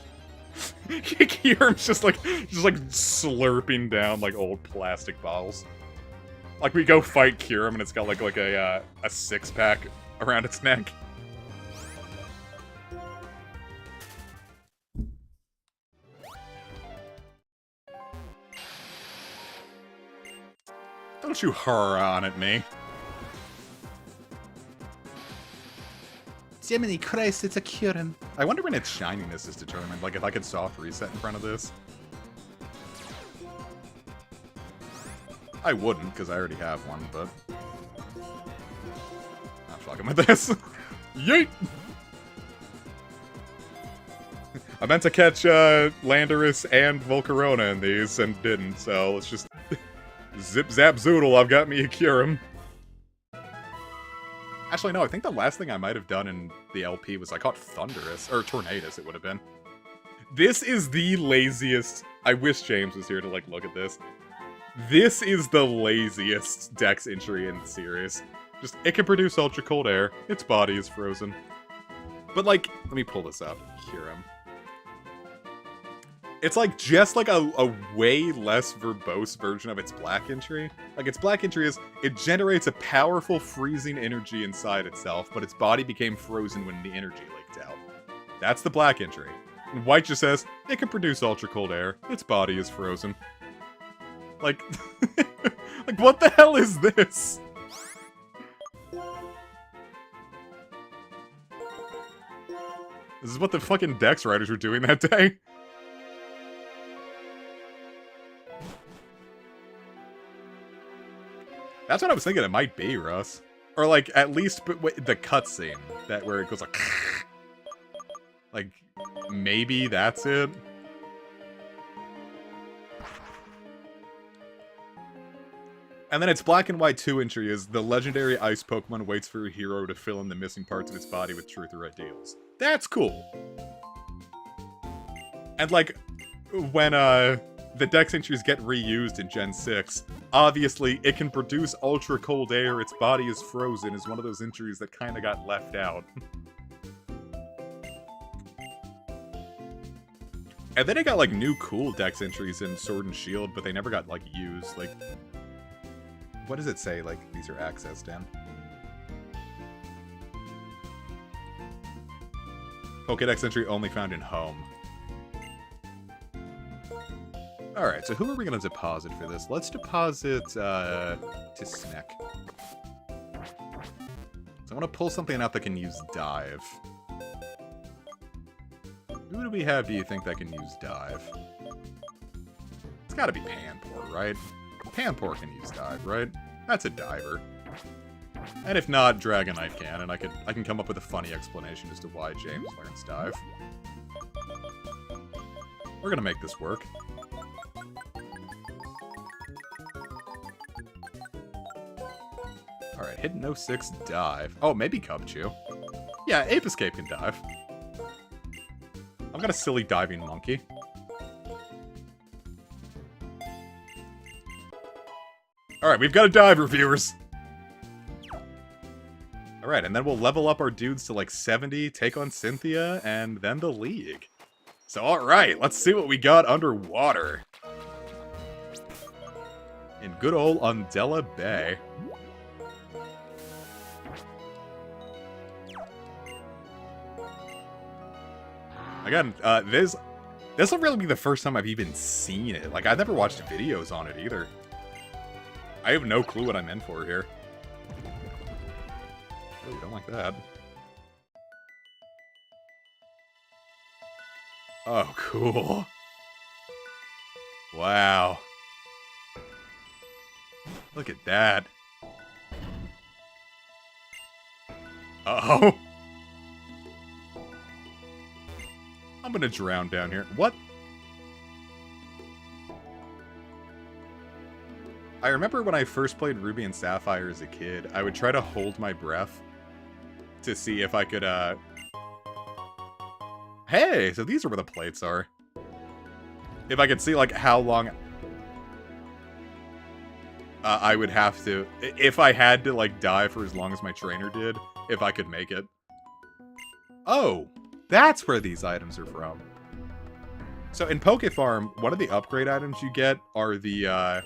Kyurem's just like slurping down like old plastic bottles. Like we go fight Kyurem and it's got like a 6-pack around its neck. Don't you hurrah on at me. Jiminy Christ, it's a Kyurem. I wonder when its shininess is determined. Like, if I could soft reset in front of this. I wouldn't, because I already have one, but... fucking with this. Yeet! I meant to catch Landorus and Volcarona in these and didn't, so let's just zip zap zoodle. I've got me a Kyurem. Actually, no, I think the last thing I might have done in the LP was I caught Thundurus, or Tornadus it would have been. This is the laziest. I wish James was here to like look at this. This is the laziest Dex entry in the series. Just, it can produce ultra cold air. Its body is frozen. But like, let me pull this up. Kyurem. It's like just like a way less verbose version of its black entry. Like its black entry is, it generates a powerful freezing energy inside itself, but its body became frozen when the energy leaked out. That's the black entry. And white just says, it can produce ultra cold air. Its body is frozen. Like, like what the hell is this? This is what the fucking Dex writers were doing that day. That's what I was thinking it might be, Russ. Or like, at least the cutscene, that where it goes like... Like, maybe that's it? And then its black and white 2 entry is, the legendary ice Pokemon waits for a hero to fill in the missing parts of its body with truth or ideals. That's cool. And like, when the Dex entries get reused in Gen 6, obviously it can produce ultra cold air, its body is frozen, is one of those entries that kinda got left out. And then it got like new cool Dex entries in Sword and Shield, but they never got like used. Like, what does it say, like, these are accessed in? Pokédex entry only found in Home. Alright, so who are we going to deposit for this? Let's deposit, to Sneck. So I want to pull something out that can use Dive. Who do we have, do you think, that can use Dive? It's gotta be Panpour, right? Panpour can use Dive, right? That's a diver. And if not, Dragonite can, and I can come up with a funny explanation as to why James learns Dive. We're gonna make this work. Alright, Hidden 06, Dive. Oh, maybe Cubchoo. Yeah, Ape Escape can dive. I've got a silly diving monkey. Alright, we've got a diver, viewers! Alright, and then we'll level up our dudes to like 70, take on Cynthia, and then the League. So alright, let's see what we got underwater. In good old Undella Bay. Again, this will really be the first time I've even seen it. Like, I've never watched videos on it either. I have no clue what I'm in for here. Oh, you don't like that. Oh, cool. Wow. Look at that. Uh-oh. I'm gonna drown down here. What? I remember when I first played Ruby and Sapphire as a kid, I would try to hold my breath to see if I could, Hey! So these are where the plates are. If I could see, like, how long I would have to... If I had to, like, die for as long as my trainer did, if I could make it. Oh! That's where these items are from. So in Poke Farm, one of the upgrade items you get are the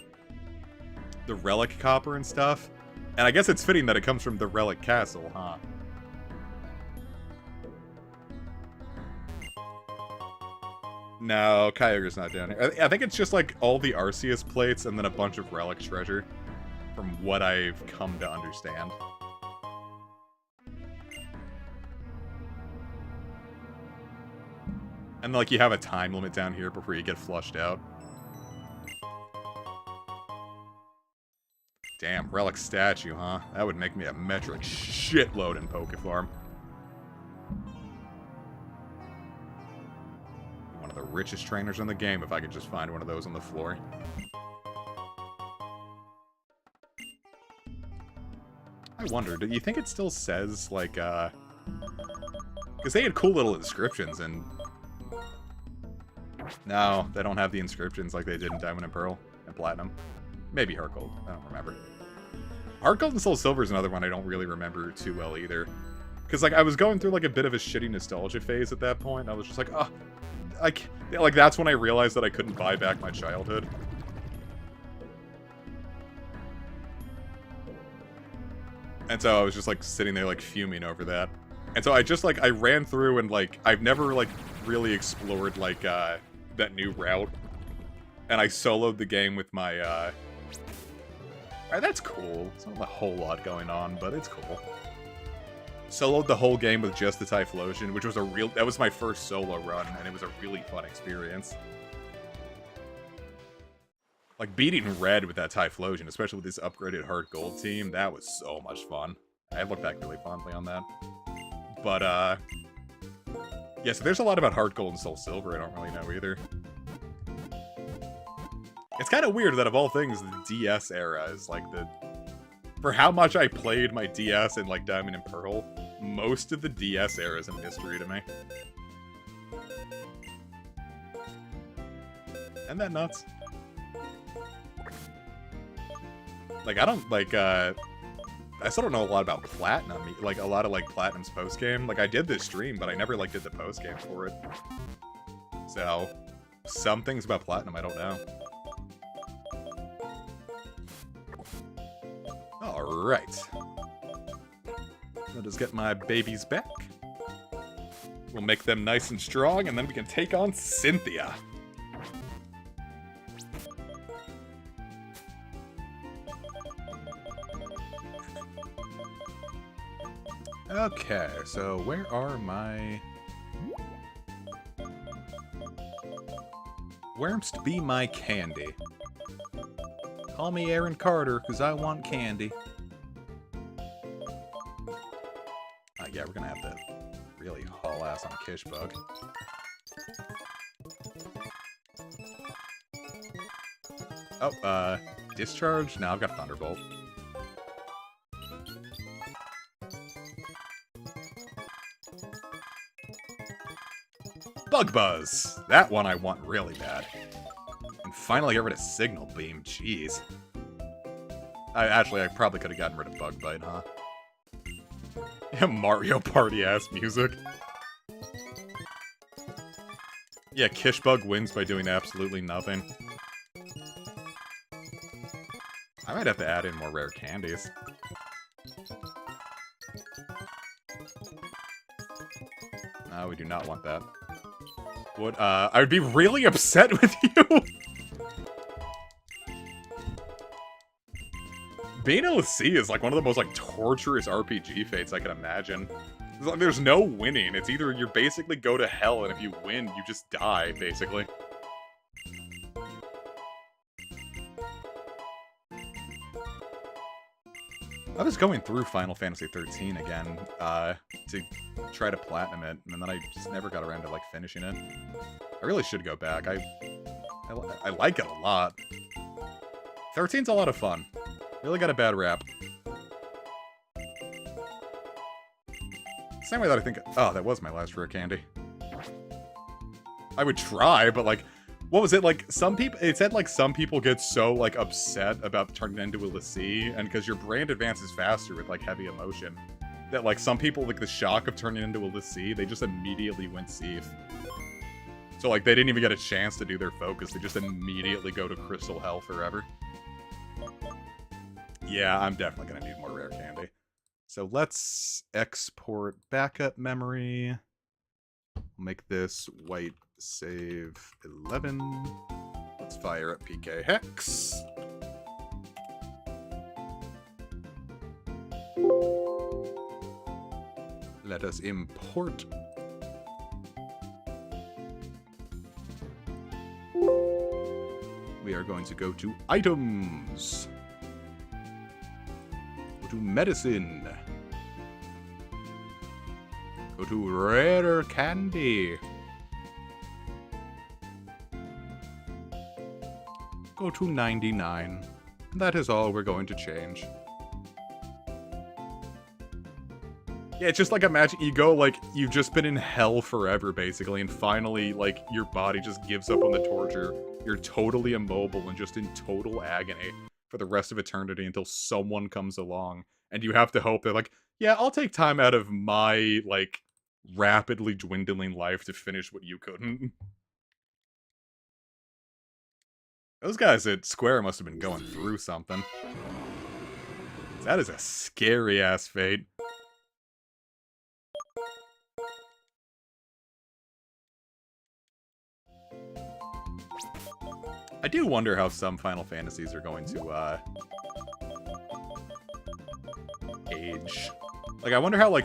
Relic Copper and stuff. And I guess it's fitting that it comes from the Relic Castle, huh? No, Kyogre's not down here. I think it's just like all the Arceus plates and then a bunch of Relic Treasure, from what I've come to understand. And like you have a time limit down here before you get flushed out. Damn, relic statue, huh? That would make me a metric shitload in Pokefarm. One of the richest trainers in the game if I could just find one of those on the floor. I wonder, do you think it still says, like, because they had cool little inscriptions, and... No, they don't have the inscriptions like they did in Diamond and Pearl and Platinum. Maybe Heart Gold, I don't remember. Heart Gold and Soul Silver is another one I don't really remember too well either. Because, like, I was going through, like, a bit of a shitty nostalgia phase at that point. I was just like, oh, like, that's when I realized that I couldn't buy back my childhood. And so I was just, like, sitting there, like, fuming over that. And so I just, like, I ran through and, like, I've never, like, really explored, like, that new route. And I soloed the game with my, Alright, that's cool. It's not a whole lot going on, but it's cool. Soloed the whole game with just the Typhlosion, which was that was my first solo run, and it was a really fun experience. Like, beating Red with that Typhlosion, especially with this upgraded Heart Gold team, that was so much fun. I look back really fondly on that. But, yeah, so there's a lot about Heart Gold and Soul Silver I don't really know either. It's kind of weird that, of all things, the DS era is, like, for how much I played my DS in, like, Diamond and Pearl, most of the DS era is a mystery to me. Isn't that nuts? Like, I don't, like, I still don't know a lot about Platinum. Like, a lot of, like, Platinum's post-game. Like, I did this stream, but I never, like, did the post-game for it. So, some things about Platinum I don't know. Alright. Let us get my babies back. We'll make them nice and strong, and then we can take on Cynthia. Okay, so where are my... Where's to be my candy? Call me Aaron Carter, because I want candy. Yeah, we're gonna have to really haul ass on Kishbug. Oh, Discharge? No, I've got Thunderbolt. Bug Buzz! That one I want really bad. And finally get rid of Signal Beam, jeez. I probably could have gotten rid of Bug Bite, huh? Yeah, Mario Party-ass music. Yeah, Kishbug wins by doing absolutely nothing. I might have to add in more rare candies. No, we do not want that. What, I would be really upset with you! Being able to see is like one of the most like torturous RPG fates I can imagine. There's no winning. It's either you basically go to hell, and if you win, you just die, basically. I was going through Final Fantasy XIII again, to try to platinum it, and then I just never got around to, like, finishing it. I really should go back. I like it a lot. 13's a lot of fun. Really got a bad rap. Same way that I think... Oh, that was my last rare candy. I would try, but, like... What was it, like, some people... It said, like, some people get so, like, upset about turning into a Lassie, and because your brain advances faster with, like, heavy emotion, that, like, some people, like, the shock of turning into a Lassie, they just immediately went Seath. So, like, they didn't even get a chance to do their focus. They just immediately go to Crystal Hell forever. Yeah, I'm definitely gonna need more rare candy. So let's export backup memory. Make this white save 11. Let's fire up PK Hex. Let us import. We are going to go to items. Go to medicine. Go to rare candy. Go to 99. That is all we're going to change. Yeah, it's just like imagine you go like you've just been in hell forever basically, and finally like your body just gives up on the torture. You're totally immobile and just in total agony for the rest of eternity until someone comes along, and you have to hope that like, yeah, I'll take time out of my like rapidly dwindling life to finish what you couldn't. Those guys at Square must have been going through something. That is a scary ass fate. I do wonder how some Final Fantasies are going to, age. Like, I wonder how,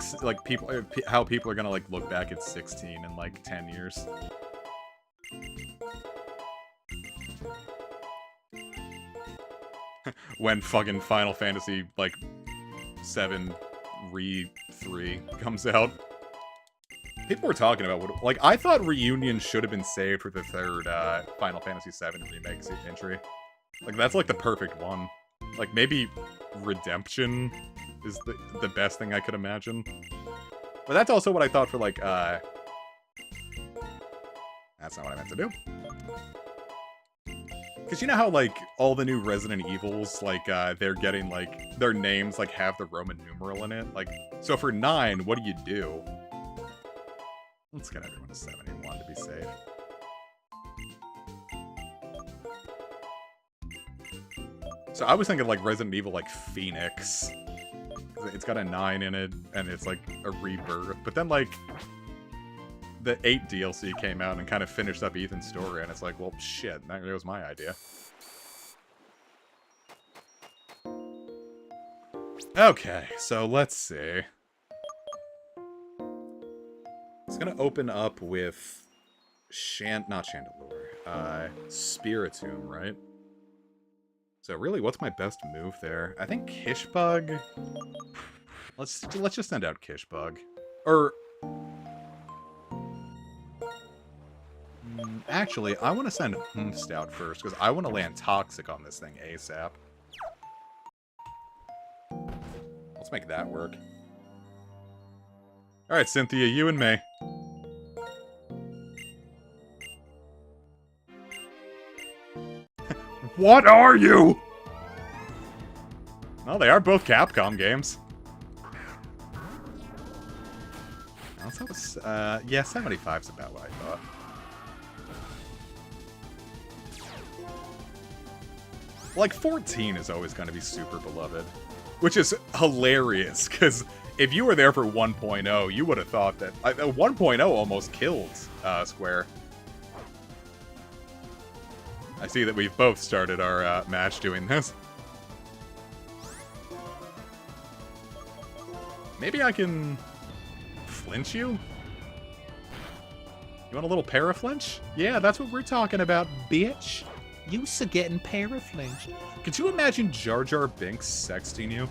how people are gonna, like, look back at 16 in, like, 10 years. When fucking Final Fantasy, like, 7 Re-3 comes out. People were talking about what... Like, I thought Reunion should have been saved for the third Final Fantasy VII Remake entry. Like, that's, like, the perfect one. Like, maybe Redemption is the best thing I could imagine. But that's also what I thought for, like, That's not what I meant to do. Because you know how, like, all the new Resident Evils, like, they're getting, like... Their names, like, have the Roman numeral in it? Like, so for 9, what do? Let's get everyone to 71 to be safe. So I was thinking like Resident Evil like Phoenix. It's got a 9 in it, and it's like a rebirth. But then like the 8 DLC came out and kind of finished up Ethan's story, and it's like, well, shit, that was my idea. Okay, so let's see. It's gonna open up with not Chandelure, Spiritomb, right? So really, what's my best move there? I think Kishbug. Let's just send out Kishbug, or actually, I want to send Stout first because I want to land Toxic on this thing ASAP. Let's make that work. All right, Cynthia, you and me. What are you? Well, they are both Capcom games. Let's have a, yeah, 75's about what I thought. Like, 14 is always going to be super beloved. Which is hilarious, because if you were there for 1.0, you would have thought that... 1.0 almost killed Square. I see that we've both started our match doing this. Maybe I can... flinch you? You want a little para-flinch? Yeah, that's what we're talking about, bitch. Used to getting para-flinch. Could you imagine Jar Jar Binks sexting you?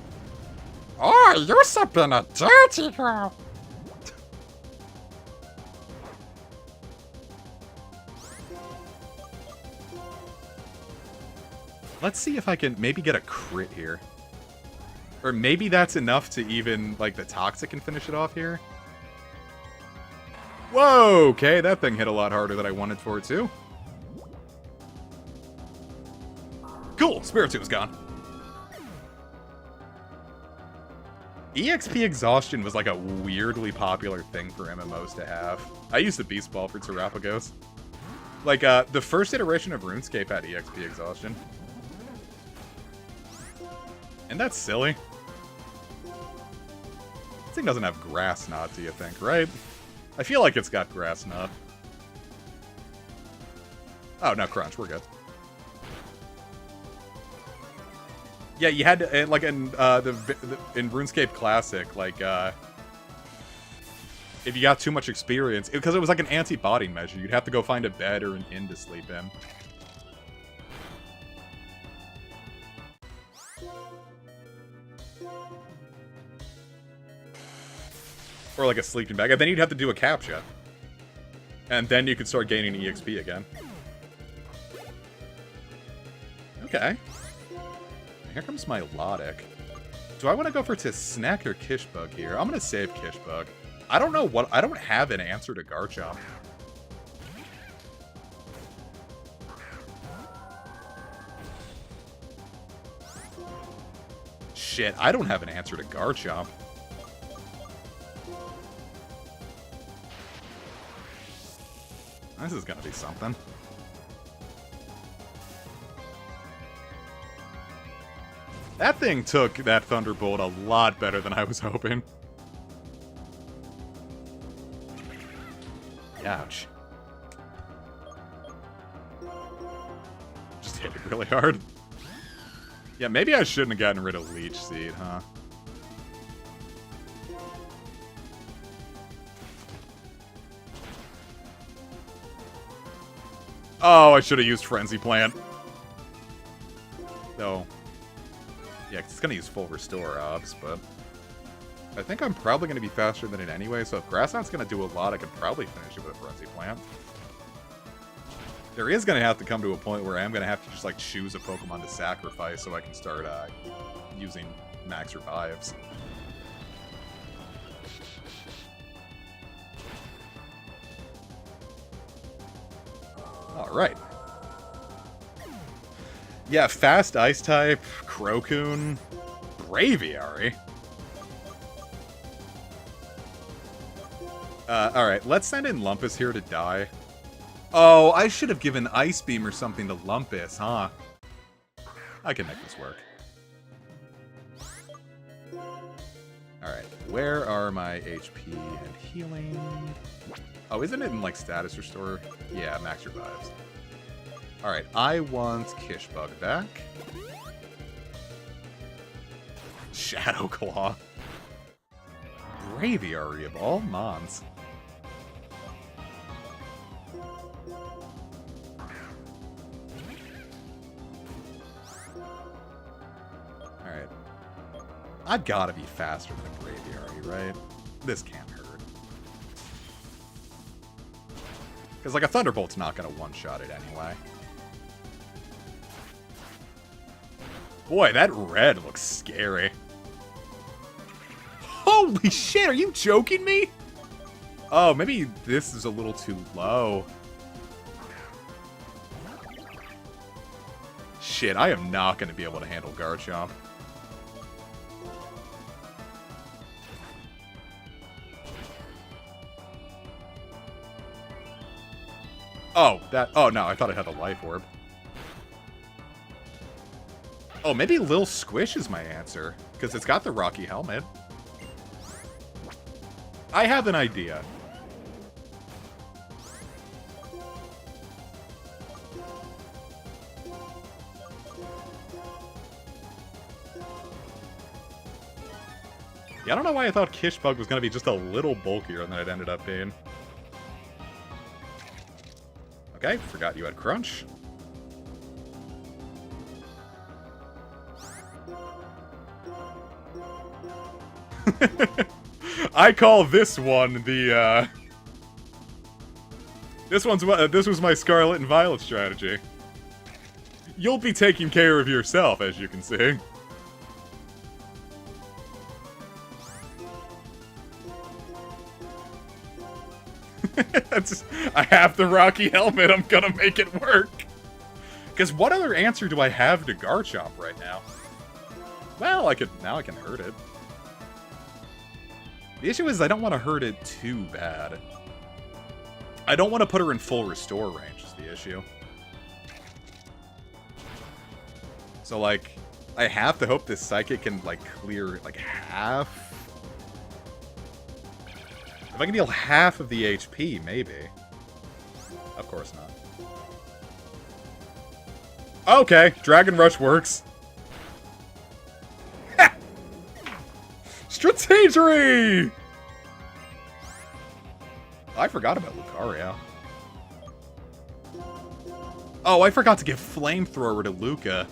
Oh, you're so been a dirty girl. Let's see if I can maybe get a crit here. Or maybe that's enough to even, like, the Toxic can finish it off here. Whoa, okay, that thing hit a lot harder than I wanted for it to. Cool, Spiritomb's gone. EXP exhaustion was like a weirdly popular thing for MMOs to have. I used the Beast Ball for Terrapagos. Like, the first iteration of RuneScape had EXP exhaustion. And that's silly. This thing doesn't have Grass Knot, do you think, right? I feel like it's got Grass Knot. Oh, no, Crunch, we're good. Yeah, you had to, like, in RuneScape Classic, like, if you got too much experience, because it was like an anti-body measure, you'd have to go find a bed or an inn to sleep in. Or like a sleeping bag. And then you'd have to do a captcha. And then you could start gaining EXP again. Okay. Here comes my Logic. Do I want to go for Snack or Kishbug here? I'm going to save Kishbug. I don't know what... I don't have an answer to Garchomp. Shit, I don't have an answer to Garchomp. This is gonna be something. That thing took that Thunderbolt a lot better than I was hoping. Ouch. Just hit it really hard. Yeah, maybe I shouldn't have gotten rid of Leech Seed, huh? Oh, I should have used Frenzy Plant. No. Yeah, it's going to use full Restore Obs, but... I think I'm probably going to be faster than it anyway, so if Grass Knot's going to do a lot, I could probably finish it with a Frenzy Plant. There is going to have to come to a point where I'm going to have to just, like, choose a Pokemon to sacrifice so I can start using Max Revives. Alright. Yeah, Fast Ice-type, Crocoon, Braviary. Alright, let's send in Lumpus here to die. Oh, I should have given Ice Beam or something to Lumpus, huh? I can make this work. Alright, where are my HP and healing? Oh, isn't it in, like, Status Restore? Yeah, Max Revives. Alright, I want Kishbug back. Shadow Claw. Braviary of all mons. Alright. I've got to be faster than a Braviary, right? This can't hurt. Because, like, a Thunderbolt's not going to one-shot it anyway. Boy, that red looks scary. Holy shit, are you joking me? Oh, maybe this is a little too low. Shit, I am not going to be able to handle Garchomp. Oh, that... Oh, no, I thought it had a Life Orb. Oh, maybe Lil Squish is my answer, because it's got the Rocky Helmet. I have an idea. Yeah, I don't know why I thought Kishbug was going to be just a little bulkier than it ended up being. Okay, forgot you had Crunch. I call this one the, this was my Scarlet and Violet strategy. You'll be taking care of yourself, as you can see. I have the Rocky Helmet, I'm gonna make it work. Because what other answer do I have to Garchomp right now? Well, now I can hurt it. The issue is I don't want to hurt it too bad. I don't want to put her in full restore range is the issue. So, like, I have to hope this Psychic can, like, clear, like, half. If I can deal half of the HP, maybe. Of course not. Okay, Dragon Rush works. Ha! Strategery! I forgot about Lucario. Oh, I forgot to give Flamethrower to Luca.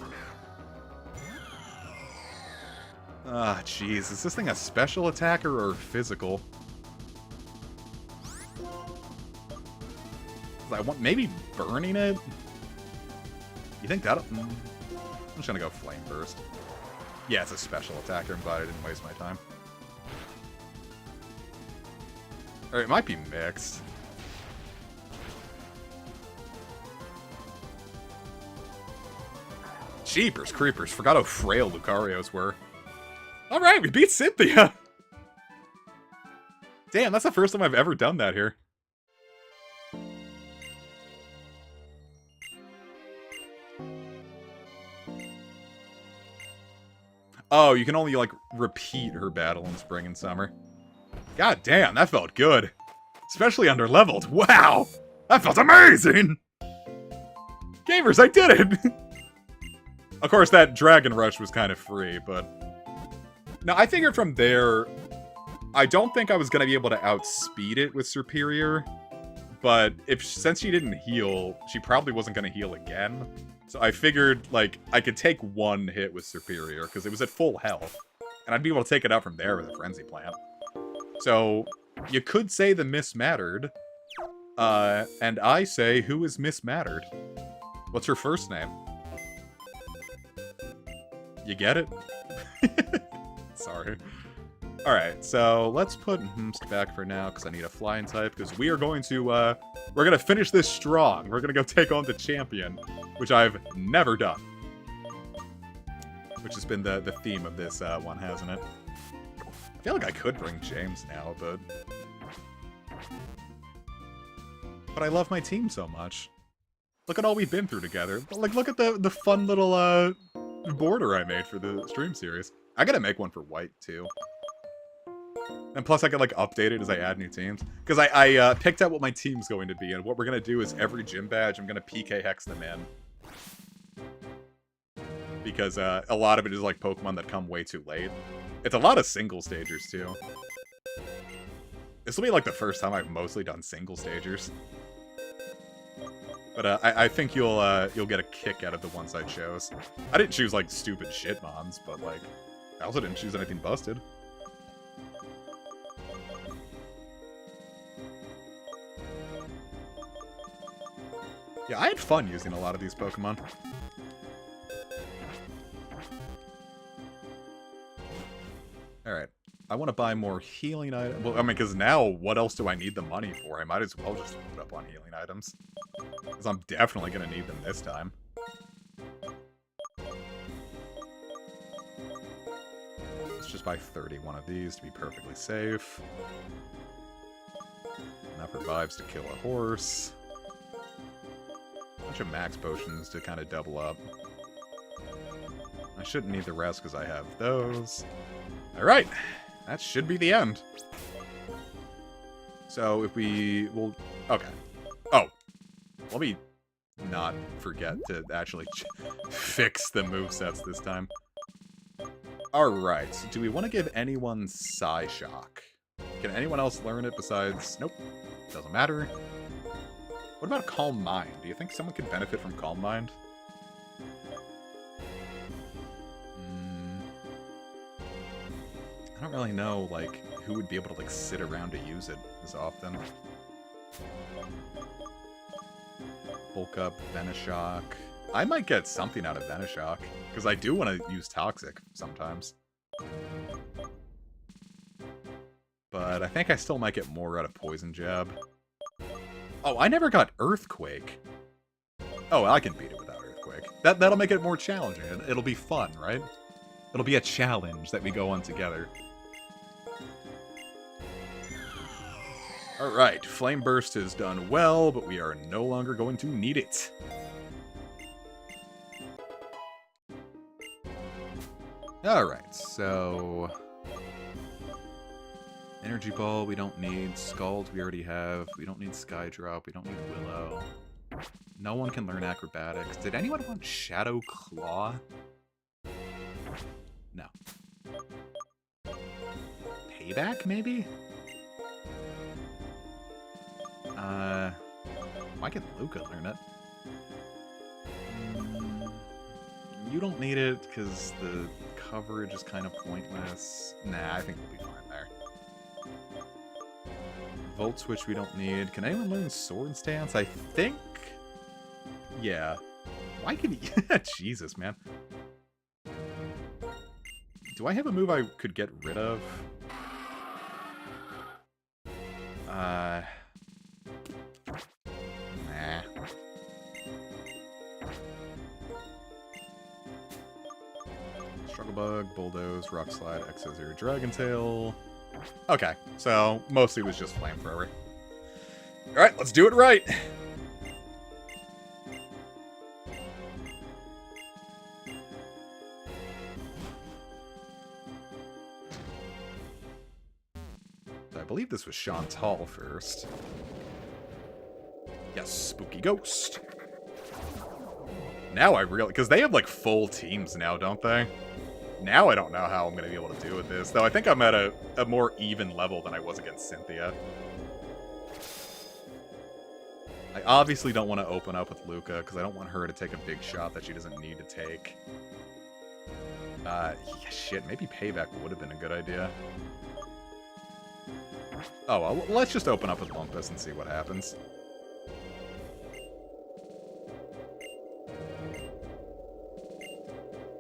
Ah, jeez. Is this thing a special attacker or physical? I want maybe burning it? You think that'll... I'm just gonna go Flame Burst. Yeah, it's a special attacker. I'm glad I didn't waste my time. Or it might be mixed. Jeepers creepers. Forgot how frail Lucarios were. Alright, we beat Cynthia! Damn, that's the first time I've ever done that here. Oh, you can only, like, repeat her battle in Spring and Summer. God damn, that felt good. Especially under-leveled. Wow! That felt amazing! Gamers, I did it! Of course, that Dragon Rush was kind of free, but... No, I figured from there... I don't think I was going to be able to outspeed it with Superior. But since she didn't heal, she probably wasn't going to heal again. So I figured, like, I could take one hit with Superior, because it was at full health. And I'd be able to take it out from there with a Frenzy Plant. So, you could say the Miss mattered. And I say, who is Miss mattered? What's her first name? You get it? Sorry. Alright, so let's put Hmsk back for now, because I need a flying type, because we are going to, we're going to finish this strong. We're going to go take on the champion, which I've never done. Which has been the theme of this one, hasn't it? I feel like I could bring James now, but... But I love my team so much. Look at all we've been through together. Like, look at the fun little, border I made for the stream series. I gotta make one for White, too. And plus I can, like, update it as I add new teams. Because I picked out what my team's going to be, and what we're going to do is every gym badge, I'm going to PK Hex them in. Because a lot of it is, like, Pokemon that come way too late. It's a lot of single stagers, too. This will be, like, the first time I've mostly done single stagers. But I think you'll get a kick out of the ones I chose. I didn't choose, like, stupid shitmons, but, like, I also didn't choose anything busted. Yeah, I had fun using a lot of these Pokemon. Alright. I want to buy more healing items. Well, I mean, because now, what else do I need the money for? I might as well just load up on healing items. Because I'm definitely going to need them this time. Let's just buy 31 of these to be perfectly safe. Enough revives to kill a horse. Bunch of max potions to kind of double up. I shouldn't need the rest because I have those. Alright, that should be the end. So if we will... Okay. Oh. Let me not forget to actually fix the movesets this time. Alright, do we want to give anyone Psyshock? Can anyone else learn it besides... Nope. Doesn't matter. What about Calm Mind? Do you think someone could benefit from Calm Mind? I don't really know, like, who would be able to, like, sit around to use it as often. Bulk up, Venoshock. I might get something out of Venoshock, because I do want to use Toxic sometimes. But I think I still might get more out of Poison Jab. Oh, I never got Earthquake. Oh, I can beat it without Earthquake. That'll make it more challenging. It'll be fun, right? It'll be a challenge that we go on together. Alright, Flame Burst has done well, but we are no longer going to need it. Alright, so... Energy Ball we don't need, Scald we already have, we don't need Skydrop, we don't need Willow. No one can learn Acrobatics. Did anyone want Shadow Claw? No. Payback, maybe? Why can't Luca learn it? You don't need it, because the coverage is kind of pointless. Nah, I think we'll be fine there. Volt Switch we don't need. Can anyone learn Sword Stance? I think... Yeah. Why can he... Jesus, man. Do I have a move I could get rid of? Nah. Struggle Bug, Bulldoze, Rock Slide, Exo-Zero, Dragon Tail. Okay, so mostly it was just Flamethrower. Alright, let's do it right! I believe this was Chantal first. Yes, Spooky Ghost. Now I really... Because they have, like, full teams now, don't they? Now I don't know how I'm going to be able to do with this. Though I think I'm at a more even level than I was against Cynthia. I obviously don't want to open up with Luca, because I don't want her to take a big shot that she doesn't need to take. Yeah, shit, maybe Payback would have been a good idea. Oh, well, let's just open up with Lumpus and see what happens.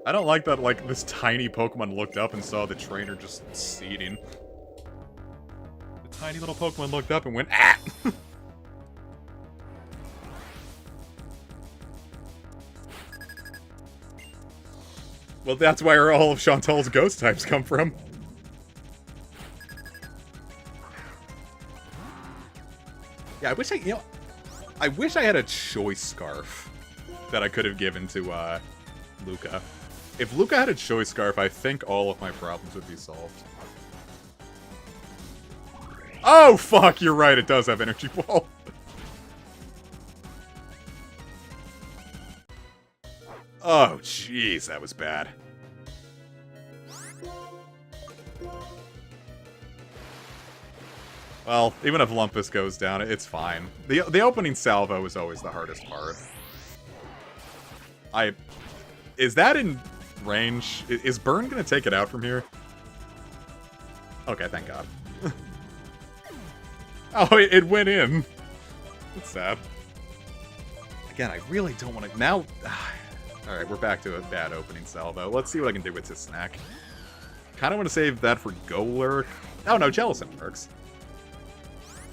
I don't like that, like, this tiny Pokemon looked up and saw the trainer just seeding. The tiny little Pokemon looked up and went, ah! Well, that's where all of Chantal's ghost types come from. Yeah, I wish I wish I had a choice scarf that I could have given to, Luca. If Luca had a choice scarf, I think all of my problems would be solved. Oh, fuck, you're right, it does have Energy Ball. Oh, jeez, that was bad. Well, even if Lumpus goes down, it's fine. The opening salvo is always the hardest part. Is that in range? Is Burn gonna take it out from here? Okay, thank God. Oh, it went in. That's sad. Again, I really don't want to... Now... Alright, we're back to a bad opening salvo. Let's see what I can do with this snack. Kind of want to save that for Golurk. Oh, no, Jellicent works.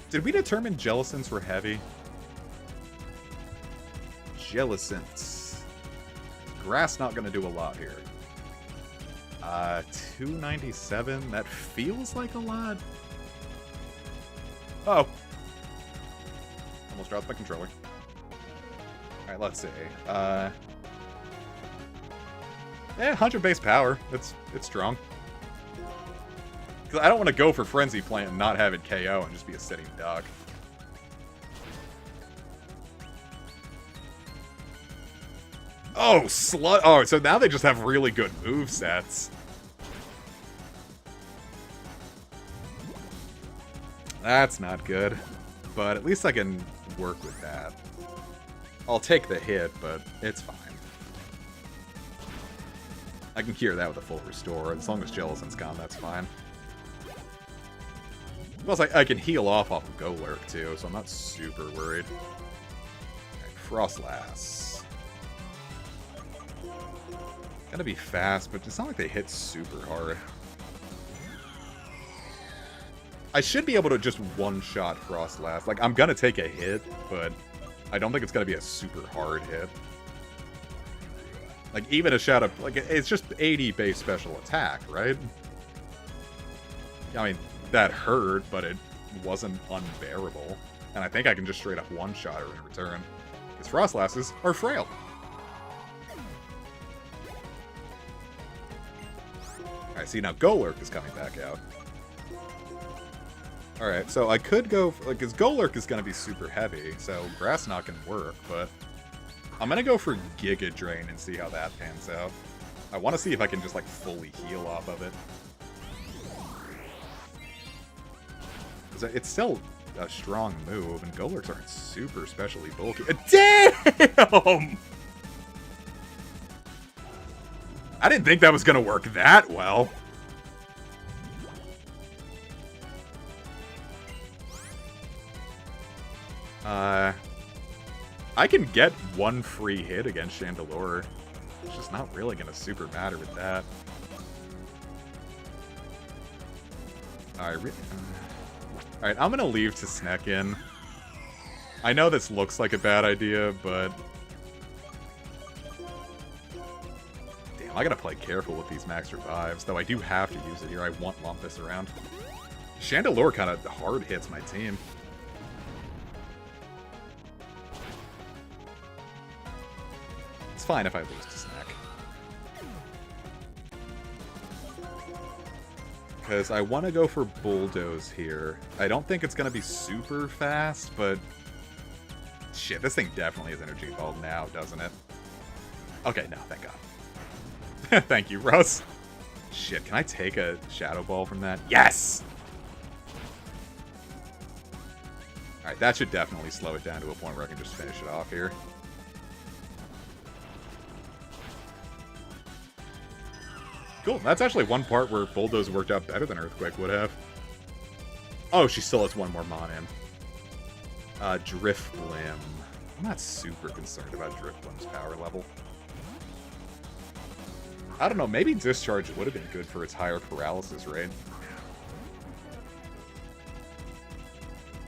Did we determine Jellicents were heavy? Jellicents. Grass not going to do a lot here. 297? That feels like a lot. Oh. Almost dropped my controller. Alright, let's see. 100 base power. It's strong. Because I don't want to go for Frenzy Plant and not have it KO and just be a sitting duck. Oh, slut. Oh, so now they just have really good movesets. That's not good. But at least I can work with that. I'll take the hit, but it's fine. I can cure that with a full restore. As long as Jellicent's gone, that's fine. Plus, I can heal off of Golurk, too, so I'm not super worried. Okay, Frostlass. Gotta be fast, but it's not like they hit super hard. I should be able to just one-shot Frostlass. Like, I'm gonna take a hit, but I don't think it's gonna be a super hard hit. Like, even a shot of... Like, it's just 80 base special attack, right? I mean, that hurt, but it wasn't unbearable. And I think I can just straight up one-shot her in return. Because Frostlasses are frail. Alright, see, now Golurk is coming back out. Alright, so I could go... Like, because Golurk is going to be super heavy, so Grass Knot can work, but... I'm going to go for Giga Drain and see how that pans out. I want to see if I can just, like, fully heal off of it. Because it's still a strong move, and Golurks aren't super specially bulky. Damn! I didn't think that was gonna work that well. I can get one free hit against Chandelure. It's just not really gonna super matter with that. Alright, I'm gonna leave to snack in. I know this looks like a bad idea, but... Damn, I gotta play careful with these max revives, though I do have to use it here. I want Lumpus around. Chandelure kind of hard hits my team. It's fine if I lose to snack. Because I want to go for Bulldoze here. I don't think it's going to be super fast, but... Shit, this thing definitely is Energy Ball now, doesn't it? Okay, no, thank God. Thank you, Russ. Shit, can I take a Shadow Ball from that? Yes! Alright, that should definitely slow it down to a point where I can just finish it off here. Cool, that's actually one part where Bulldoze worked out better than Earthquake would have. Oh, she still has one more Mon in. Drifblim. I'm not super concerned about Drifblim's power level. I don't know, maybe Discharge would have been good for its higher paralysis rate.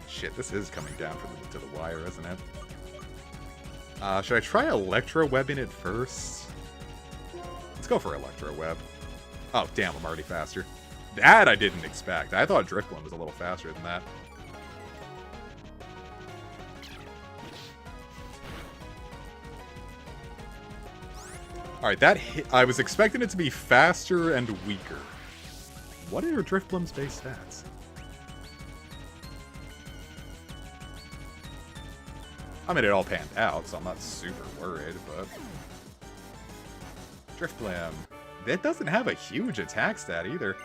Shit, this is coming down to the wire, isn't it? Should I try Electro Webbing it first? Let's go for Electro Web. Oh, damn, I'm already faster. That I didn't expect. I thought Drifblim was a little faster than that. Alright, that hit. I was expecting it to be faster and weaker. What are Drifblim's base stats? I mean, it all panned out, so I'm not super worried, but... Drifblim. It doesn't have a huge attack stat either.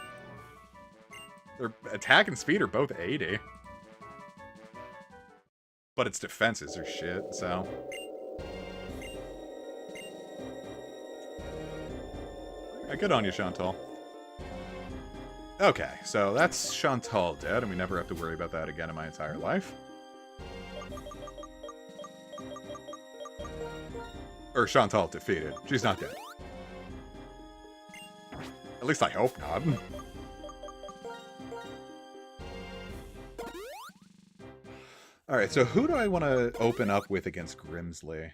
Their attack and speed are both 80. But its defenses are shit, so... Good on you, Chantal. Okay, so that's Chantal dead, and we never have to worry about that again in my entire life. Or Chantal defeated. She's not dead. At least I hope not. Alright, so who do I want to open up with against Grimsley?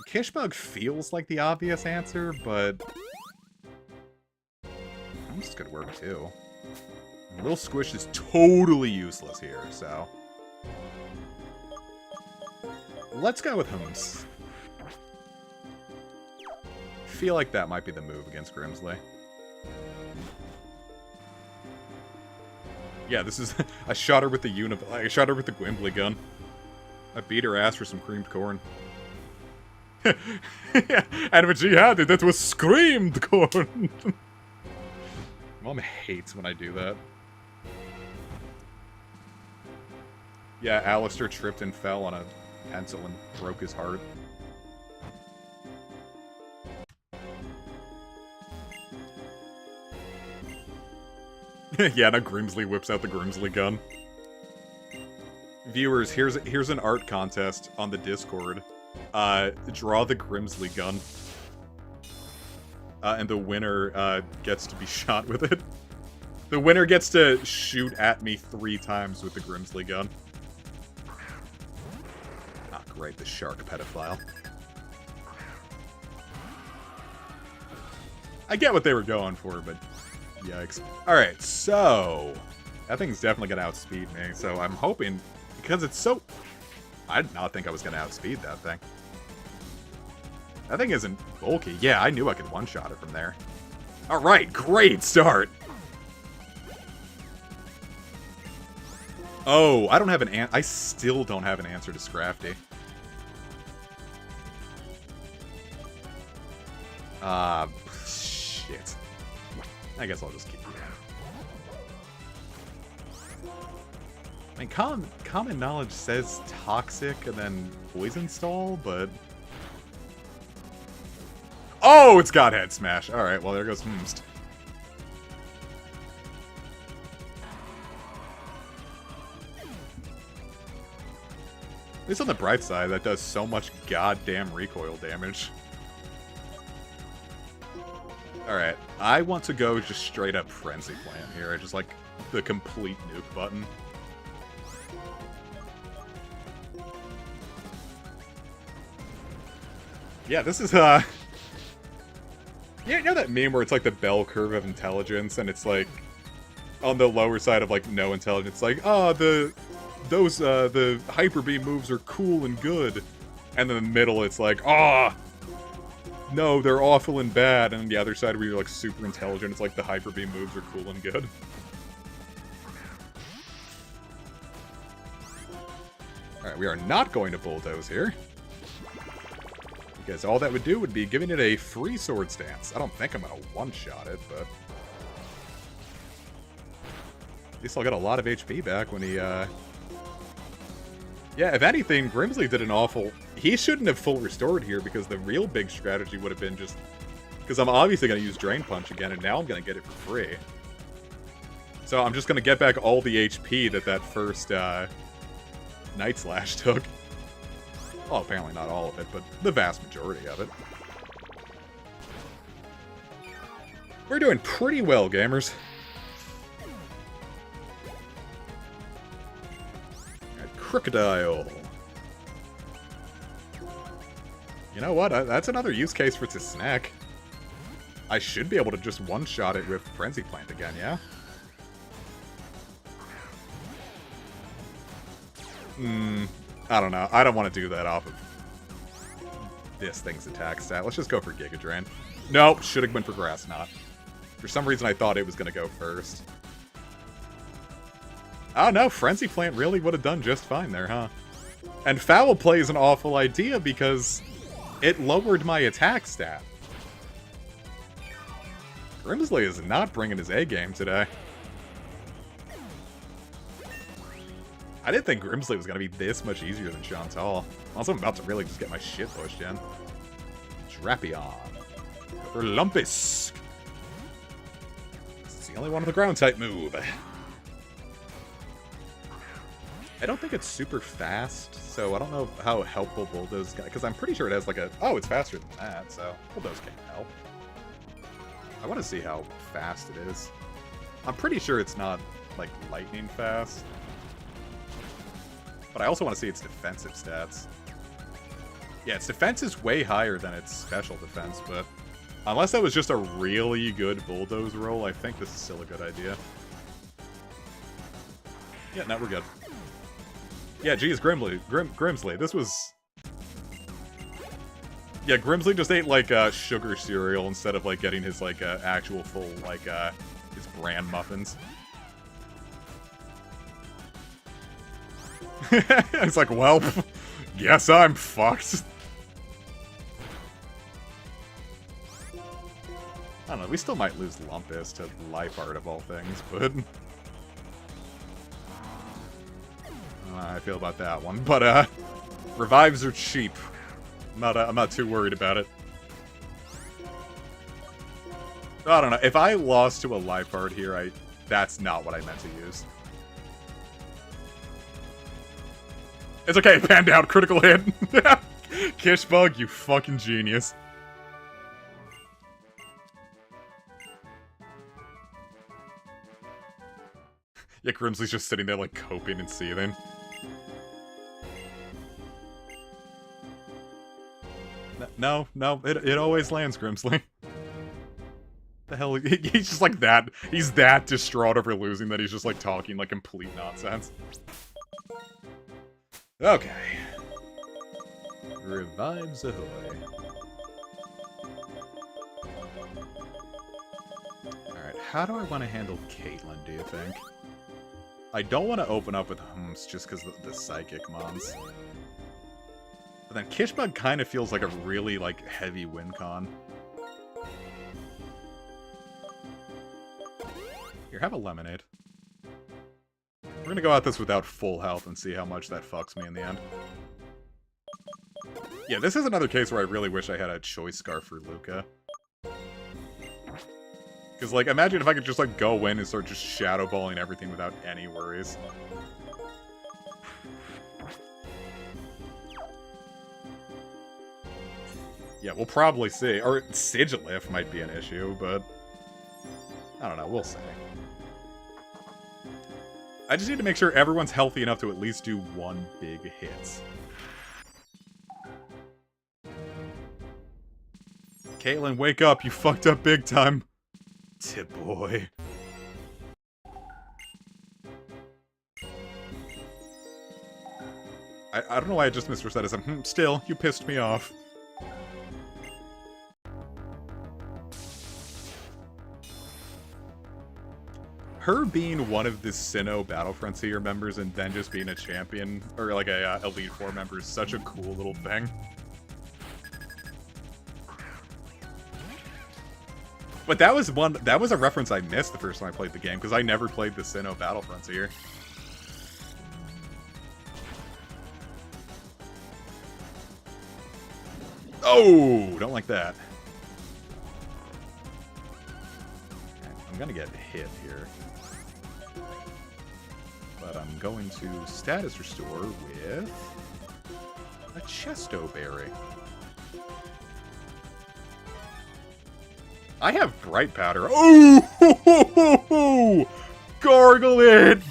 Kishbug feels like the obvious answer, but... This could work too. Little Squish is totally useless here, so... Let's go with Hums. Feel like that might be the move against Grimsley. Yeah, this is... I shot her with the Unova. I shot her with the Gwimbly gun. I beat her ass for some creamed corn. And when she had it, that was screamed corn! Mom hates when I do that. Yeah, Alistair tripped and fell on a pencil and broke his heart. Yeah, now Grimsley whips out the Grimsley gun. Viewers, here's an art contest on the Discord. Draw the Grimsley gun. And the winner gets to be shot with it. The winner gets to shoot at me 3 times with the Grimsley gun. Ah, great, the shark pedophile. I get what they were going for, but yikes. Alright, so... That thing's definitely gonna outspeed me, so I'm hoping... Because it's so... I did not think I was gonna outspeed that thing. That thing isn't bulky. Yeah, I knew I could one-shot it from there. Alright, great start! Oh, I don't have an I still don't have an answer to Scrafty. Shit. I guess I'll just keep it. I mean, common knowledge says toxic and then poison stall, but... Oh, it's got head smash. Alright, well, there goes Hmst. At least on the bright side, that does so much goddamn recoil damage. Alright, I want to go just straight up Frenzy Plant here. I just like the complete nuke button. Yeah, this is, yeah, you know that meme where it's like the bell curve of intelligence, and it's like, on the lower side of like no intelligence, like, oh, the Hyper Beam moves are cool and good. And then in the middle, it's like, oh, no, they're awful and bad. And on the other side, where you're like super intelligent, it's like the Hyper Beam moves are cool and good. Alright, we are not going to Bulldoze here. Because all that would do would be giving it a free Sword Stance. I don't think I'm going to one-shot it, but... At least I'll get a lot of HP back when he, Yeah, if anything, Grimsley did an awful... He shouldn't have full restored here, because the real big strategy would have been just... Because I'm obviously going to use Drain Punch again, and now I'm going to get it for free. So I'm just going to get back all the HP that first, Night Slash took. Well, apparently not all of it, but the vast majority of it. We're doing pretty well, gamers. Crocodile. You know what? That's another use case for its snack. I should be able to just one-shot it with Frenzy Plant again, yeah? I don't know. I don't want to do that off of this thing's attack stat. Let's just go for Giga Drain. Nope, should have went for Grass Knot. For some reason, I thought it was going to go first. Oh no, Frenzy Plant really would have done just fine there, huh? And Foul Play is an awful idea because it lowered my attack stat. Grimsley is not bringing his A-game today. I didn't think Grimsley was going to be this much easier than Chantal. Also, I'm about to really just get my shit pushed in. Drapion. For Lumpus. It's the only one with a ground-type move. I don't think it's super fast, so I don't know how helpful Bulldoze... Because I'm pretty sure it has like a... Oh, it's faster than that, so Bulldoze can't help. I want to see how fast it is. I'm pretty sure it's not, like, lightning fast. But I also want to see its defensive stats. Yeah, its defense is way higher than its special defense, but... Unless that was just a really good Bulldoze roll, I think this is still a good idea. Yeah, no, we're good. Yeah, geez, Grimsley. This was... Yeah, Grimsley just ate, like, sugar cereal instead of, like, getting his, like, actual full, like, his bran muffins. It's like, well, guess I'm fucked. I don't know, we still might lose Lumpus to Life Art of all things, but... I feel about that one, but, revives are cheap. I'm not too worried about it. I don't know, if I lost to a Life Art here, that's not what I meant to use. It's okay, it panned out, critical hit. Kishbug, you fucking genius. Yeah, Grimsley's just sitting there, like, coping and seething. No, it always lands, Grimsley. The hell, he's just like that. He's that distraught over losing that he's just, like, talking, like, complete nonsense. Okay. Revives ahoy. Alright, how do I want to handle Caitlyn, do you think? I don't want to open up with Hums just because of the Psychic mons. But then Kishbug kind of feels like a really, like, heavy win con. Here, have a lemonade. We're gonna go at this without full health and see how much that fucks me in the end. Yeah, this is another case where I really wish I had a Choice Scarf for Luca. Because, like, imagine if I could just, like, go in and start just shadow balling everything without any worries. Yeah, we'll probably see. Or Sigilif might be an issue, but I don't know. We'll see. I just need to make sure everyone's healthy enough to at least do one big hit. Caitlin, wake up. You fucked up big time. Tip boy. I don't know why I just misread as still, you pissed me off. Her being one of the Sinnoh Battle Frontier members and then just being a champion, or like a Elite Four member is such a cool little thing. But that was a reference I missed the first time I played the game, because I never played the Sinnoh Battle Frontier. Oh, don't like that. I'm gonna get hit here. But I'm going to status restore with a Chesto Berry. I have Bright Powder. Oh! Ho, ho, ho, ho. Gargle it!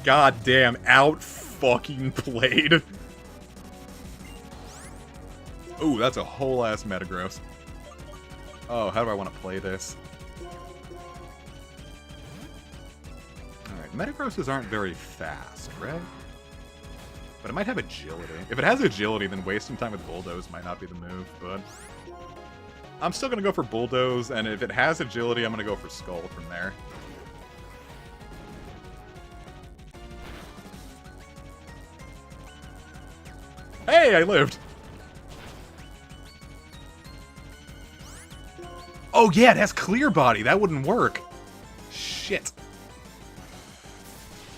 God damn, out fucking played. Ooh, that's a whole ass Metagross. Oh, how do I want to play this? Alright, Metagrosses aren't very fast, right? But it might have agility. If it has agility, then wasting time with Bulldoze might not be the move, but I'm still going to go for Bulldoze, and if it has agility, I'm going to go for Skull from there. Hey, I lived! Oh yeah, it has Clear Body. That wouldn't work. Shit.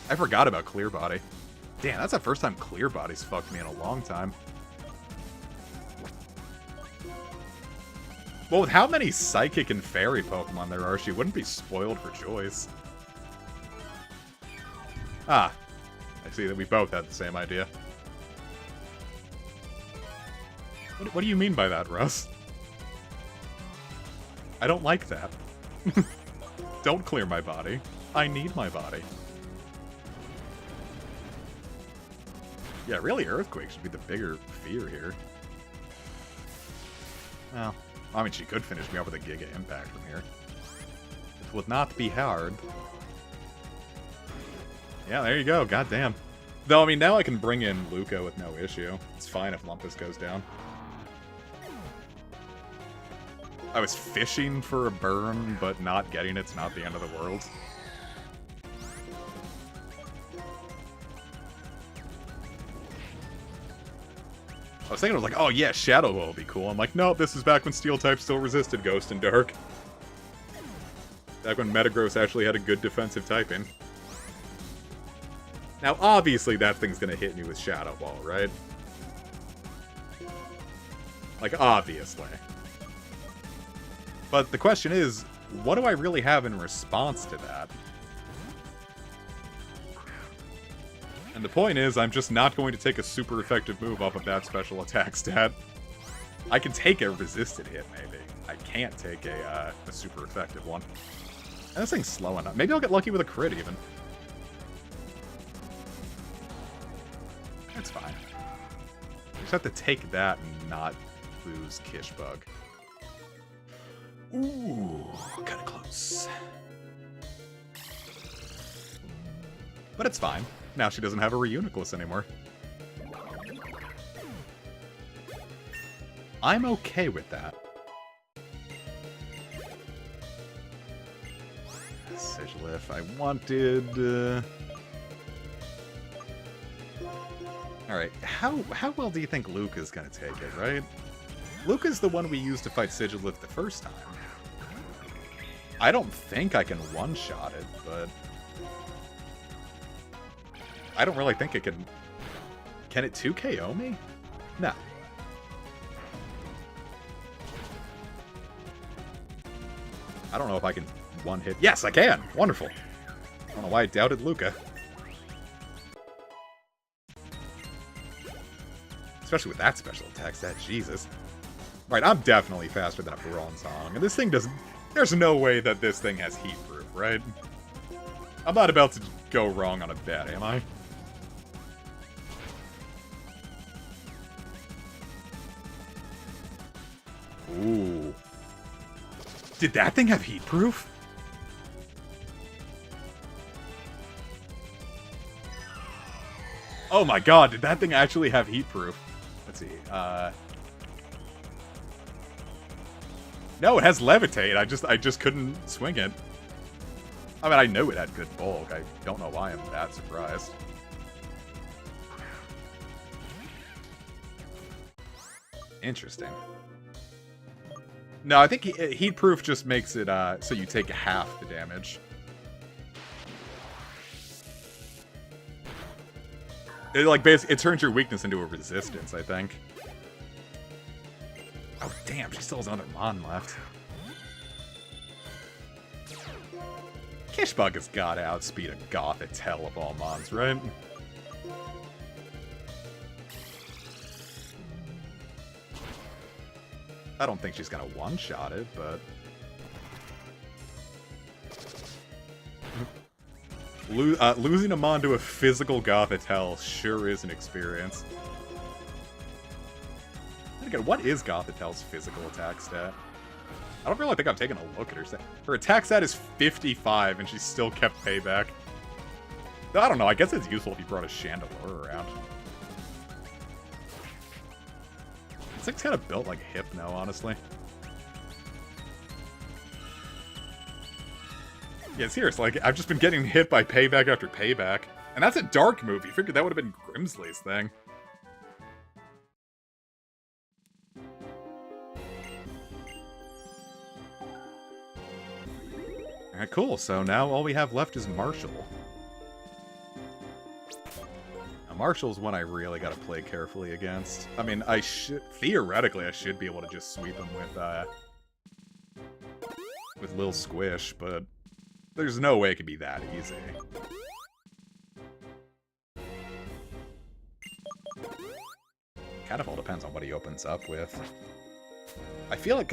I forgot about Clear Body. Damn, that's the first time Clear Body's fucked me in a long time. Well, with how many Psychic and Fairy Pokemon there are, she wouldn't be spoiled for choice. Ah. I see that we both had the same idea. What do you mean by that, Russ? I don't like that. Don't clear my body. I need my body. Yeah, really, Earthquake should be the bigger fear here. Well, I mean, she could finish me off with a Giga Impact from here. It would not be hard. Yeah, there you go. Goddamn. Though, I mean, now I can bring in Luca with no issue. It's fine if Lumpus goes down. I was fishing for a burn, but not getting it's not the end of the world. I was thinking, I was like, oh yeah, Shadow Ball will be cool. I'm like, nope, this is back when Steel type still resisted Ghost and Dark. Back when Metagross actually had a good defensive typing. Now, obviously, that thing's gonna hit me with Shadow Ball, right? Like, obviously. But the question is, what do I really have in response to that? And the point is, I'm just not going to take a super effective move off of that special attack stat. I can take a resisted hit, maybe. I can't take a super effective one. And this thing's slow enough. Maybe I'll get lucky with a crit, even. That's fine. I just have to take that and not lose Kishbug. Ooh, kind of close. But it's fine. Now she doesn't have a Reuniclus anymore. I'm okay with that. Sigilif, I wanted... Alright, how well do you think Luke is going to take it, right? Luke is the one we used to fight Sigilif the first time. I don't think I can one-shot it, but... I don't really think it can... Can it 2KO me? No. I don't know if I can one-hit. Yes, I can! Wonderful. I don't know why I doubted Luca. Especially with that special attack set, Jesus. Right, I'm definitely faster than a Bronzong. And this thing doesn't... There's no way that this thing has heat proof, right? I'm not about to go wrong on a bet, am I? Ooh. Did that thing have heat proof? Oh my god, did that thing actually have heat proof? Let's see, no, it has levitate. I just couldn't swing it. I mean, I knew it had good bulk. I don't know why I'm that surprised. Interesting. No, I think heat proof just makes it so you take half the damage. It like basically it turns your weakness into a resistance, I think. Oh damn, she still has another Mon left. Kishbug has got to outspeed a Gothit's hell of all Mons, right? I don't think she's gonna one-shot it, but... losing a Mon to a physical Gothit's hell sure is an experience. Again, what is Gothit's hell's physical attack stat? I don't really think I've taken a look at her stat. Her attack stat is 55, and she still kept payback. I don't know, I guess it's useful if you brought a Chandelure around. This thing's kind of built like Hypno, honestly. Yeah, seriously, like, I've just been getting hit by payback after payback. And that's a dark move. You figured that would have been Grimsley's thing. Alright, cool. So now all we have left is Marshall. Now, Marshall's one I really gotta play carefully against. I mean, theoretically, I should be able to just sweep him with Lil Squish, but there's no way it could be that easy. Kind of all depends on what he opens up with. I feel like,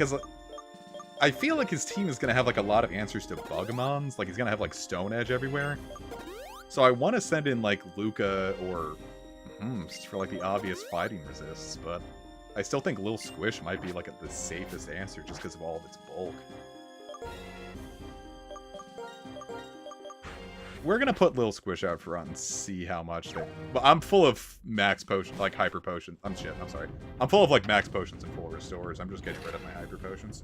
his team is gonna have like a lot of answers to Bugmons. Like he's gonna have like Stone Edge everywhere. So I want to send in like Luca or for like the obvious fighting resists, but I still think Lil Squish might be like the safest answer just because of all of its bulk. We're gonna put Lil Squish out front and see how much they... But I'm full of max potions, like hyper potions. I'm sorry. I'm full of like max potions and full restores. I'm just getting rid of my hyper potions.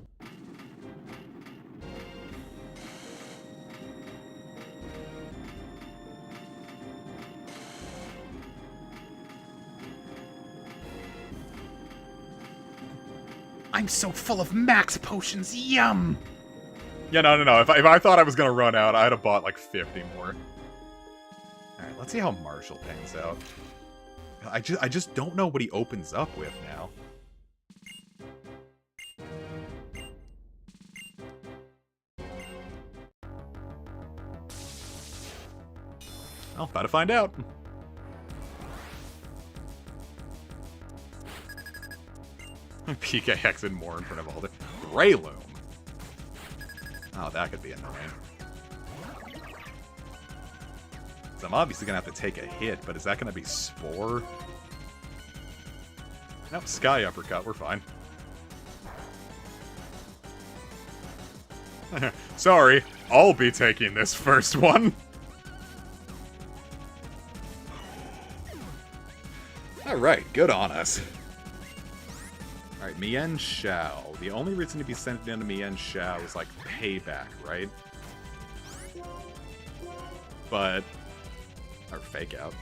I'm so full of max potions, yum! Yeah, no. If I thought I was gonna run out, I'd have bought like 50 more. Alright, let's see how Marshall pans out. I just don't know what he opens up with now. Well, about to find out. PKX and more in front of all the... Greyloom! Oh, that could be annoying. So I'm obviously gonna have to take a hit, but is that gonna be Spore? Nope, Sky Uppercut, we're fine. Sorry, I'll be taking this first one. Alright, good on us. Alright, Mien Xiao. The only reason to be sent into Mien Xiao is like payback, right? But... Or fake out.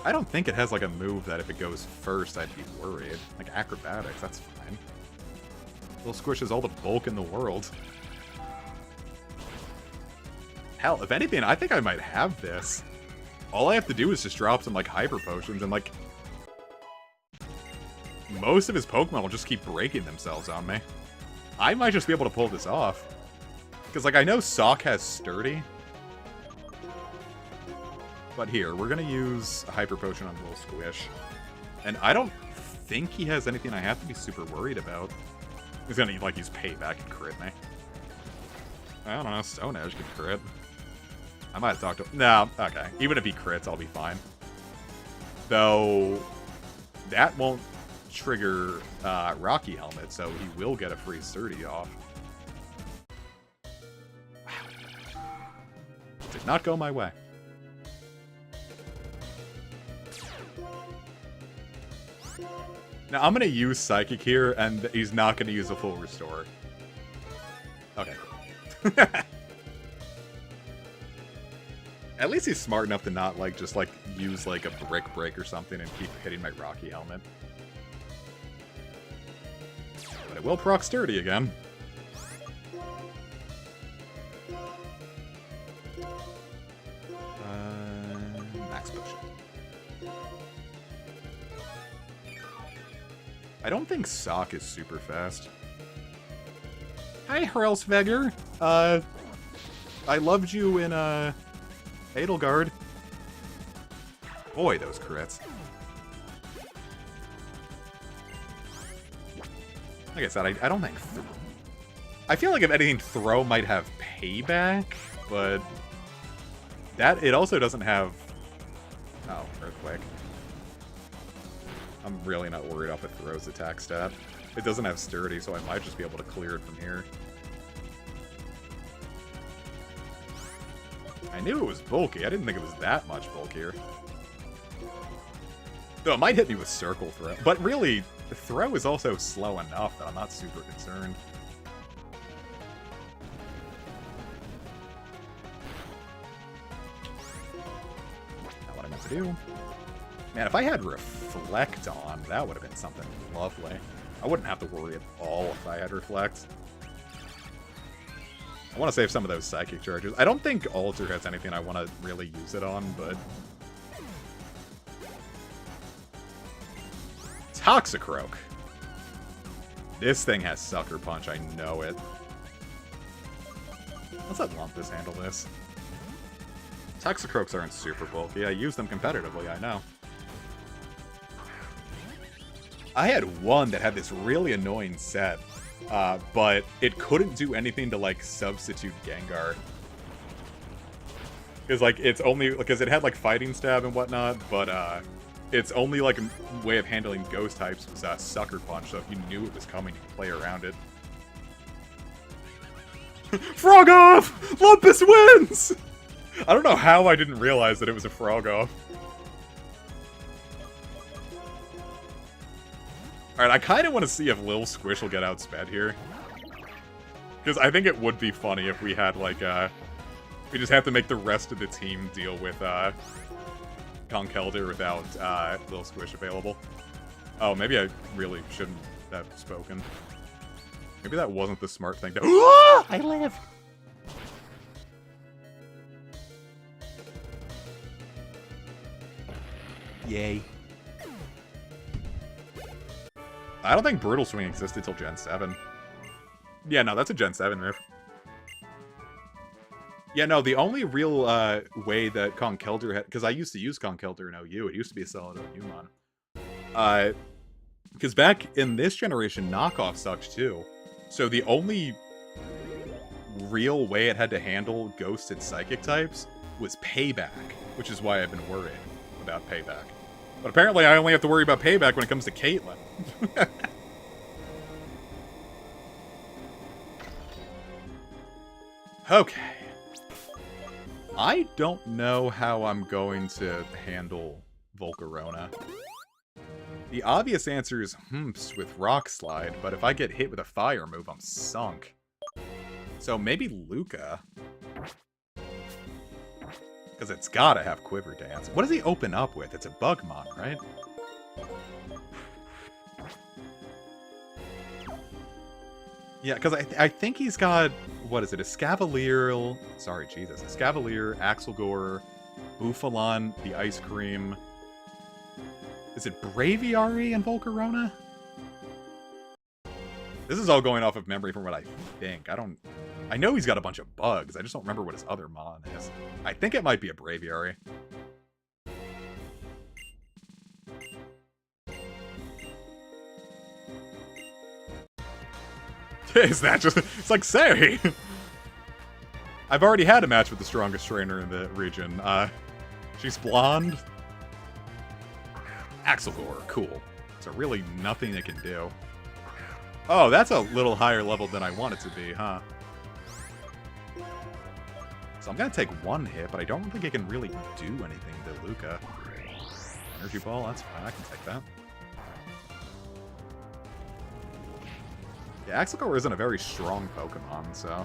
I don't think it has like a move that if it goes first I'd be worried. Like acrobatics, that's fine. Lil Squish has all the bulk in the world. Hell, if anything, I think I might have this. All I have to do is just drop some, like, hyper potions and, like... most of his Pokemon will just keep breaking themselves on me. I might just be able to pull this off. Because, like, I know Sock has Sturdy. But here, we're going to use a Hyper Potion on Will Squish. And I don't think he has anything I have to be super worried about. He's going to, like, use Payback and crit me. I don't know, Stone Edge could crit. I might have talked to him. No, okay. Even if he crits, I'll be fine. Though, that won't trigger Rocky Helmet, so he will get a free Sturdy off. Wow. Did not go my way. Now, I'm going to use Psychic here, and he's not going to use a full Restore. Okay. At least he's smart enough to not, like, just, like, use, like, a Brick Break or something and keep hitting my Rocky Helmet. But it will proc Sturdy again. Max Potion. I don't think Sock is super fast. Hi, Hurlsvegger. I loved you in, Edelgard. Boy, those crits. Like I said, I don't think... I feel like if anything, Throw might have Payback, but... it also doesn't have... Oh, Earthquake. I'm really not worried about the Throw's attack stat. It doesn't have Sturdy, so I might just be able to clear it from here. I knew it was bulky. I didn't think it was that much bulkier. Though it might hit me with Circle Throw. But really, the Throw is also slow enough that I'm not super concerned. Not what I meant to do. Man, if I had Reflect on, that would have been something lovely. I wouldn't have to worry at all if I had Reflect. I want to save some of those Psychic charges. I don't think Alter has anything I want to really use it on, but... Toxicroak. This thing has Sucker Punch, I know it. Let's let Lumpus handle this. Toxicroaks aren't super bulky. I use them competitively, I know. I had one that had this really annoying set, but it couldn't do anything to, like, substitute Gengar. Because, like, it's only... Because it had, like, Fighting Stab and whatnot, but, its only, like, way of handling Ghost types was Sucker Punch, so if you knew it was coming, you could play around it. Frog off! Lumpus wins! I don't know how I didn't realize that it was a Frog off. Alright, I kind of want to see if Lil Squish will get outsped here. Because I think it would be funny if we had, like, we just have to make the rest of the team deal with, Conkeldurr without, Lil Squish available. Oh, maybe I really shouldn't have spoken. Maybe that wasn't the smart thing to- I live! Yay. I don't think Brutal Swing existed till Gen 7. Yeah, no, that's a Gen 7 riff. Yeah, no, the only real way that Conkeldurr had... Because I used to use Conkeldurr in OU. It used to be a solid OU mon. Because back in this generation, Knockoff sucked too. So the only real way it had to handle Ghost and Psychic types was Payback. Which is why I've been worried about Payback. But apparently I only have to worry about Payback when it comes to Caitlyn. Okay. I don't know how I'm going to handle Volcarona. The obvious answer is Humps with Rock Slide, but if I get hit with a fire move, I'm sunk. So maybe Luca. Because it's gotta have Quiver Dance. What does he open up with? It's a Bugmon, right? Yeah, because I think he's got, what is it, a Scavalier, sorry, Jesus, a Scavalier, Axelgore, Bufalon, the Ice Cream. Is it Braviary and Volcarona? This is all going off of memory from what I think. I know he's got a bunch of bugs. I just don't remember what his other mon is. I think it might be a Braviary. Is that just... It's like, say! I've already had a match with the strongest trainer in the region. She's blonde. Axelgore, cool. So really nothing it can do. Oh, that's a little higher level than I want it to be, huh? So I'm gonna take one hit, but I don't think it can really do anything to Luca. Energy Ball, that's fine, I can take that. Yeah, Axelgore isn't a very strong Pokemon, so...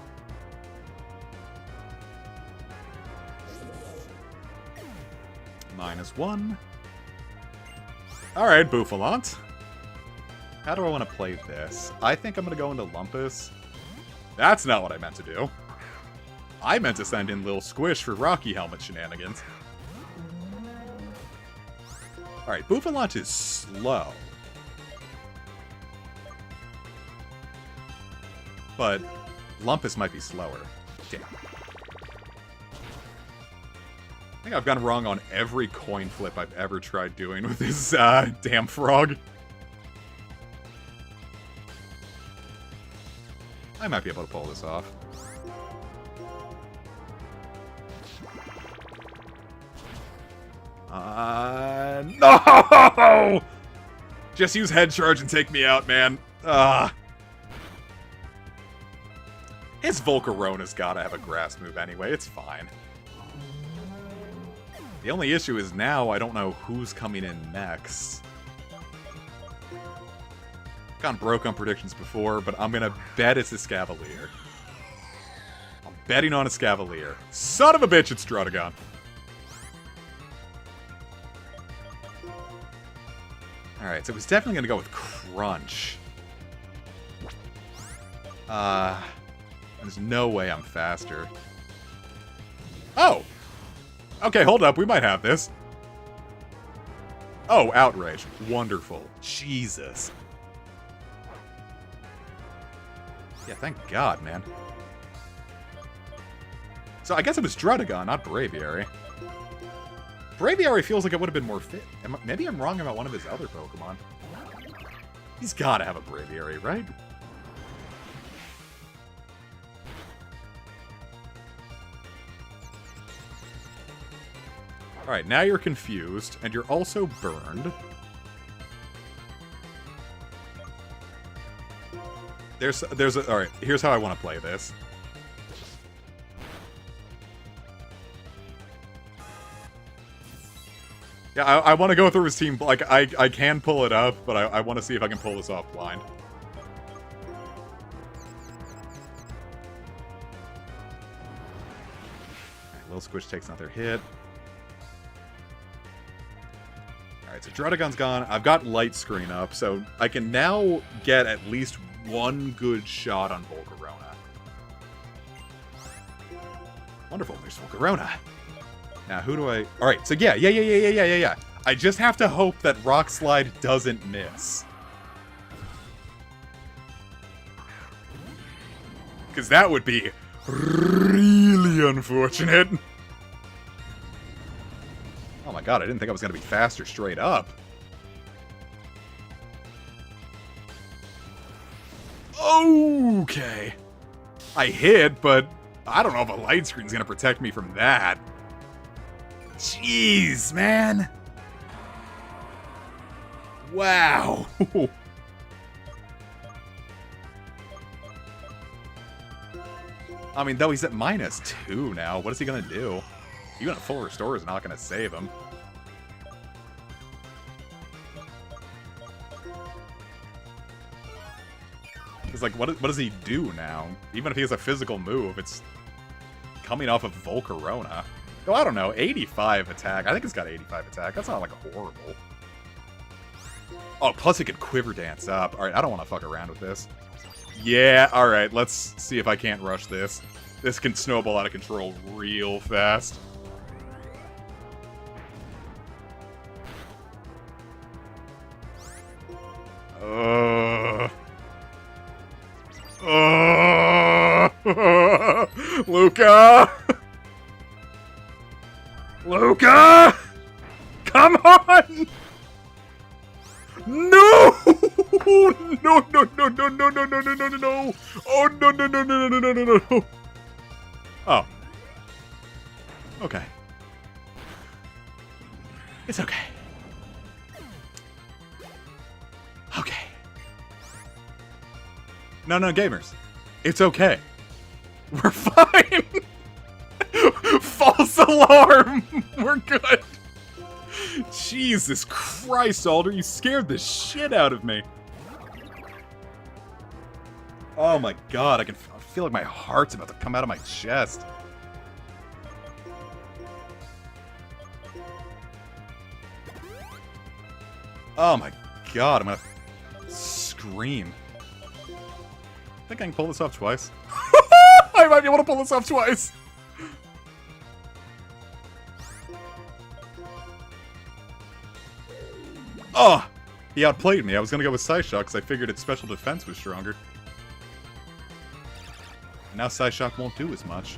-1. Alright, Bouffalant. How do I want to play this? I think I'm going to go into Lumpus. That's not what I meant to do. I meant to send in Lil Squish for Rocky Helmet shenanigans. Alright, Bouffalant is slow. But Lumpus might be slower. Damn. I think I've gone wrong on every coin flip I've ever tried doing with this damn frog. I might be able to pull this off. No! Just use Head Charge and take me out, man. His Volcarona's gotta have a grass move anyway, it's fine. The only issue is now I don't know who's coming in next. Gone broke on predictions before, but I'm gonna bet it's a Scavalier. I'm betting on a Scavalier. Son of a bitch, it's Druddigon. Alright, so it's definitely gonna go with Crunch. There's no way I'm faster. Oh! Okay, hold up. We might have this. Oh, Outrage. Wonderful. Jesus. Yeah, thank God, man. So I guess it was Druddigon, not Braviary. Braviary feels like it would have been more fit. Maybe I'm wrong about one of his other Pokemon. He's gotta have a Braviary, right? Alright, now you're confused, and you're also burned. Alright, here's how I want to play this. Yeah, I want to go through his team, like, I can pull it up, but I want to see if I can pull this off blind. Alright, Lil Squish takes another hit. Alright, so Druddigon's gone. I've got Light Screen up, so I can now get at least one good shot on Volcarona. Wonderful, there's Volcarona. Now, who do I... Alright, so yeah. I just have to hope that Rock Slide doesn't miss. Because that would be really unfortunate. Oh my god, I didn't think I was going to be faster straight up. Okay. I hit, but I don't know if a light screen's going to protect me from that. Jeez, man. Wow. I mean, though he's at -2 now, what is he going to do? Even a full restore is not going to save him. It's like, what does he do now? Even if he has a physical move, it's coming off of Volcarona. Oh, I don't know, 85 attack. I think it's got 85 attack. That's not, like, horrible. Oh, plus it could Quiver Dance up. Alright, I don't want to fuck around with this. Yeah, alright, let's see if I can't rush this. This can snowball out of control real fast. Luca! Luca! Come on! No! No, no, no, no, no, no, no, no, no, no, no! Oh, no, no, no, no, no, no, no, no, no! Oh. Okay. It's okay. Okay. No, no, gamers. It's okay. We're fine! False alarm! We're good! Jesus Christ, Alder, you scared the shit out of me. Oh my god, I feel like my heart's about to come out of my chest. Oh my god, I'm gonna scream. I think I can pull this off twice. I might be able to pull this off twice. Oh! He outplayed me. I was gonna go with Psyshock because I figured its special defense was stronger. Now Psyshock won't do as much.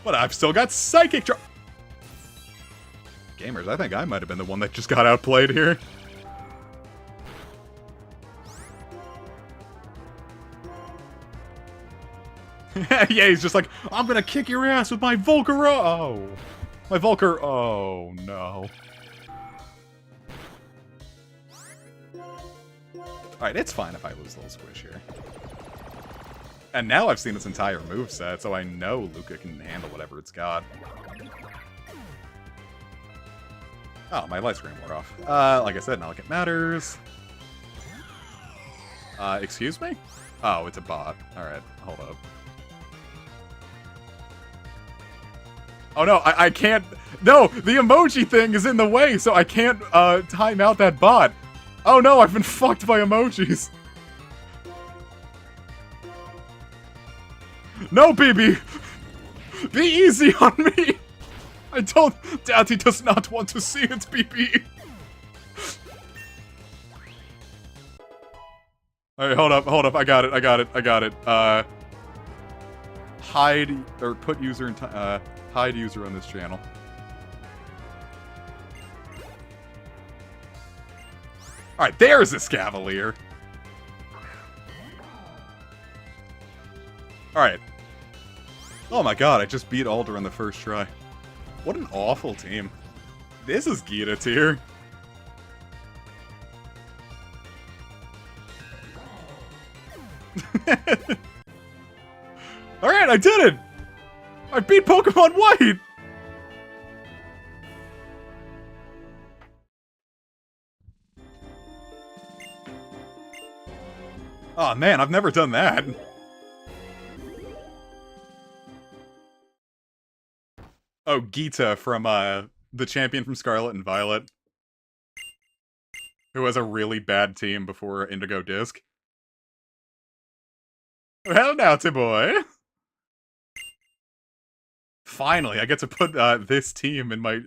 But I've still got Psychic Charge! Gamers, I think I might have been the one that just got outplayed here. Yeah, he's just like, I'm gonna kick your ass with my Volcar. Oh. My Volcar. Oh, no. Alright, it's fine if I lose a little squish here. And now I've seen its entire moveset, so I know Luca can handle whatever it's got. Oh, my light screen wore off. Like I said, not like it matters. Excuse me? Oh, it's a bot. Alright, hold up. Oh no, I can't... No, the emoji thing is in the way, so I can't, time out that bot. Oh no, I've been fucked by emojis. No, BB! Be easy on me! I don't... Daddy does not want to see it, BB! Alright, hold up, I got it. Hide, or put user in hide user on this channel. Alright, there's this Cavalier! Alright. Oh my god, I just beat Alder on the first try. What an awful team. This is Gita tier. Alright, I did it! I beat Pokemon White! Oh man, I've never done that. Oh, Gita from, the champion from Scarlet and Violet. Who has a really bad team before Indigo Disc. Well now, boy. Finally, I get to put, this team in my,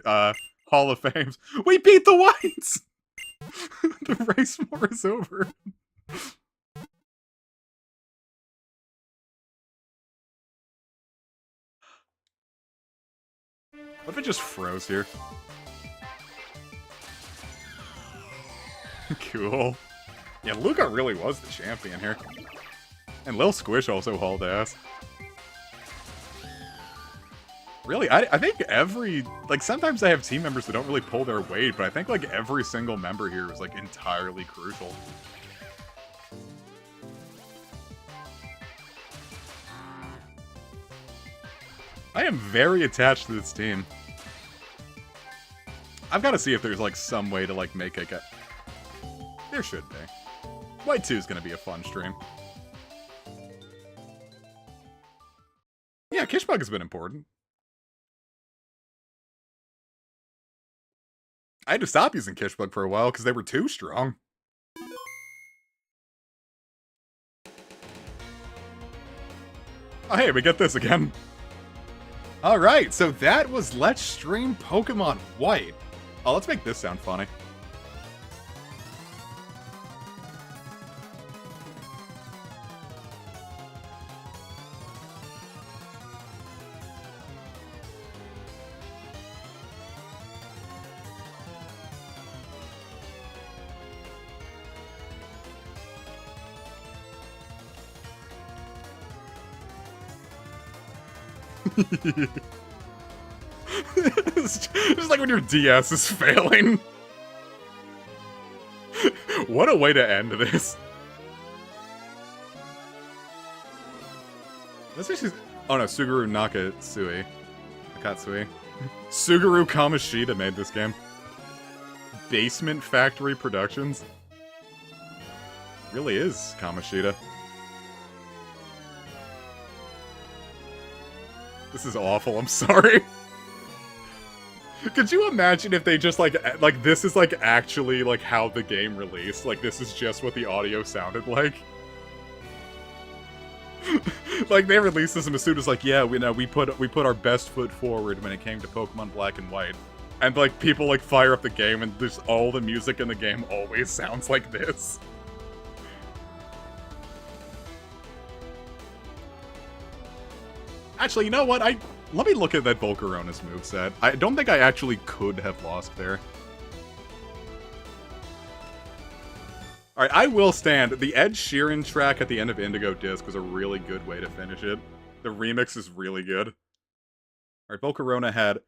Hall of Fames. We beat the Whites! The race war is over. What if it just froze here? Cool. Yeah, Luca really was the champion here. And Lil Squish also hauled ass. Really, I think every... Like, sometimes I have team members that don't really pull their weight, but I think, like, every single member here is, like, entirely crucial. I am very attached to this team. I've got to see if there's, like, some way to, like, make it... There should be. White 2 is going to be a fun stream. Yeah, Kishbug has been important. I had to stop using Kishbug for a while because they were too strong. Oh hey, we get this again. Alright, so that was Let's Stream Pokemon White. Oh, let's make this sound funny. It's just like when your DS is failing. What a way to end this. That's what she's... Oh no, Suguru Nakatsui. Suguru Kamoshida made this game. Basement Factory Productions. Really is Kamoshida. This is awful, I'm sorry. Could you imagine if they just, like, this is, like, actually, like, how the game released? Like, this is just what the audio sounded like? Like, they released this and Masuda's like, yeah, we put our best foot forward when it came to Pokemon Black and White. And, like, people, like, fire up the game and just all the music in the game always sounds like this. Actually, you know what? Let me look at that Volcarona's moveset. I don't think I actually could have lost there. Alright, I will stand. The Ed Sheeran track at the end of Indigo Disc was a really good way to finish it. The remix is really good. Alright, Volcarona had...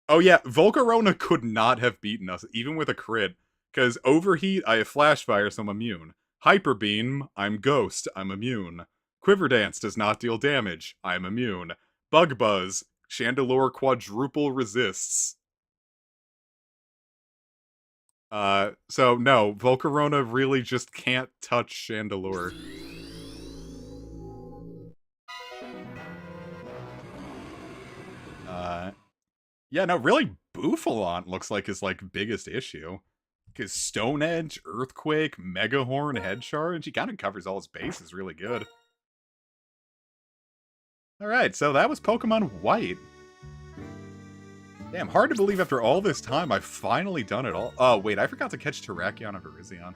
Oh yeah, Volcarona could not have beaten us, even with a crit. Because Overheat, I have Flash Fire, so I'm immune. Hyper Beam, I'm Ghost, I'm immune. Quiver Dance does not deal damage, I'm immune. Bug Buzz, Chandelure quadruple resists. So no, Volcarona really just can't touch Chandelure. Yeah, no, really, Bouffalant looks like his, like, biggest issue. Because Stone Edge, Earthquake, Megahorn, Head Charge, he kind of covers all his bases really good. Alright, so that was Pokemon White. Damn, hard to believe after all this time I've finally done it all. Oh, wait, I forgot to catch Terrakion and Virizion.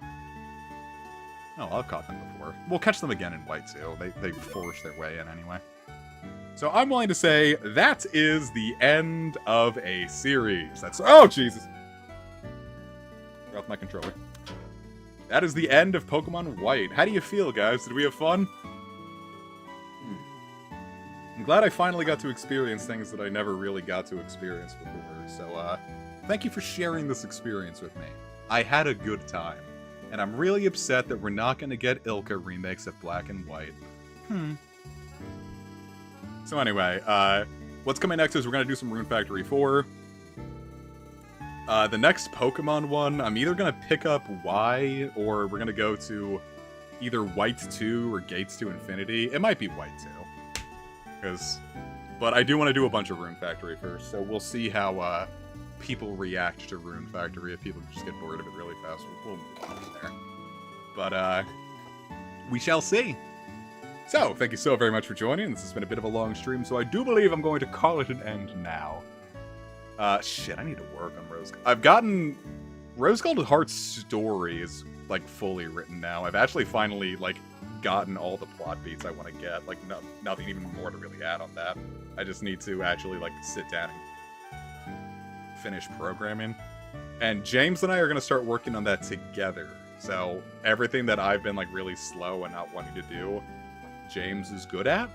Oh, I've caught them before. We'll catch them again in White, too. They force their way in anyway. So I'm willing to say that is the end of a series. That's... Oh, Jesus! Got off my controller. That is the end of Pokemon White. How do you feel, guys? Did we have fun? I'm glad I finally got to experience things that I never really got to experience before. So, thank you for sharing this experience with me. I had a good time. And I'm really upset that we're not going to get Ilka remakes of Black and White. So anyway, what's coming next is we're going to do some Rune Factory 4. The next Pokemon one, I'm either going to pick up Y, or we're going to go to either White 2 or Gates to Infinity. It might be White 2. But I do want to do a bunch of Rune Factory first, so we'll see how people react to Rune Factory. If people just get bored of it really fast, we'll move on from there. But, we shall see. So, thank you so very much for joining. This has been a bit of a long stream, so I do believe I'm going to call it an end now. Shit, I need to work on Rose Gold. I've gotten... Rose Gold Heart's story is, like, fully written now. I've actually finally, like, gotten all the plot beats I want to get. Like, nothing even more to really add on that. I just need to actually, like, sit down and finish programming. And James and I are going to start working on that together. So, everything that I've been, like, really slow and not wanting to do, James is good at.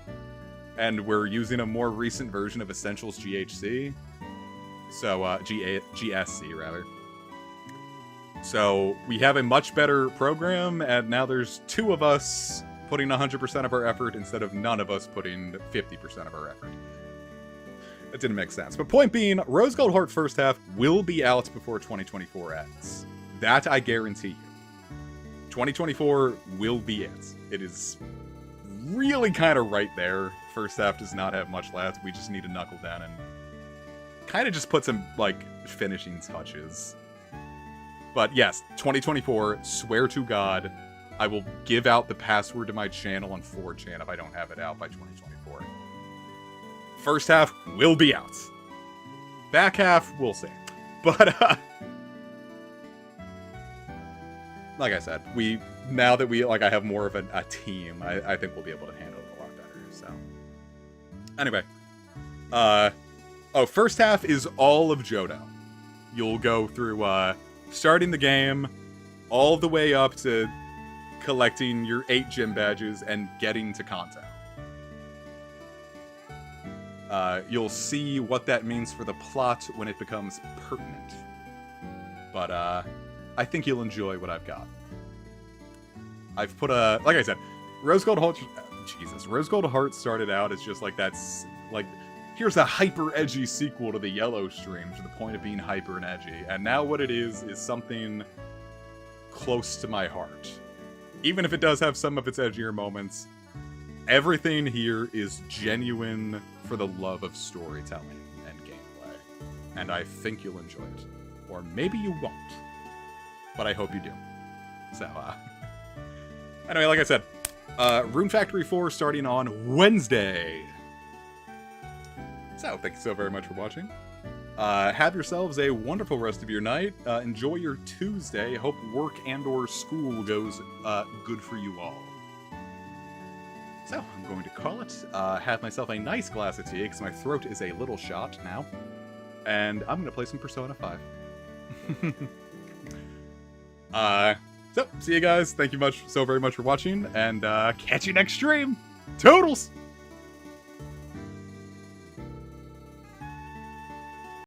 And we're using a more recent version of Essentials GHC. So, GSC, rather. So, we have a much better program, and now there's 2 of us putting 100% of our effort instead of none of us putting 50% of our effort. That didn't make sense. But point being, Rose Gold Heart first half will be out before 2024 ends. That I guarantee you. 2024 will be it. It is really kind of right there. First half does not have much left. We just need to knuckle down and kind of just put some, like, finishing touches. But yes, 2024, swear to God, I will give out the password to my channel on 4chan if I don't have it out by 2024. First half will be out. Back half, we'll see. But, like I said, now that I have more of a team, I think we'll be able to handle it a lot better, so. Anyway. First half is all of Johto. You'll go through, starting the game, all the way up to collecting your 8 gym badges and getting to Kanto. You'll see what that means for the plot when it becomes pertinent. But I think you'll enjoy what I've got. I've put like I said, Rose Gold Heart. Jesus, Rose Gold Heart started out as just like that's like, here's a hyper edgy sequel to the Yellow stream to the point of being hyper and edgy, and now what it is something close to my heart. Even if it does have some of its edgier moments, everything here is genuine for the love of storytelling and gameplay, and I think you'll enjoy it. Or maybe you won't, but I hope you do. So, anyway, like I said, Rune Factory 4 starting on Wednesday. So, thank you so very much for watching. Have yourselves a wonderful rest of your night. Enjoy your Tuesday. Hope work and or school goes good for you all. So, I'm going to call it. Have myself a nice glass of tea, because my throat is a little shot now. And I'm going to play some Persona 5. So, see you guys. Thank you so very much for watching, and catch you next stream. Toodles!